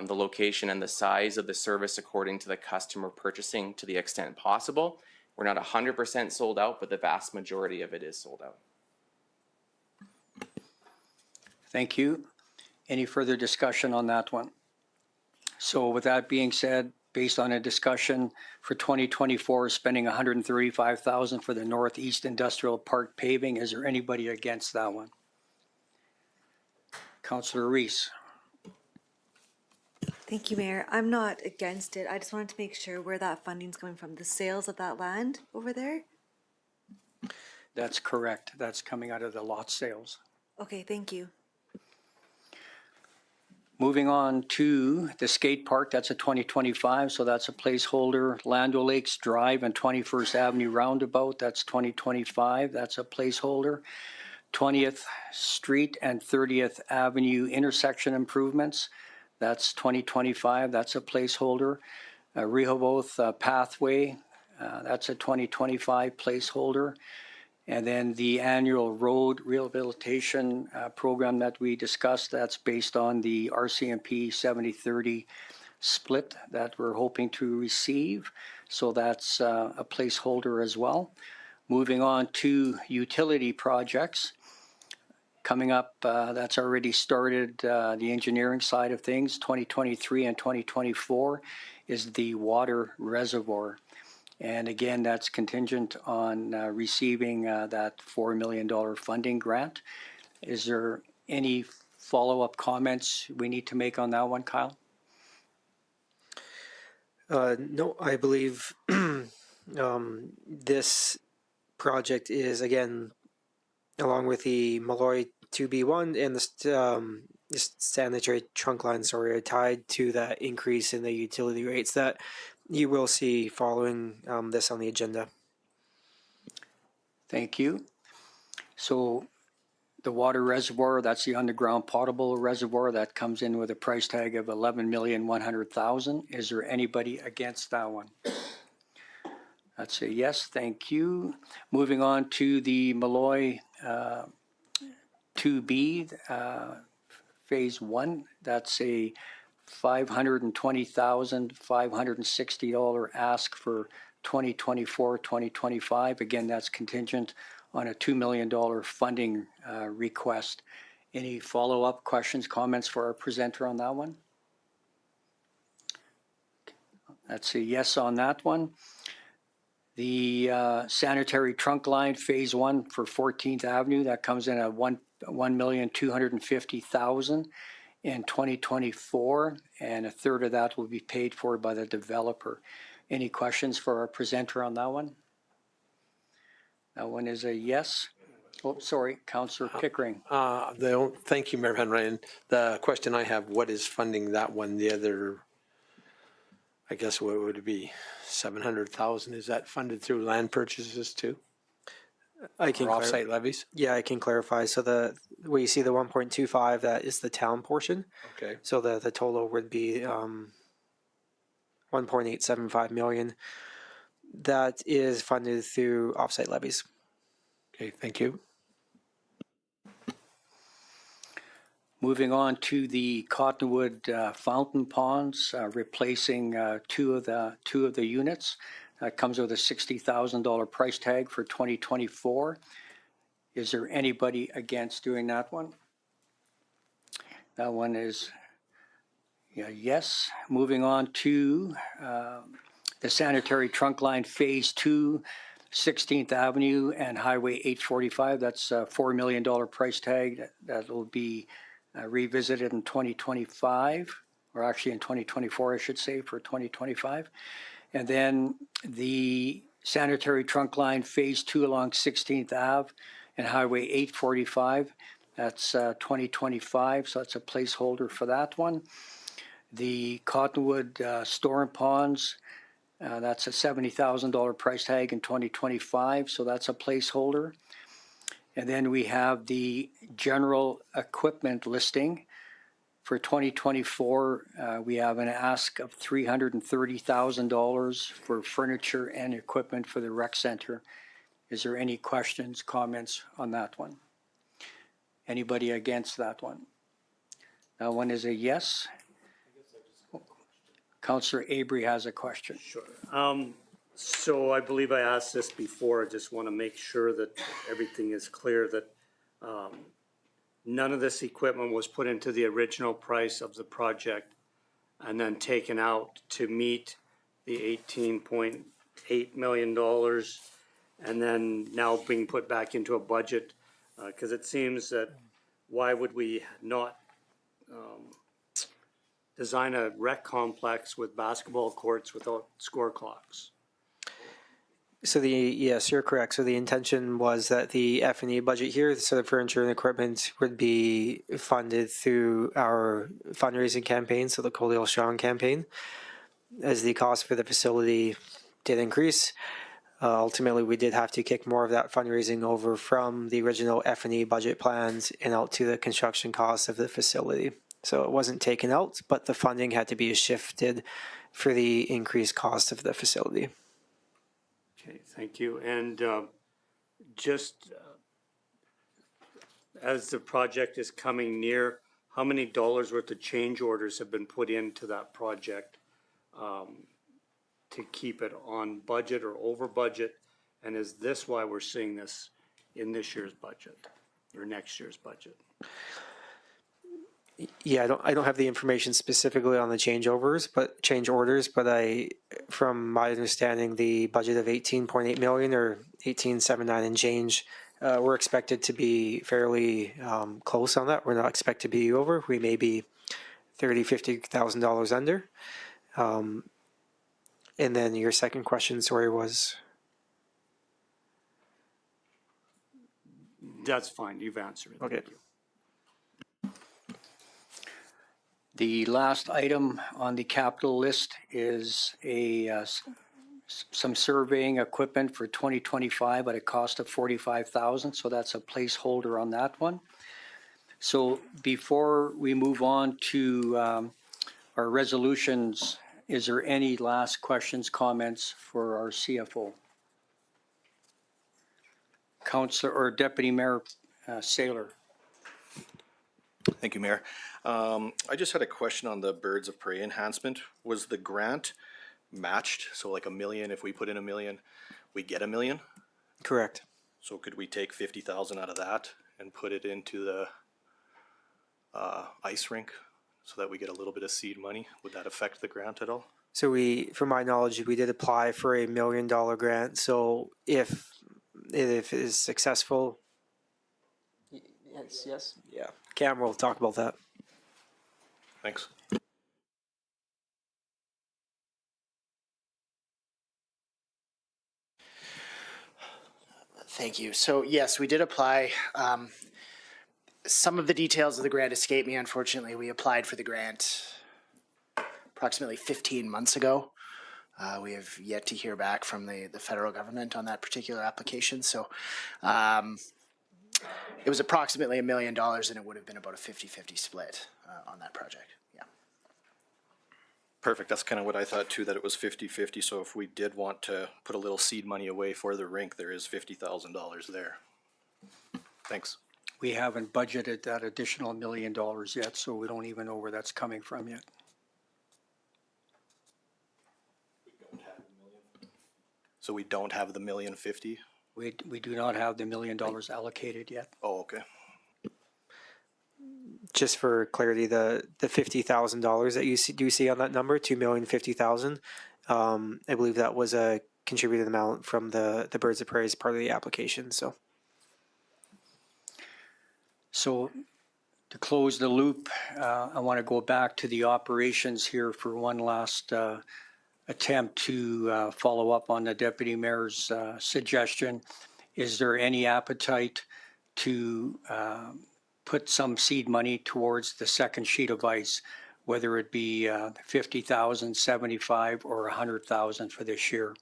the location and the size of the service according to the customer purchasing to the extent possible. We're not 100% sold out, but the vast majority of it is sold out. Thank you. Any further discussion on that one? So with that being said, based on a discussion for 2024, spending $135,000 for the Northeast Industrial Park paving, is there anybody against that one? Councillor Reese. Thank you, Mayor. I'm not against it. I just wanted to make sure where that funding's coming from. The sales of that land over there? That's correct. That's coming out of the lot sales. Okay, thank you. Moving on to the skate park, that's a 2025, so that's a placeholder. Land O'Lakes Drive and 21st Avenue Roundabout, that's 2025, that's a placeholder. 20th Street and 30th Avenue intersection improvements, that's 2025, that's a placeholder. Rehoboth Pathway, that's a 2025 placeholder. And then the annual road rehabilitation program that we discussed, that's based on the R.C.M.P 70/30 split that we're hoping to receive. So that's a placeholder as well. Moving on to utility projects. Coming up, that's already started, the engineering side of things, 2023 and 2024 is the water reservoir. And again, that's contingent on receiving that $4 million funding grant. Is there any follow-up comments we need to make on that one, Kyle? No, I believe this project is, again, along with the Malloy 2B1 and the sanitary trunk lines, are tied to that increase in the utility rates that you will see following this on the agenda. Thank you. So the water reservoir, that's the underground potable reservoir that comes in with a price tag of $11,100,000. Is there anybody against that one? That's a yes, thank you. Moving on to the Malloy 2B, Phase 1, that's a $520,560 ask for 2024-2025. Again, that's contingent on a $2 million funding request. Any follow-up questions, comments for our presenter on that one? That's a yes on that one. The sanitary trunk line, Phase 1 for 14th Avenue, that comes in at $1,250,000 in 2024, and a third of that will be paid for by the developer. Any questions for our presenter on that one? That one is a yes. Oh, sorry, Councillor Pickering. Thank you, Mayor Van Rijn. The question I have, what is funding that one? The other, I guess, what would it be? 700,000. Is that funded through land purchases too? I can or offsite levies? Yeah, I can clarify. So where you see the 1.25, that is the town portion. Okay. So the total would be 1.875 million. That is funded through offsite levies. Okay, thank you. Moving on to the Cottonwood fountain ponds, replacing two of the units. That comes with a $60,000 price tag for 2024. Is there anybody against doing that one? That one is yes. Moving on to the sanitary trunk line Phase 2, 16th Avenue and Highway 845. That's a $4 million price tag. That will be revisited in 2025, or actually in 2024, I should say, for 2025. And then the sanitary trunk line Phase 2 along 16th Ave and Highway 845. That's 2025, so that's a placeholder for that one. The Cottonwood Storm Ponds, that's a $70,000 price tag in 2025, so that's a placeholder. And then we have the general equipment listing. For 2024, we have an ask of $330,000 for furniture and equipment for the rec center. Is there any questions, comments on that one? Anybody against that one? That one is a yes. Councillor Avery has a question. Sure. So I believe I asked this before. I just want to make sure that everything is clear, that none of this equipment was put into the original price of the project and then taken out to meet the $18.8 million and then now being put back into a budget. Because it seems that why would we not design a rec complex with basketball courts without score clocks? So yes, you're correct. So the intention was that the F&E budget here, so the furniture and equipment would be funded through our fundraising campaign, so the Coaldale Strong campaign. As the cost for the facility did increase, ultimately we did have to kick more of that fundraising over from the original F&E budget plans and out to the construction costs of the facility. So it wasn't taken out, but the funding had to be shifted for the increased cost of the facility. Okay, thank you. And just as the project is coming near, how many dollars worth of change orders have been put into that project to keep it on budget or over budget? And is this why we're seeing this in this year's budget or next year's budget? Yeah, I don't have the information specifically on the change orders, but from my understanding, the budget of 18.8 million or 18.79 and change, we're expected to be fairly close on that. We're not expected to be over. We may be $50,000 under. And then your second question, sorry, was? That's fine. You've answered it. Okay. Thank you. The last item on the capital list is some surveying equipment for 2025 at a cost of $45,000. So that's a placeholder on that one. So before we move on to our resolutions, is there any last questions, comments for our CFO? Councillor or Deputy Mayor Saylor. Thank you, Mayor. I just had a question on the birds of prey enhancement. Was the grant matched? So like $1 million, if we put in $1 million, we get $1 million? Correct. So could we take 50,000 out of that and put it into the ice rink so that we get a little bit of seed money? Would that affect the grant at all? So from my knowledge, we did apply for a $1 million grant. So if it is successful, yes, yeah. Cam will talk about that. Thanks. Thank you. So yes, we did apply. Some of the details of the grant escape me, unfortunately. We applied for the grant approximately 15 months ago. We have yet to hear back from the federal government on that particular application. So it was approximately $1 million, and it would have been about a 50-50 split on that project. Yeah. Perfect. That's kind of what I thought too, that it was 50-50. So if we did want to put a little seed money away for the rink, there is $50,000 there. Thanks. We haven't budgeted that additional $1 million yet, so we don't even know where that's coming from yet. So we don't have the $1,050,000? We do not have the $1 million allocated yet. Oh, okay. Just for clarity, the $50,000 that you do see on that number, $2,050,000, I believe that was a contributed amount from the Birds of Prey as part of the application. So to close the loop, I want to go back to the operations here for one last attempt to follow up on the Deputy Mayor's suggestion. Is there any appetite to put some seed money towards the second sheet of ice, whether it be 50,000, 75, or 100,000 for this year?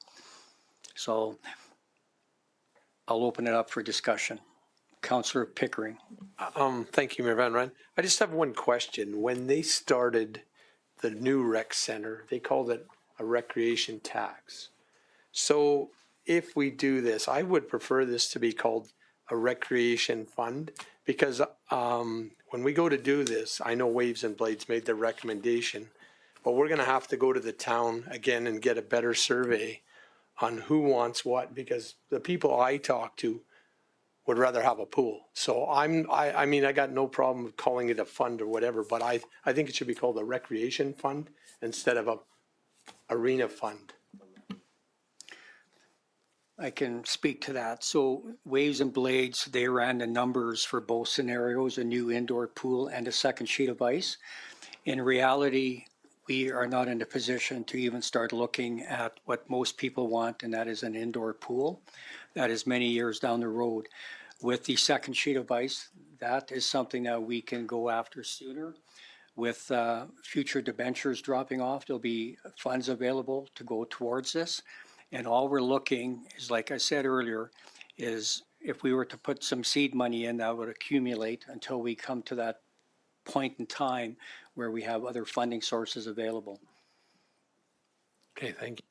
So I'll open it up for discussion. Councillor Pickering. Thank you, Mayor Van Rijn. I just have one question. When they started the new rec center, they called it a recreation tax. So if we do this, I would prefer this to be called a recreation fund, because when we go to do this, I know Waves and Blades made the recommendation, but we're going to have to go to the town again and get a better survey on who wants what, because the people I talk to would rather have a pool. So I mean, I got no problem with calling it a fund or whatever, but I think it should be called a recreation fund instead of a arena fund. I can speak to that. So Waves and Blades, they ran the numbers for both scenarios, a new indoor pool and a second sheet of ice. In reality, we are not in a position to even start looking at what most people want, and that is an indoor pool. That is many years down the road. With the second sheet of ice, that is something that we can go after sooner. With future debentures dropping off, there'll be funds available to go towards this. And all we're looking is, like I said earlier, is if we were to put some seed money in, that would accumulate until we come to that point in time where we have other funding sources available. Okay, thank you.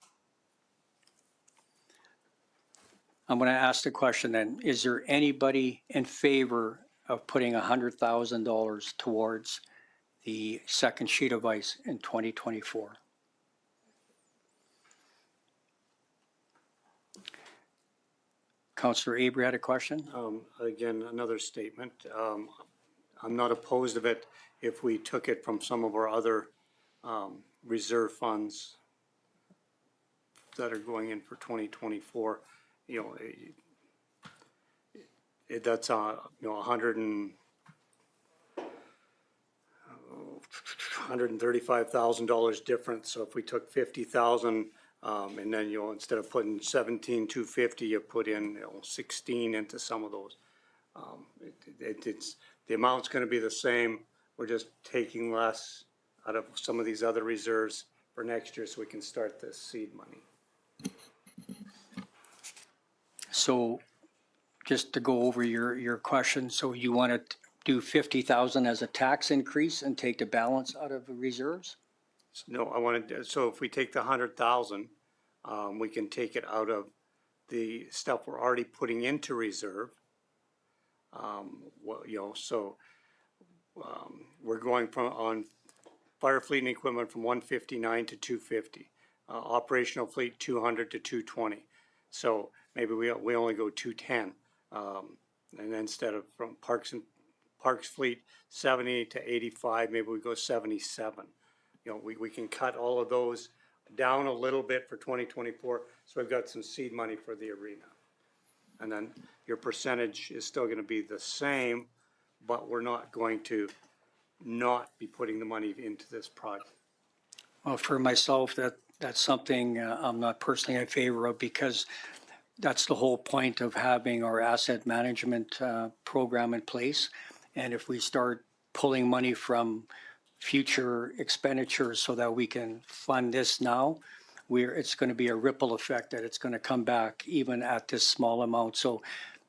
I'm going to ask the question then, is there anybody in favor of putting $100,000 towards the second sheet of ice in 2024? Councillor Avery had a question? Again, another statement. I'm not opposed of it if we took it from some of our other reserve funds that are going in for 2024. You know, that's $135,000 difference. So if we took 50,000 and then, instead of putting 17,250, you put in, 16 into some of those. It's the amount's going to be the same. We're just taking less out of some of these other reserves for next year so we can start this seed money. So just to go over your question, so you want to do 50,000 as a tax increase and take the balance out of the reserves? No, I wanted to, so if we take the 100,000, we can take it out of the stuff we're already putting into reserve. We're going from on fire fleet and equipment from 159 to 250, operational fleet 200 to 220. So maybe we only go 210, and then instead of from parks fleet 70 to 85, maybe we go 77. We can cut all of those down a little bit for 2024, so we've got some seed money for the arena. And then your percentage is still going to be the same, but we're not going to not be putting the money into this project. Well, for myself, that's something I'm not personally in favor of, because that's the whole point of having our asset management program in place. And if we start pulling money from future expenditures so that we can fund this now, it's going to be a ripple effect that it's going to come back even at this small amount. So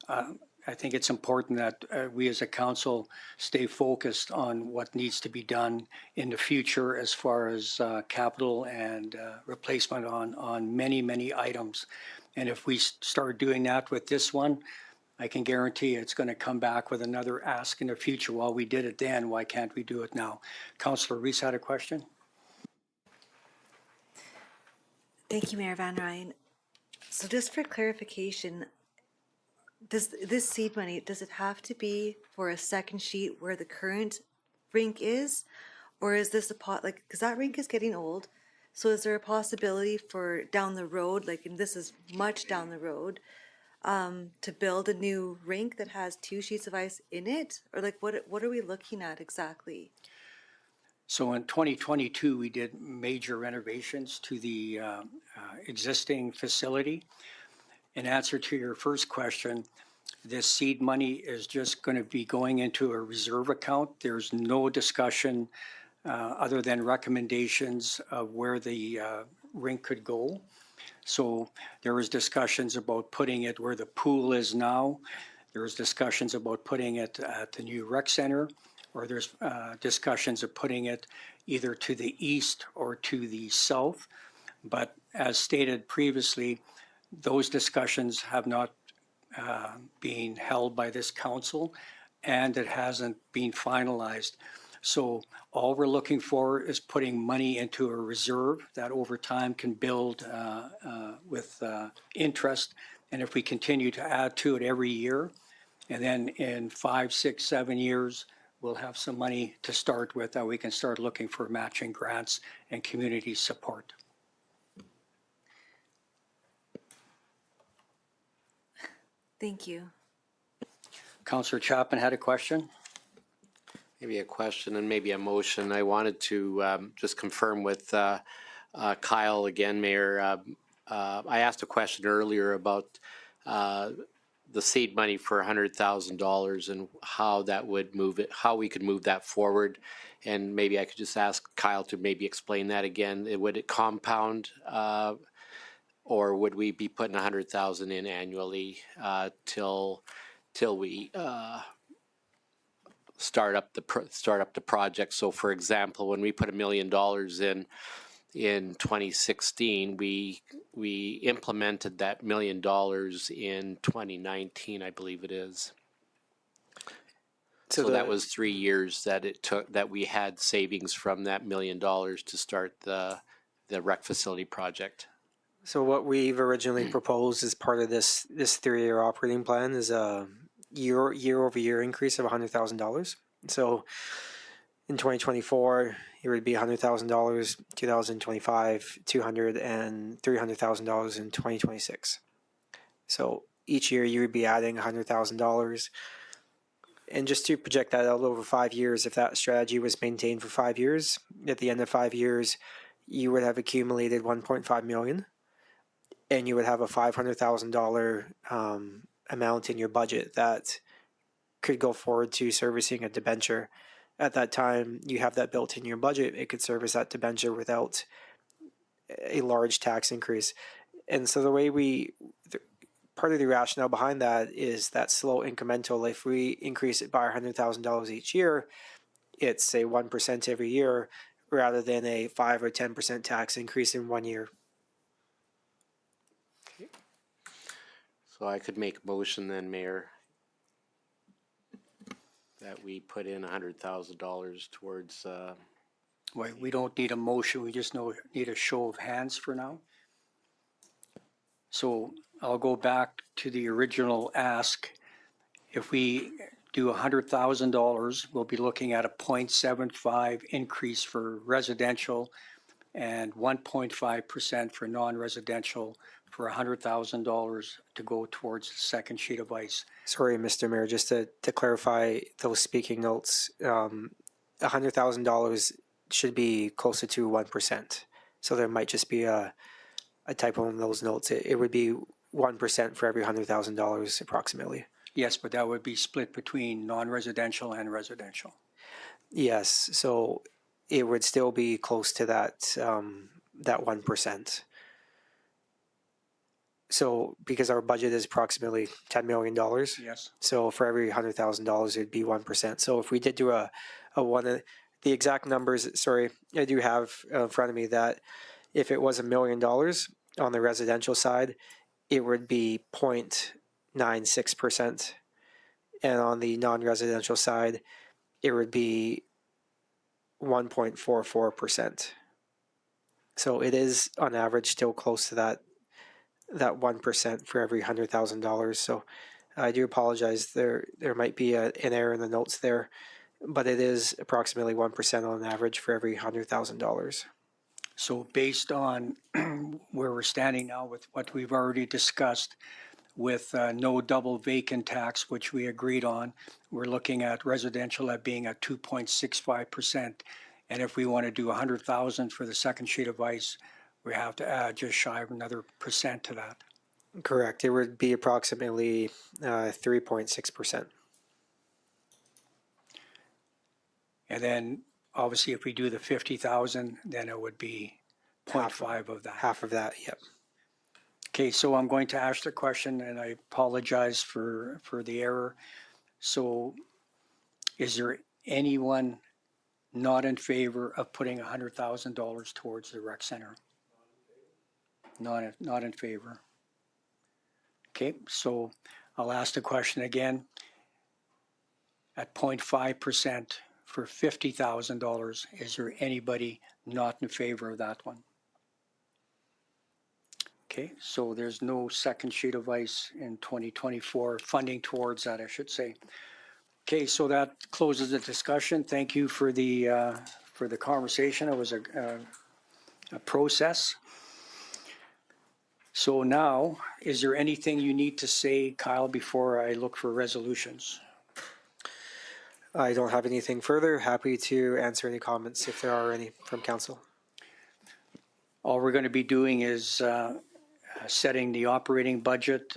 I think it's important that we as a council stay focused on what needs to be done in the future as far as capital and replacement on many, many items. And if we start doing that with this one, I can guarantee it's going to come back with another ask in the future. Well, we did it then, why can't we do it now? Councillor Reese had a question? Thank you, Mayor Van Rijn. So just for clarification, does this seed money, does it have to be for a second sheet where the current rink is? Or is this a pot, because that rink is getting old. So is there a possibility for down the road, and this is much down the road, to build a new rink that has 2 sheets of ice in it? Or what are we looking at exactly? So in 2022, we did major renovations to the existing facility. In answer to your first question, this seed money is just going to be going into a reserve account. There's no discussion other than recommendations of where the rink could go. So there was discussions about putting it where the pool is now. There was discussions about putting it at the new rec center, or there's discussions of putting it either to the east or to the south. But as stated previously, those discussions have not been held by this council, and it hasn't been finalized. So all we're looking for is putting money into a reserve that over time can build with interest. And if we continue to add to it every year, and then in 5, 6, 7 years, we'll have some money to start with that we can start looking for matching grants and community support. Thank you. Councillor Chapman had a question? Maybe a question and maybe a motion. I wanted to just confirm with Kyle again, Mayor. I asked a question earlier about the seed money for $100,000 and how that would move it, how we could move that forward. And maybe I could just ask Kyle to maybe explain that again. Would it compound, or would we be putting 100,000 in annually till we start up the project? So, for example, when we put $1 million in 2016, we implemented that $1 million in 2019, I believe it is. So that was 3 years that it took, that we had savings from that $1 million to start the rec facility project. So what we've originally proposed as part of this 3-year operating plan is a year-over-year increase of $100,000. So in 2024, it would be $100,000, 2025, $200,000, and $300,000 in 2026. So each year you would be adding $100,000. And just to project that out over 5 years, if that strategy was maintained for 5 years, at the end of 5 years, you would have accumulated $1.5 million, and you would have a $500,000 amount in your budget that could go forward to servicing a debenture. At that time, you have that built in your budget. It could service that debenture without a large tax increase. And so the way part of the rationale behind that is that slow incremental. If we increase it by $100,000 each year, it's say 1% every year rather than a 5 or 10% tax increase in 1 year. So I could make a motion then, Mayor, that we put in $100,000 towards. Wait, we don't need a motion, we just need a show of hands for now. So I'll go back to the original ask. If we do $100,000, we'll be looking at a 0.75 increase for residential and 1.5% for non-residential for $100,000 to go towards the second sheet of ice. Sorry, Mr. Mayor, just to clarify those speaking notes, $100,000 should be closer to 1%. So there might just be a typo in those notes. It would be 1% for every $100,000 approximately. Yes, but that would be split between non-residential and residential. Yes, so it would still be close to that 1%. So because our budget is approximately $10 million. Yes. So for every $100,000, it'd be 1%. So if we did do a one, the exact numbers, sorry, I do have in front of me that if it was $1 million on the residential side, it would be 0.96%. And on the non-residential side, it would be 1.44%. So it is on average still close to that 1% for every $100,000. So I do apologize. There might be an error in the notes there, but it is approximately 1% on average for every $100,000. So based on where we're standing now with what we've already discussed, with no double vacant tax, which we agreed on, we're looking at residential at being at 2.65%. And if we want to do 100,000 for the second sheet of ice, we have to add just shy of another % to that. Correct. It would be approximately 3.6%. And then obviously if we do the 50,000, then it would be 0.5 of that. Half of that, yep. Okay, so I'm going to ask the question, and I apologize for the error. So is there anyone not in favor of putting $100,000 towards the rec center? Not in favor. Okay, so I'll ask the question again. At 0.5% for $50,000, is there anybody not in favor of that one? Okay, so there's no second sheet of ice in 2024, funding towards that, I should say. Okay, so that closes the discussion. Thank you for the conversation. It was a process. So now, is there anything you need to say, Kyle, before I look for resolutions? I don't have anything further. Happy to answer any comments if there are any from council. All we're going to be doing is setting the operating budget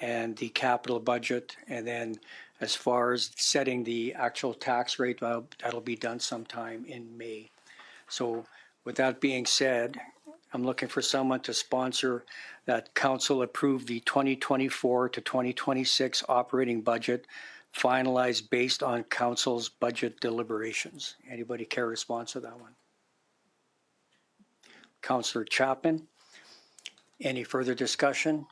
and the capital budget. And then as far as setting the actual tax rate, that'll be done sometime in May. So with that being said, I'm looking for someone to sponsor that council approve the 2024 to 2026 operating budget finalized based on council's budget deliberations. Anybody care to sponsor that one? Councillor Chapman. Any further discussion?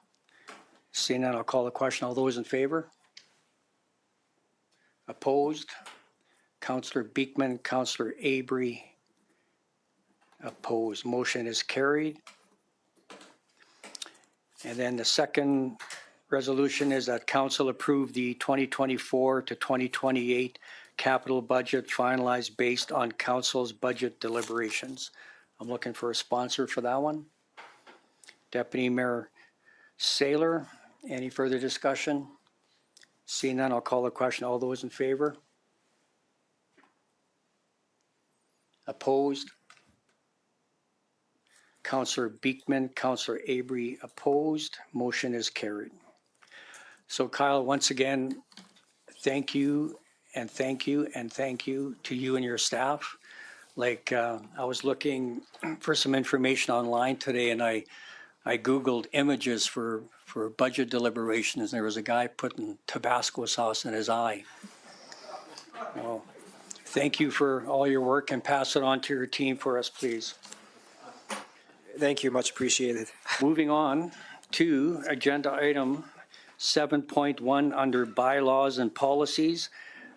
Seeing none, I'll call the question. All those in favor? Opposed? Councillor Beekman, Councillor Avery. Opposed. Motion is carried. And then the second resolution is that council approve the 2024 to 2028 capital budget finalized based on council's budget deliberations. I'm looking for a sponsor for that one. Deputy Mayor Saylor, any further discussion? Seeing none, I'll call the question. All those in favor? Opposed? Councillor Beekman, Councillor Avery opposed. Motion is carried. So Kyle, once again, thank you and thank you and thank you to you and your staff. Like I was looking for some information online today and I Googled images for budget deliberations. There was a guy putting Tabasco sauce in his eye. Well, thank you for all your work and pass it on to your team for us, please. Thank you, much appreciated. Moving on to agenda item 7.1 under bylaws and policies.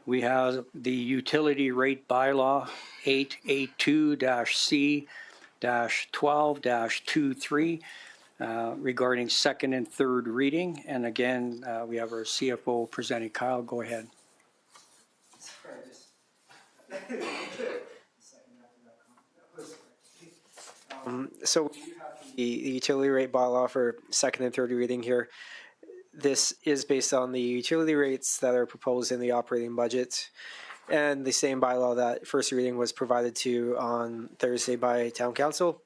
We have the utility rate bylaw 882-C-12-23 regarding second and third reading. And again, we have our CFO presenting. Kyle, go ahead. So the utility rate bylaw for second and third reading here. This is based on the utility rates that are proposed in the operating budget and the same bylaw that first reading was provided to on Thursday by Town Council.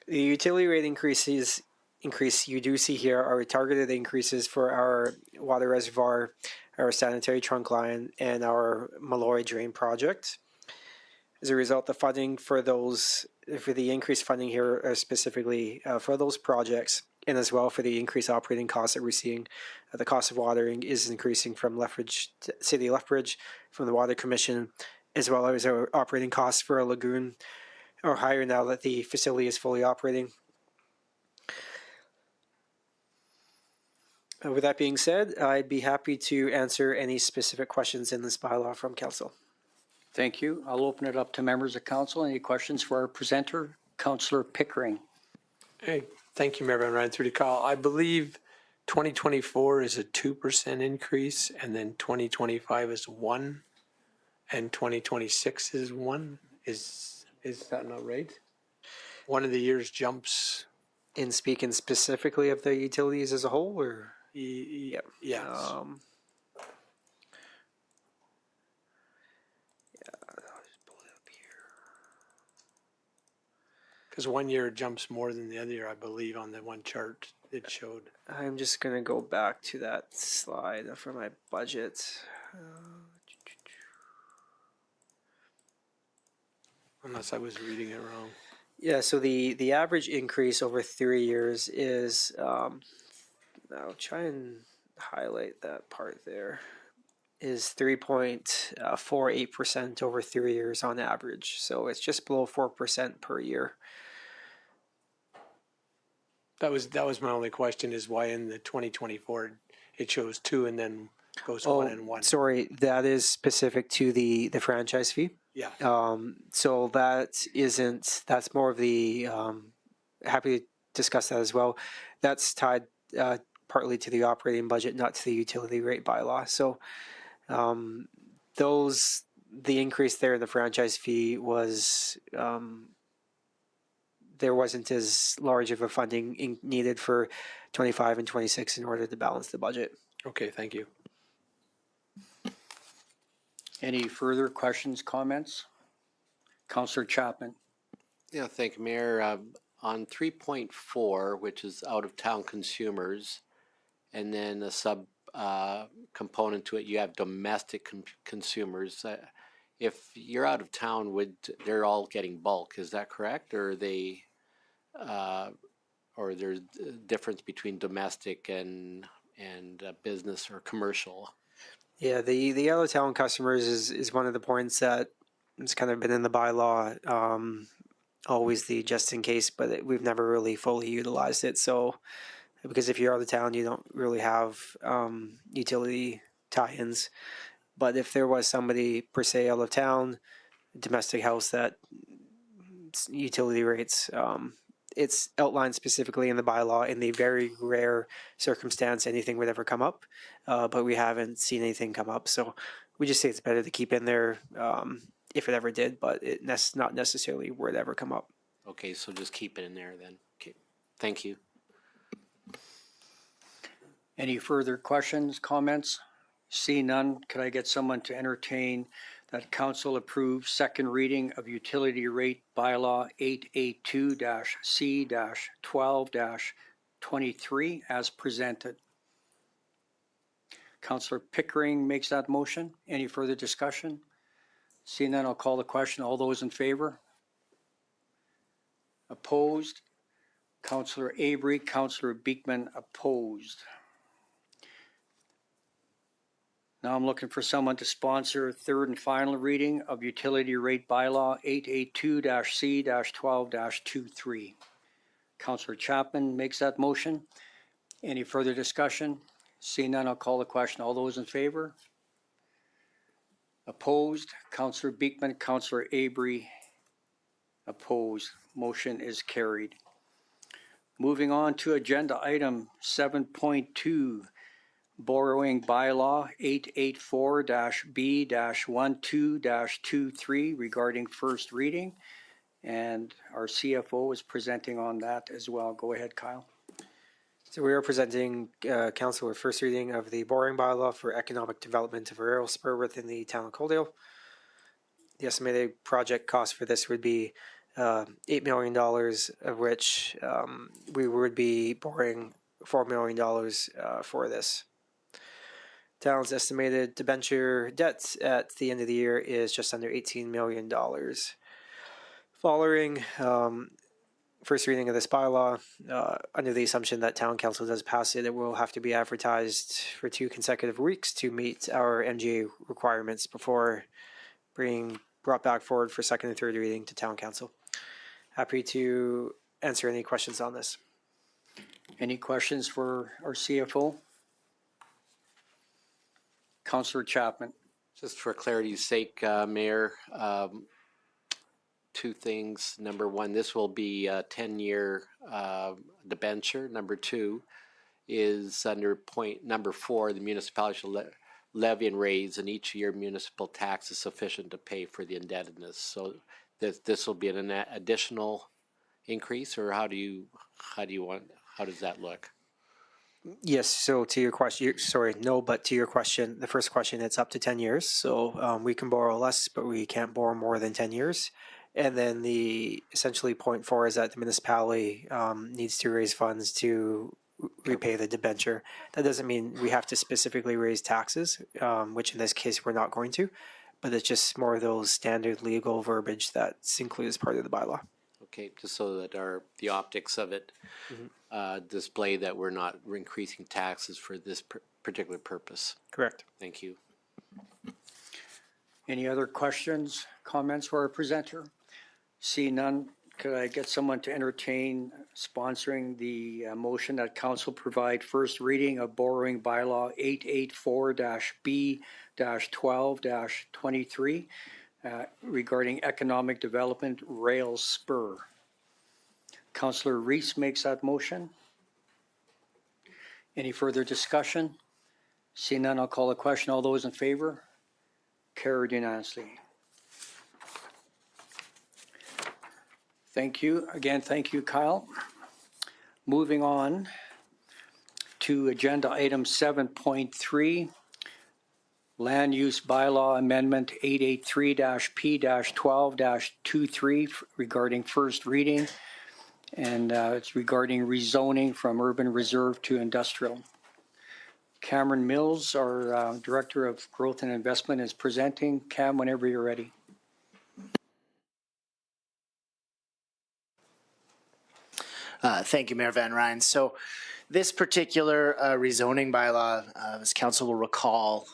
The utility rate increase you do see here are targeted increases for our water reservoir, our sanitary trunk line, and our Malloy drain project. As a result, the funding for the increased funding here are specifically for those projects, and as well for the increased operating costs that we're seeing. The cost of watering is increasing from City of Lethbridge, from the Water Commission, as well as our operating costs for a lagoon are higher now that the facility is fully operating. With that being said, I'd be happy to answer any specific questions in this bylaw from Council. Thank you. I'll open it up to members of council. Any questions for our presenter, Councillor Pickering? Hey, thank you, Mayor Van Rijn. Through to Kyle. I believe 2024 is a 2% increase, and then 2025 is 1%, and 2026 is 1%. Is that not right? One of the years jumps. In speaking specifically of the utilities as a whole, or? Yes. Because 1 year jumps more than the other year, I believe, on the one chart it showed. I'm just going to go back to that slide for my budget. Unless I was reading it wrong. Yeah, so the average increase over 3 years is, I'll try and highlight that part there, is 3.48% over 3 years on average. So it's just below 4% per year. That was my only question, is why in the 2024 it shows 2 and then goes 1 and 1. Sorry, that is specific to the franchise fee. Yeah. So that's more of the, happy to discuss that as well. That's tied partly to the operating budget, not to the utility rate bylaw. So the increase there in the franchise fee was, there wasn't as large of a funding needed for 25 and 26 in order to balance the budget. Okay, thank you. Any further questions, comments? Councillor Chapman. Yeah, thank you, Mayor. On 3.4, which is out-of-town consumers, and then a sub component to it, you have domestic consumers. If you're out of town, they're all getting bulk? Is that correct, or are they, or there's a difference between domestic and business or commercial? Yeah, the out of town customers is one of the points that has kind of been in the bylaw. Always the just in case, but we've never really fully utilized it. So, because if you're out of town, you don't really have utility tie-ins. But if there was somebody per se out of town, domestic house that utility rates, it's outlined specifically in the bylaw. In the very rare circumstance anything would ever come up, but we haven't seen anything come up. So we just say it's better to keep in there if it ever did, but it's not necessarily would ever come up. Okay, so just keep it in there then. Okay, thank you. Any further questions, comments? See none, could I get someone to entertain that council approve second reading of utility rate bylaw 882-C-12-23 as presented? Councillor Pickering makes that motion. Any further discussion? Seeing none, I'll call the question. All those in favor? Opposed? Councillor Avery, Councillor Beekman opposed. Now I'm looking for someone to sponsor third and final reading of utility rate bylaw 882-C-12-23. Councillor Chapman makes that motion. Any further discussion? Seeing none, I'll call the question. All those in favor? Opposed? Councillor Beekman, Councillor Avery opposed. Motion is carried. Moving on to agenda item 7.2, borrowing bylaw 884-B-12-23 regarding first reading. And our CFO is presenting on that as well. Go ahead, Kyle. So we are presenting council with first reading of the borrowing bylaw for economic development of a rail spur within the town of Coaldale. The estimated project cost for this would be $8 million, of which we would be borrowing $4 million for this. Town's estimated debenture debt at the end of the year is just under $18 million. Following first reading of this bylaw, under the assumption that town council does pass it, it will have to be advertised for 2 consecutive weeks to meet our MGA requirements before being brought back forward for second and third reading to town council. Happy to answer any questions on this. Any questions for our CFO? Councillor Chapman. Just for clarity's sake, Mayor, 2 things. Number 1, this will be a 10-year debenture. Number 2 is under point number 4, the municipality shall levy and raise, and each year municipal tax is sufficient to pay for the indebtedness. So this will be an additional increase, or how does that look? Yes, so to your question, but to your question, the first question, it's up to 10 years. So we can borrow less, but we can't borrow more than 10 years. And then the essentially point 4 is that the municipality needs to raise funds to repay the debenture. That doesn't mean we have to specifically raise taxes, which in this case we're not going to, but it's just more of those standard legal verbiage that's included as part of the bylaw. Okay, just so that the optics of it display that we're not increasing taxes for this particular purpose. Correct. Thank you. Any other questions, comments for our presenter? See none, could I get someone to entertain sponsoring the motion that council provide first reading of borrowing bylaw 884-B-12-23 regarding economic development rail spur? Councillor Reese makes that motion. Any further discussion? See none, I'll call the question. All those in favor? Carried unanimously. Thank you. Again, thank you, Kyle. Moving on to agenda item 7.3, Land Use Bylaw Amendment 883-P-12-23 regarding first reading. And it's regarding rezoning from urban reserve to industrial. Cameron Mills, our Director of Growth and Investment, is presenting. Cam, whenever you're ready. Thank you, Mayor Van Rijn. So this particular rezoning bylaw, as council will recall,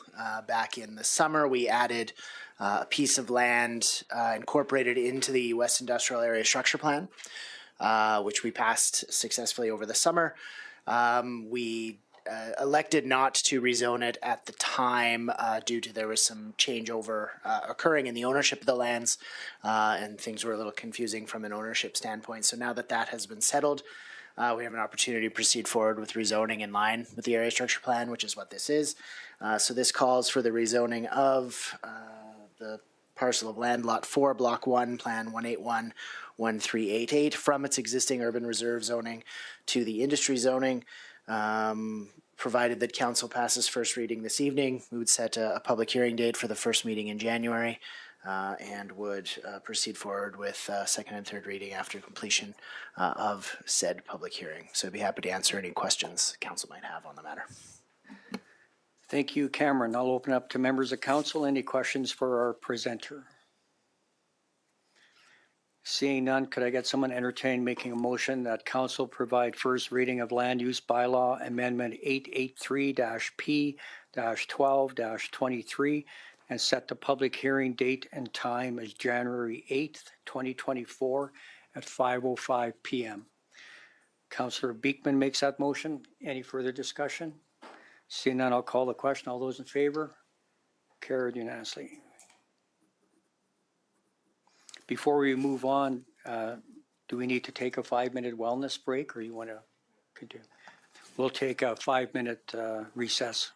back in the summer, we added a piece of land incorporated into the West Industrial Area Structure Plan, which we passed successfully over the summer. We elected not to rezone it at the time due to there was some changeover occurring in the ownership of the lands, and things were a little confusing from an ownership standpoint. So now that that has been settled, we have an opportunity to proceed forward with rezoning in line with the area structure plan, which is what this is. So this calls for the rezoning of the parcel of land, Lot 4, Block 1, Plan 181-1388, from its existing urban reserve zoning to the industry zoning. Provided that council passes first reading this evening, we would set a public hearing date for the first meeting in January, and would proceed forward with second and third reading after completion of said public hearing. So I'd be happy to answer any questions council might have on the matter. Thank you, Cameron. I'll open up to members of council. Any questions for our presenter? Seeing none, could I get someone entertained making a motion that council provide first reading of Land Use Bylaw Amendment 883-P-12-23 and set the public hearing date and time as January 8th, 2024 at 5:05 p.m. Councillor Beekman makes that motion. Any further discussion? Seeing none, I'll call the question. All those in favor? Carried unanimously. Before we move on, do we need to take a 5-minute wellness break, or you want to continue? We'll take a 5-minute recess.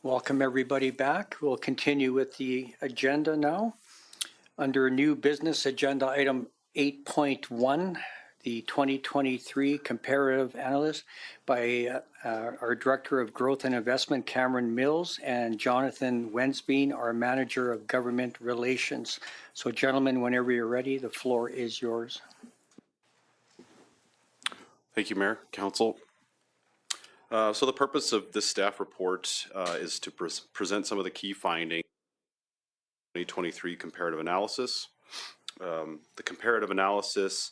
Welcome everybody back. We'll continue with the agenda now. Under new business agenda item 8.1, the 2023 comparative analysis by our Director of Growth and Investment, Cameron Mills, and Jonathan Wensveen, our Manager of Government Relations. So gentlemen, whenever you're ready, the floor is yours. Thank you, Mayor, Council. So the purpose of this staff report is to present some of the key findings of the 2023 comparative analysis. The comparative analysis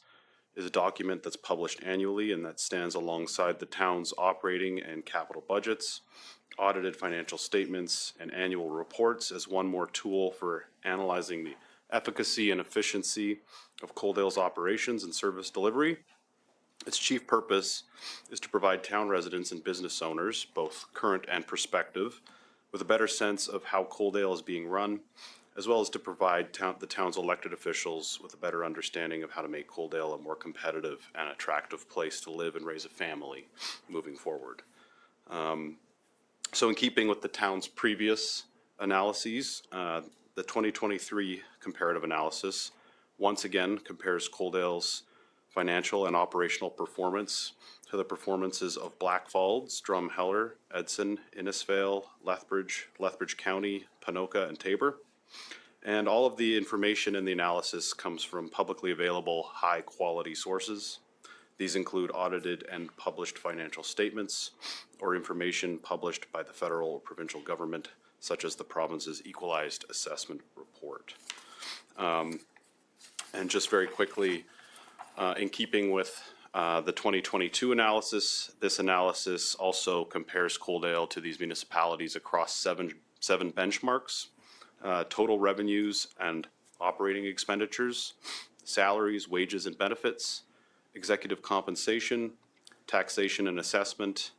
is a document that's published annually and that stands alongside the town's operating and capital budgets, audited financial statements, and annual reports as one more tool for analyzing the efficacy and efficiency of Coaldale's operations and service delivery. Its chief purpose is to provide town residents and business owners, both current and prospective, with a better sense of how Coaldale is being run, as well as to provide the town's elected officials with a better understanding of how to make Coaldale a more competitive and attractive place to live and raise a family moving forward. So in keeping with the town's previous analyses, the 2023 comparative analysis once again compares Coaldale's financial and operational performance to the performances of Blackfalds, Drumheller, Edson, Innisfail, Lethbridge County, Ponoka, and Tabor. And all of the information in the analysis comes from publicly available high-quality sources. These include audited and published financial statements or information published by the federal or provincial government, such as the province's Equalized Assessment Report. And just very quickly, in keeping with the 2022 analysis, this analysis also compares Coaldale to these municipalities across seven benchmarks: total revenues and operating expenditures, salaries, wages and benefits, executive compensation, taxation and assessment,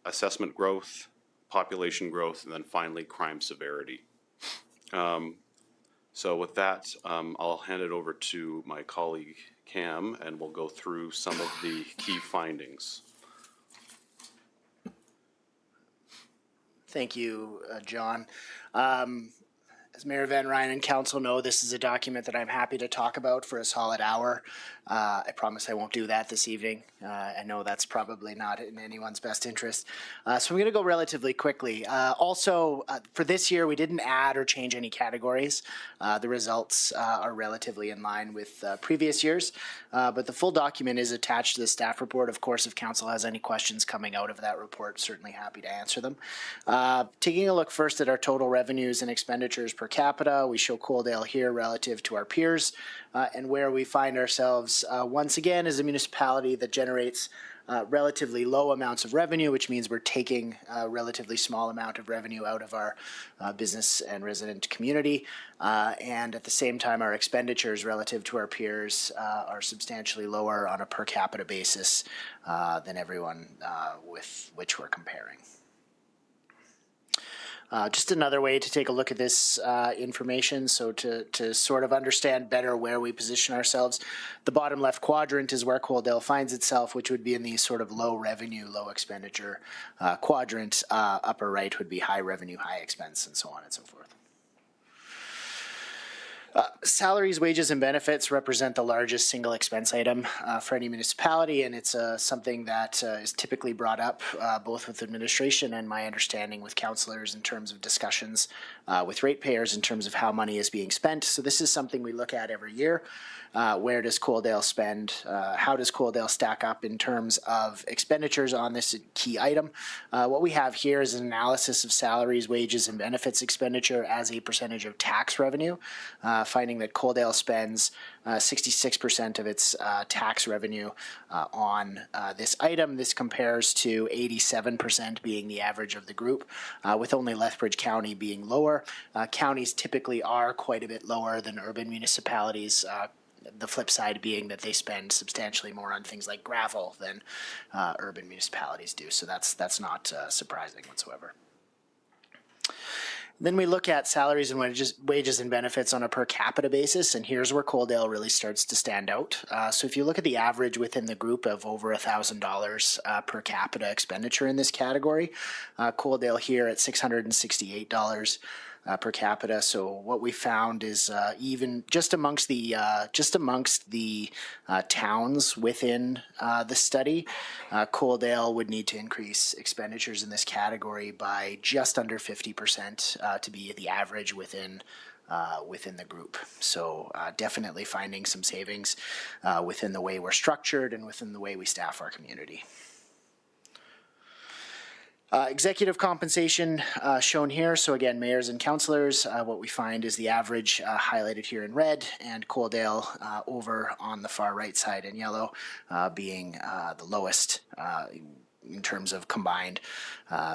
assessment growth, population growth, and then finally crime severity. So with that, I'll hand it over to my colleague Cam, and we'll go through some of the key findings. Thank you, John. As Mayor Van Rijn and Council know, this is a document that I'm happy to talk about for a solid hour. I promise I won't do that this evening. I know that's probably not in anyone's best interest. So I'm going to go relatively quickly. Also, for this year, we didn't add or change any categories. The results are relatively in line with previous years, but the full document is attached to the staff report. Of course, if Council has any questions coming out of that report, certainly happy to answer them. Taking a look first at our total revenues and expenditures per capita, we show Coaldale here relative to our peers, and where we find ourselves once again is a municipality that generates relatively low amounts of revenue, which means we're taking a relatively small amount of revenue out of our business and resident community. And at the same time, our expenditures relative to our peers are substantially lower on a per capita basis than everyone with which we're comparing. Just another way to take a look at this information, so to sort of understand better where we position ourselves, the bottom left quadrant is where Coaldale finds itself, which would be in the sort of low revenue, low expenditure quadrant. Upper right would be high revenue, high expense, and so on and so forth. Salaries, wages, and benefits represent the largest single expense item for any municipality, and it's something that is typically brought up both with administration and my understanding with councillors in terms of discussions with ratepayers in terms of how money is being spent. So this is something we look at every year. Where does Coaldale spend? How does Coaldale stack up in terms of expenditures on this key item? What we have here is an analysis of salaries, wages, and benefits expenditure as a percentage of tax revenue, finding that Coaldale spends 66% of its tax revenue on this item. This compares to 87% being the average of the group, with only Lethbridge County being lower. Counties typically are quite a bit lower than urban municipalities. The flip side being that they spend substantially more on things like gravel than urban municipalities do. So that's not surprising whatsoever. Then we look at salaries and wages and benefits on a per capita basis, and here's where Coaldale really starts to stand out. So if you look at the average within the group of over $1,000 per capita expenditure in this category, Coaldale here at $668 per capita. So what we found is even just amongst the towns within the study, Coaldale would need to increase expenditures in this category by just under 50% to be the average within the group. So definitely finding some savings within the way we're structured and within the way we staff our community. Executive compensation shown here. So again, mayors and councillors, what we find is the average highlighted here in red, and Coaldale over on the far right side in yellow being the lowest in terms of combined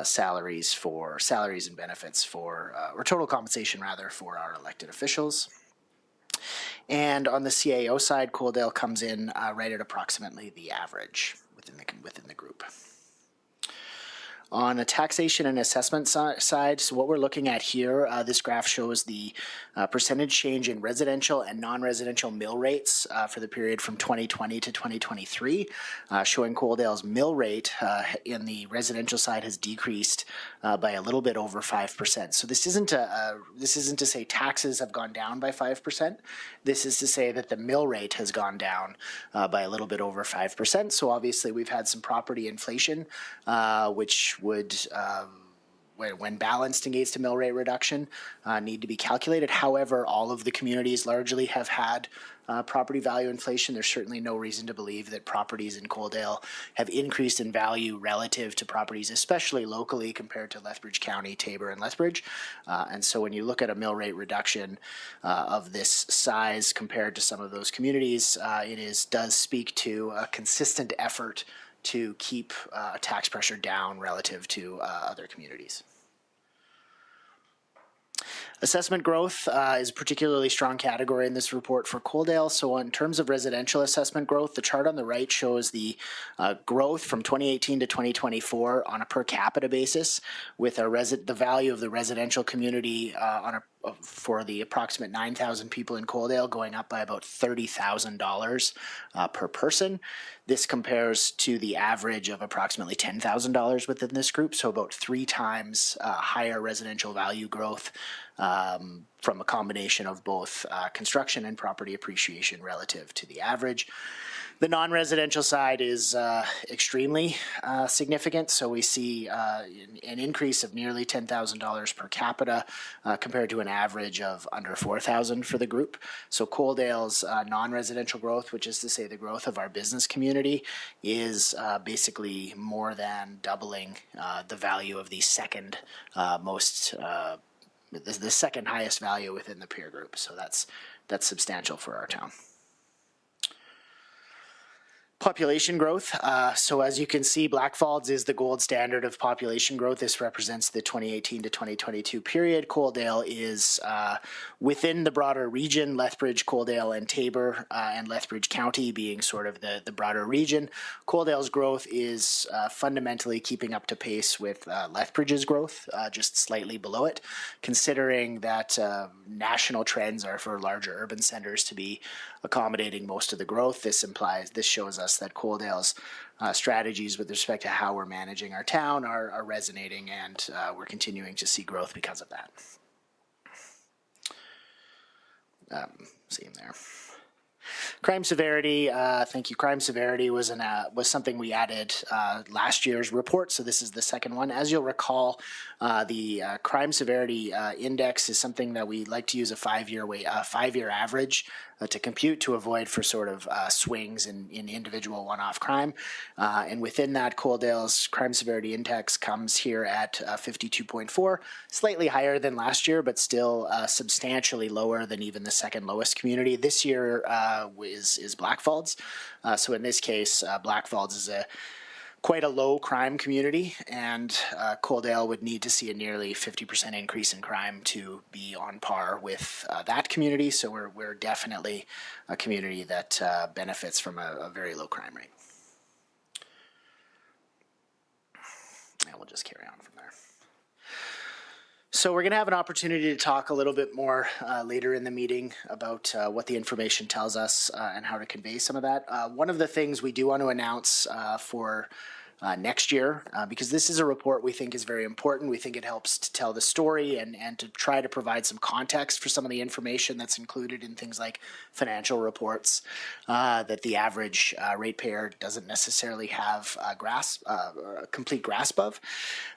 salaries and benefits or total compensation rather for our elected officials. And on the CAO side, Coaldale comes in right at approximately the average within the group. On a taxation and assessment side, so what we're looking at here, this graph shows the percentage change in residential and non-residential mill rates for the period from 2020 to 2023, showing Coaldale's mill rate in the residential side has decreased by a little bit over 5%. So this isn't to say taxes have gone down by 5%. This is to say that the mill rate has gone down by a little bit over 5%. So obviously we've had some property inflation, which would, when balanced against a mill rate reduction, need to be calculated. However, all of the communities largely have had property value inflation. There's certainly no reason to believe that properties in Coaldale have increased in value relative to properties, especially locally compared to Lethbridge County, Taber, and Lethbridge. And so when you look at a mill rate reduction of this size compared to some of those communities, does speak to a consistent effort to keep tax pressure down relative to other communities. Assessment growth is a particularly strong category in this report for Coaldale. So in terms of residential assessment growth, the chart on the right shows the growth from 2018 to 2024 on a per capita basis, with the value of the residential community for the approximate 9,000 people in Coaldale going up by about $30,000 per person. This compares to the average of approximately $10,000 within this group, so about 3 times higher residential value growth from a combination of both construction and property appreciation relative to the average. The non-residential side is extremely significant, so we see an increase of nearly $10,000 per capita compared to an average of under $4,000 for the group. So Coaldale's non-residential growth, which is to say the growth of our business community, is basically more than doubling the value of the second the second highest value within the peer group. So that's substantial for our town. Population growth. So as you can see, Blackfalds is the gold standard of population growth. This represents the 2018 to 2022 period. Coaldale is within the broader region, Lethbridge, Coaldale, and Taber, and Lethbridge County being sort of the broader region. Coaldale's growth is fundamentally keeping up to pace with Lethbridge's growth, just slightly below it, considering that national trends are for larger urban centers to be accommodating most of the growth. This shows us that Coaldale's strategies with respect to how we're managing our town are resonating, and we're continuing to see growth because of that. Same there. Crime severity, thank you. Crime severity was something we added last year's report, so this is the second one. As you'll recall, the crime severity index is something that we like to use a 5-year average to compute to avoid for sort of swings in individual one-off crime. And within that, Coaldale's crime severity index comes here at 52.4, slightly higher than last year, but still substantially lower than even the second lowest community. This year is Blackfalds. So in this case, Blackfalds is quite a low crime community, and Coaldale would need to see a nearly 50% increase in crime to be on par with that community. So we're definitely a community that benefits from a very low crime rate. And we'll just carry on from there. So we're going to have an opportunity to talk a little bit more later in the meeting about what the information tells us and how to convey some of that. One of the things we do want to announce for next year, because this is a report we think is very important. We think it helps to tell the story and to try to provide some context for some of the information that's included in things like financial reports that the average ratepayer doesn't necessarily have a complete grasp of.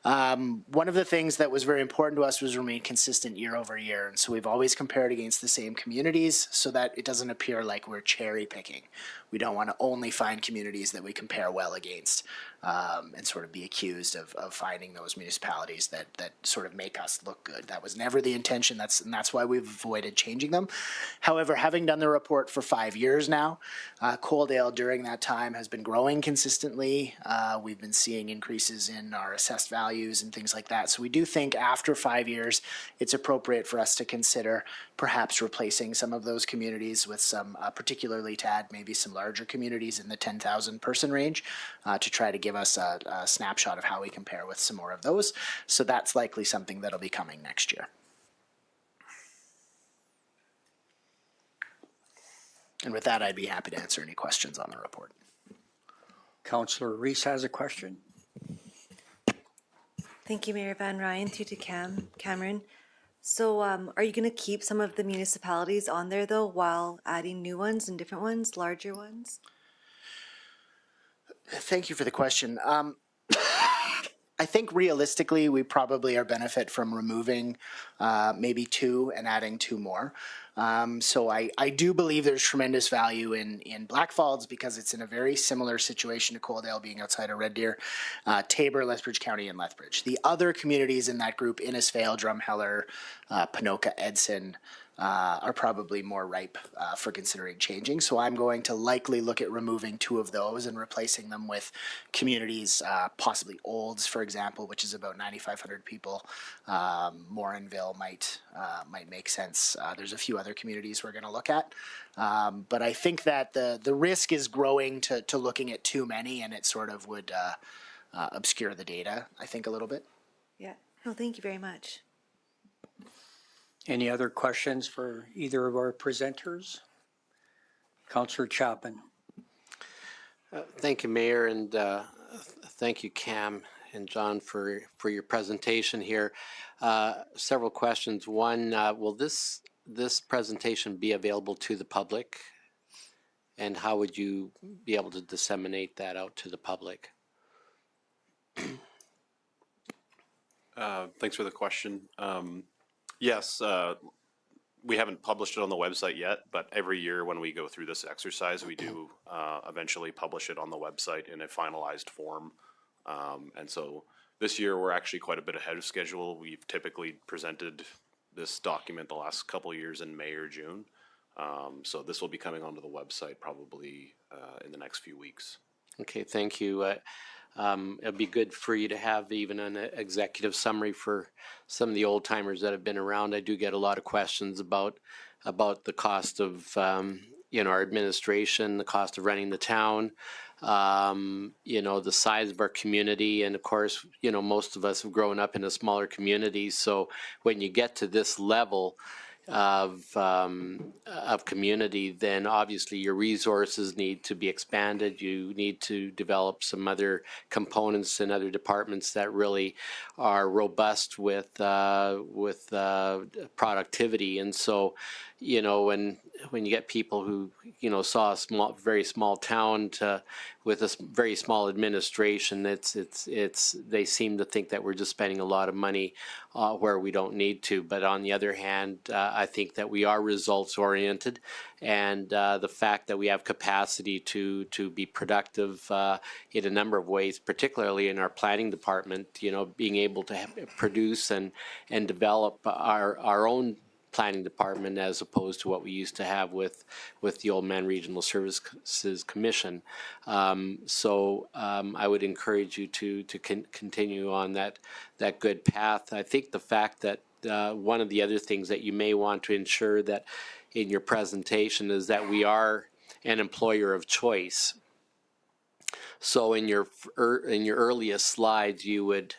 One of the things that was very important to us was remain consistent year over year. And so we've always compared against the same communities so that it doesn't appear like we're cherry picking. We don't want to only find communities that we compare well against and sort of be accused of finding those municipalities that sort of make us look good. That was never the intention. That's why we've avoided changing them. However, having done the report for 5 years now, Coaldale during that time has been growing consistently. We've been seeing increases in our assessed values and things like that. So we do think after 5 years, it's appropriate for us to consider perhaps replacing some of those communities with some, particularly to add maybe some larger communities in the 10,000 person range to try to give us a snapshot of how we compare with some more of those. So that's likely something that'll be coming next year. And with that, I'd be happy to answer any questions on the report. Councillor Reese has a question. Thank you, Mayor Van Rijn, through to Cameron. So are you going to keep some of the municipalities on there, though, while adding new ones and different ones, larger ones? Thank you for the question. I think realistically, we probably are benefit from removing maybe 2 and adding 2 more. So I do believe there's tremendous value in Blackfalds because it's in a very similar situation to Coaldale being outside of Red Deer, Taber, Lethbridge County, and Lethbridge. The other communities in that group, Innisfail, Drumheller, Ponoka, Edson, are probably more ripe for considering changing. So I'm going to likely look at removing 2 of those and replacing them with communities, possibly Olds, for example, which is about 9,500 people. Morinville might make sense. There's a few other communities we're going to look at. But I think that the risk is growing to looking at too many, and it sort of would obscure the data, I think, a little bit. Yeah. No, thank you very much. Any other questions for either of our presenters? Councillor Chapman. Thank you, Mayor, and thank you, Cam and John, for your presentation here. Several questions. One, will this presentation be available to the public? And how would you be able to disseminate that out to the public? Thanks for the question. Yes, we haven't published it on the website yet, but every year when we go through this exercise, we do eventually publish it on the website in a finalized form. And so this year we're actually quite a bit ahead of schedule. We've typically presented this document the last couple of years in May or June. So this will be coming onto the website probably in the next few weeks. Okay, thank you. It'd be good for you to have even an executive summary for some of the old timers that have been around. I do get a lot of questions about the cost of our administration, the cost of running the town, the size of our community, and of course, most of us have grown up in a smaller community. So when you get to this level of community, then obviously your resources need to be expanded. You need to develop some other components and other departments that really are robust with productivity. And so, when you get people who saw a very small town with a very small administration, they seem to think that we're just spending a lot of money where we don't need to. But on the other hand, I think that we are results oriented, and the fact that we have capacity to be productive in a number of ways, particularly in our planning department, being able to produce and develop our own planning department as opposed to what we used to have with the Old Man Regional Services Commission. So I would encourage you to continue on that good path. I think the fact that one of the other things that you may want to ensure that in your presentation is that we are an employer of choice. So in your earliest slides, you would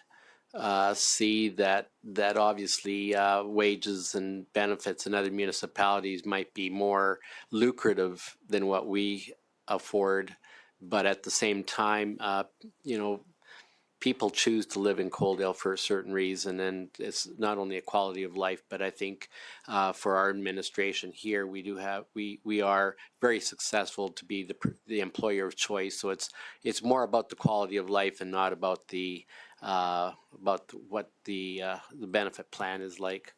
see that obviously wages and benefits in other municipalities might be more lucrative than what we afford, but at the same time, people choose to live in Coaldale for a certain reason, and it's not only a quality of life, but I think for our administration here, we are very successful to be the employer of choice. So it's more about the quality of life and not about what the benefit plan is like.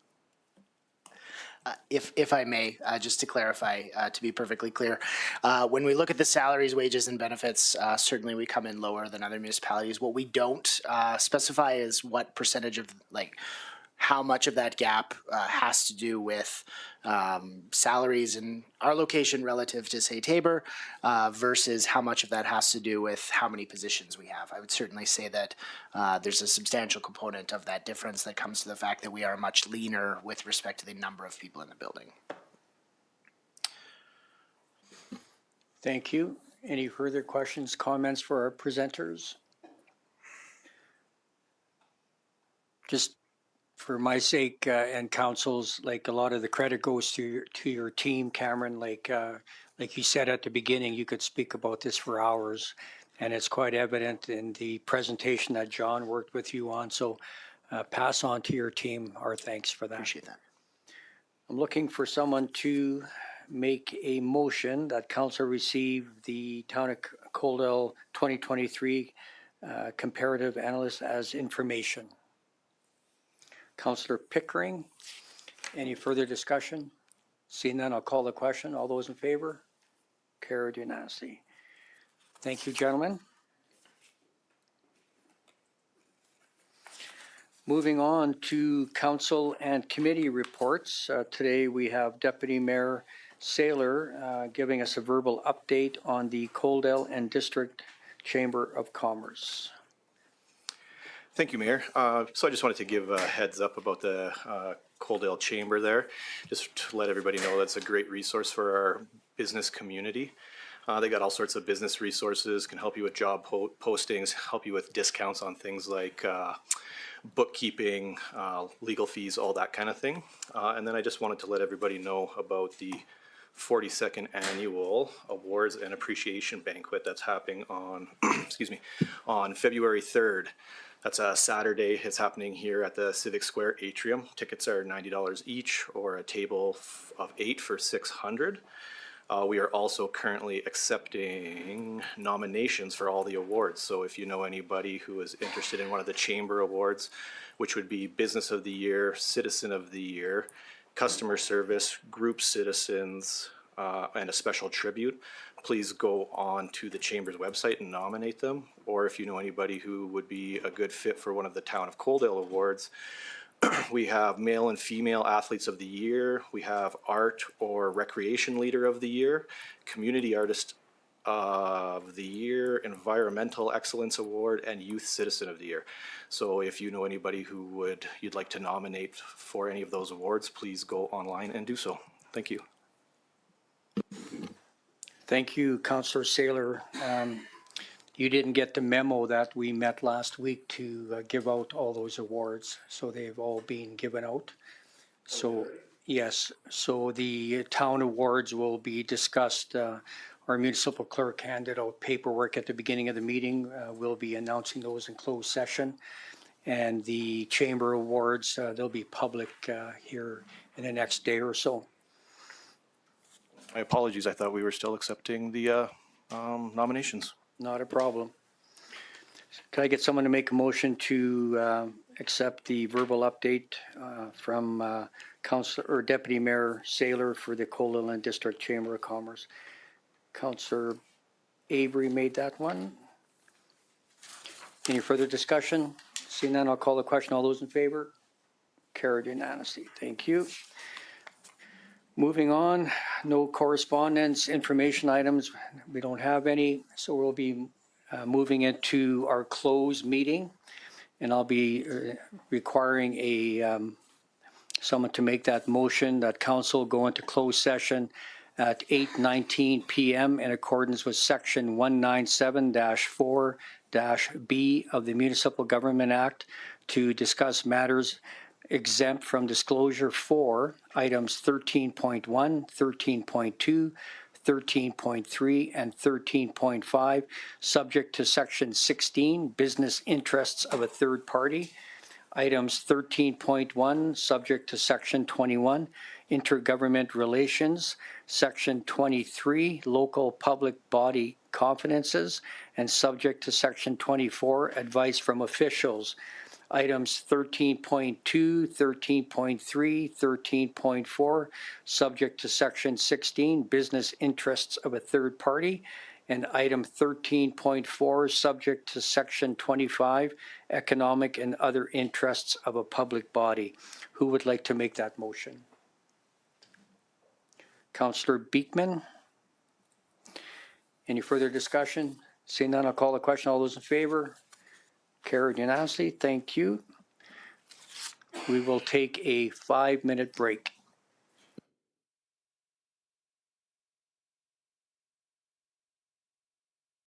If I may, just to clarify, to be perfectly clear, when we look at the salaries, wages, and benefits, certainly we come in lower than other municipalities. What we don't specify is what percentage of, how much of that gap has to do with salaries in our location relative to, say, Tabor, versus how much of that has to do with how many positions we have. I would certainly say that there's a substantial component of that difference that comes to the fact that we are much leaner with respect to the number of people in the building. Thank you. Any further questions, comments for our presenters? Just for my sake and council's, a lot of the credit goes to your team, Cameron. Like you said at the beginning, you could speak about this for hours, and it's quite evident in the presentation that John worked with you on. So pass on to your team our thanks for that. Appreciate that. I'm looking for someone to make a motion that council receive the Town of Coaldale 2023 comparative analysis as information. Councillor Pickering, any further discussion? Seeing none, I'll call the question. All those in favor? Carried unanimously. Thank you, gentlemen. Moving on to council and committee reports. Today we have Deputy Mayor Saylor giving us a verbal update on the Coaldale and District Chamber of Commerce. Thank you, Mayor. So I just wanted to give a heads up about the Coaldale Chamber there. Just to let everybody know that's a great resource for our business community. They got all sorts of business resources, can help you with job postings, help you with discounts on things like bookkeeping, legal fees, all that kind of thing. And then I just wanted to let everybody know about the 42nd Annual Awards and Appreciation Banquet that's happening on, excuse me, on February 3rd. That's a Saturday. It's happening here at the Civic Square Atrium. Tickets are $90 each, or a table of 8 for $600. We are also currently accepting nominations for all the awards. So if you know anybody who is interested in one of the Chamber Awards, which would be Business of the Year, Citizen of the Year, Customer Service, Group Citizens, and a special tribute, please go on to the Chamber's website and nominate them. Or if you know anybody who would be a good fit for one of the Town of Coaldale Awards, we have Male and Female Athletes of the Year, we have Art or Recreation Leader of the Year, Community Artist of the Year, Environmental Excellence Award, and Youth Citizen of the Year. So if you know anybody who you'd like to nominate for any of those awards, please go online and do so. Thank you. Thank you, Councillor Saylor. You didn't get the memo that we met last week to give out all those awards, so they've all been given out. So, yes, so the town awards will be discussed. Our municipal clerk handed out paperwork at the beginning of the meeting. We'll be announcing those in closed session. And the chamber awards, they'll be public here in the next day or so. My apologies, I thought we were still accepting the nominations. Not a problem. Can I get someone to make a motion to accept the verbal update from Councilor or Deputy Mayor Saylor for the Coaldale and District Chamber of Commerce? Councilor Avery made that one. Any further discussion? Seeing none, I'll call the question. All those in favor? Carried unanimously. Thank you. Moving on, no correspondence, information items. We don't have any, so we'll be moving into our closed meeting, and I'll be requiring someone to make that motion that council go into closed session at 8:19 p.m. in accordance with section 197-4 B of the Municipal Government Act to discuss matters exempt from disclosure for items 13.1, 13.2, 13.3, and 13.5, subject to Section 16, business interests of a third party. Items 13.1, subject to Section 21, intergovernment relations, Section 23, local public body confidences, and subject to Section 24, advice from officials. Items 13.2, 13.3, 13.4, subject to Section 16, business interests of a third party. And item 13.4, subject to Section 25, economic and other interests of a public body. Who would like to make that motion? Councillor Beekman. Any further discussion? Seeing none, I'll call the question. All those in favor? Carried unanimously. Thank you. We will take a 5-minute break.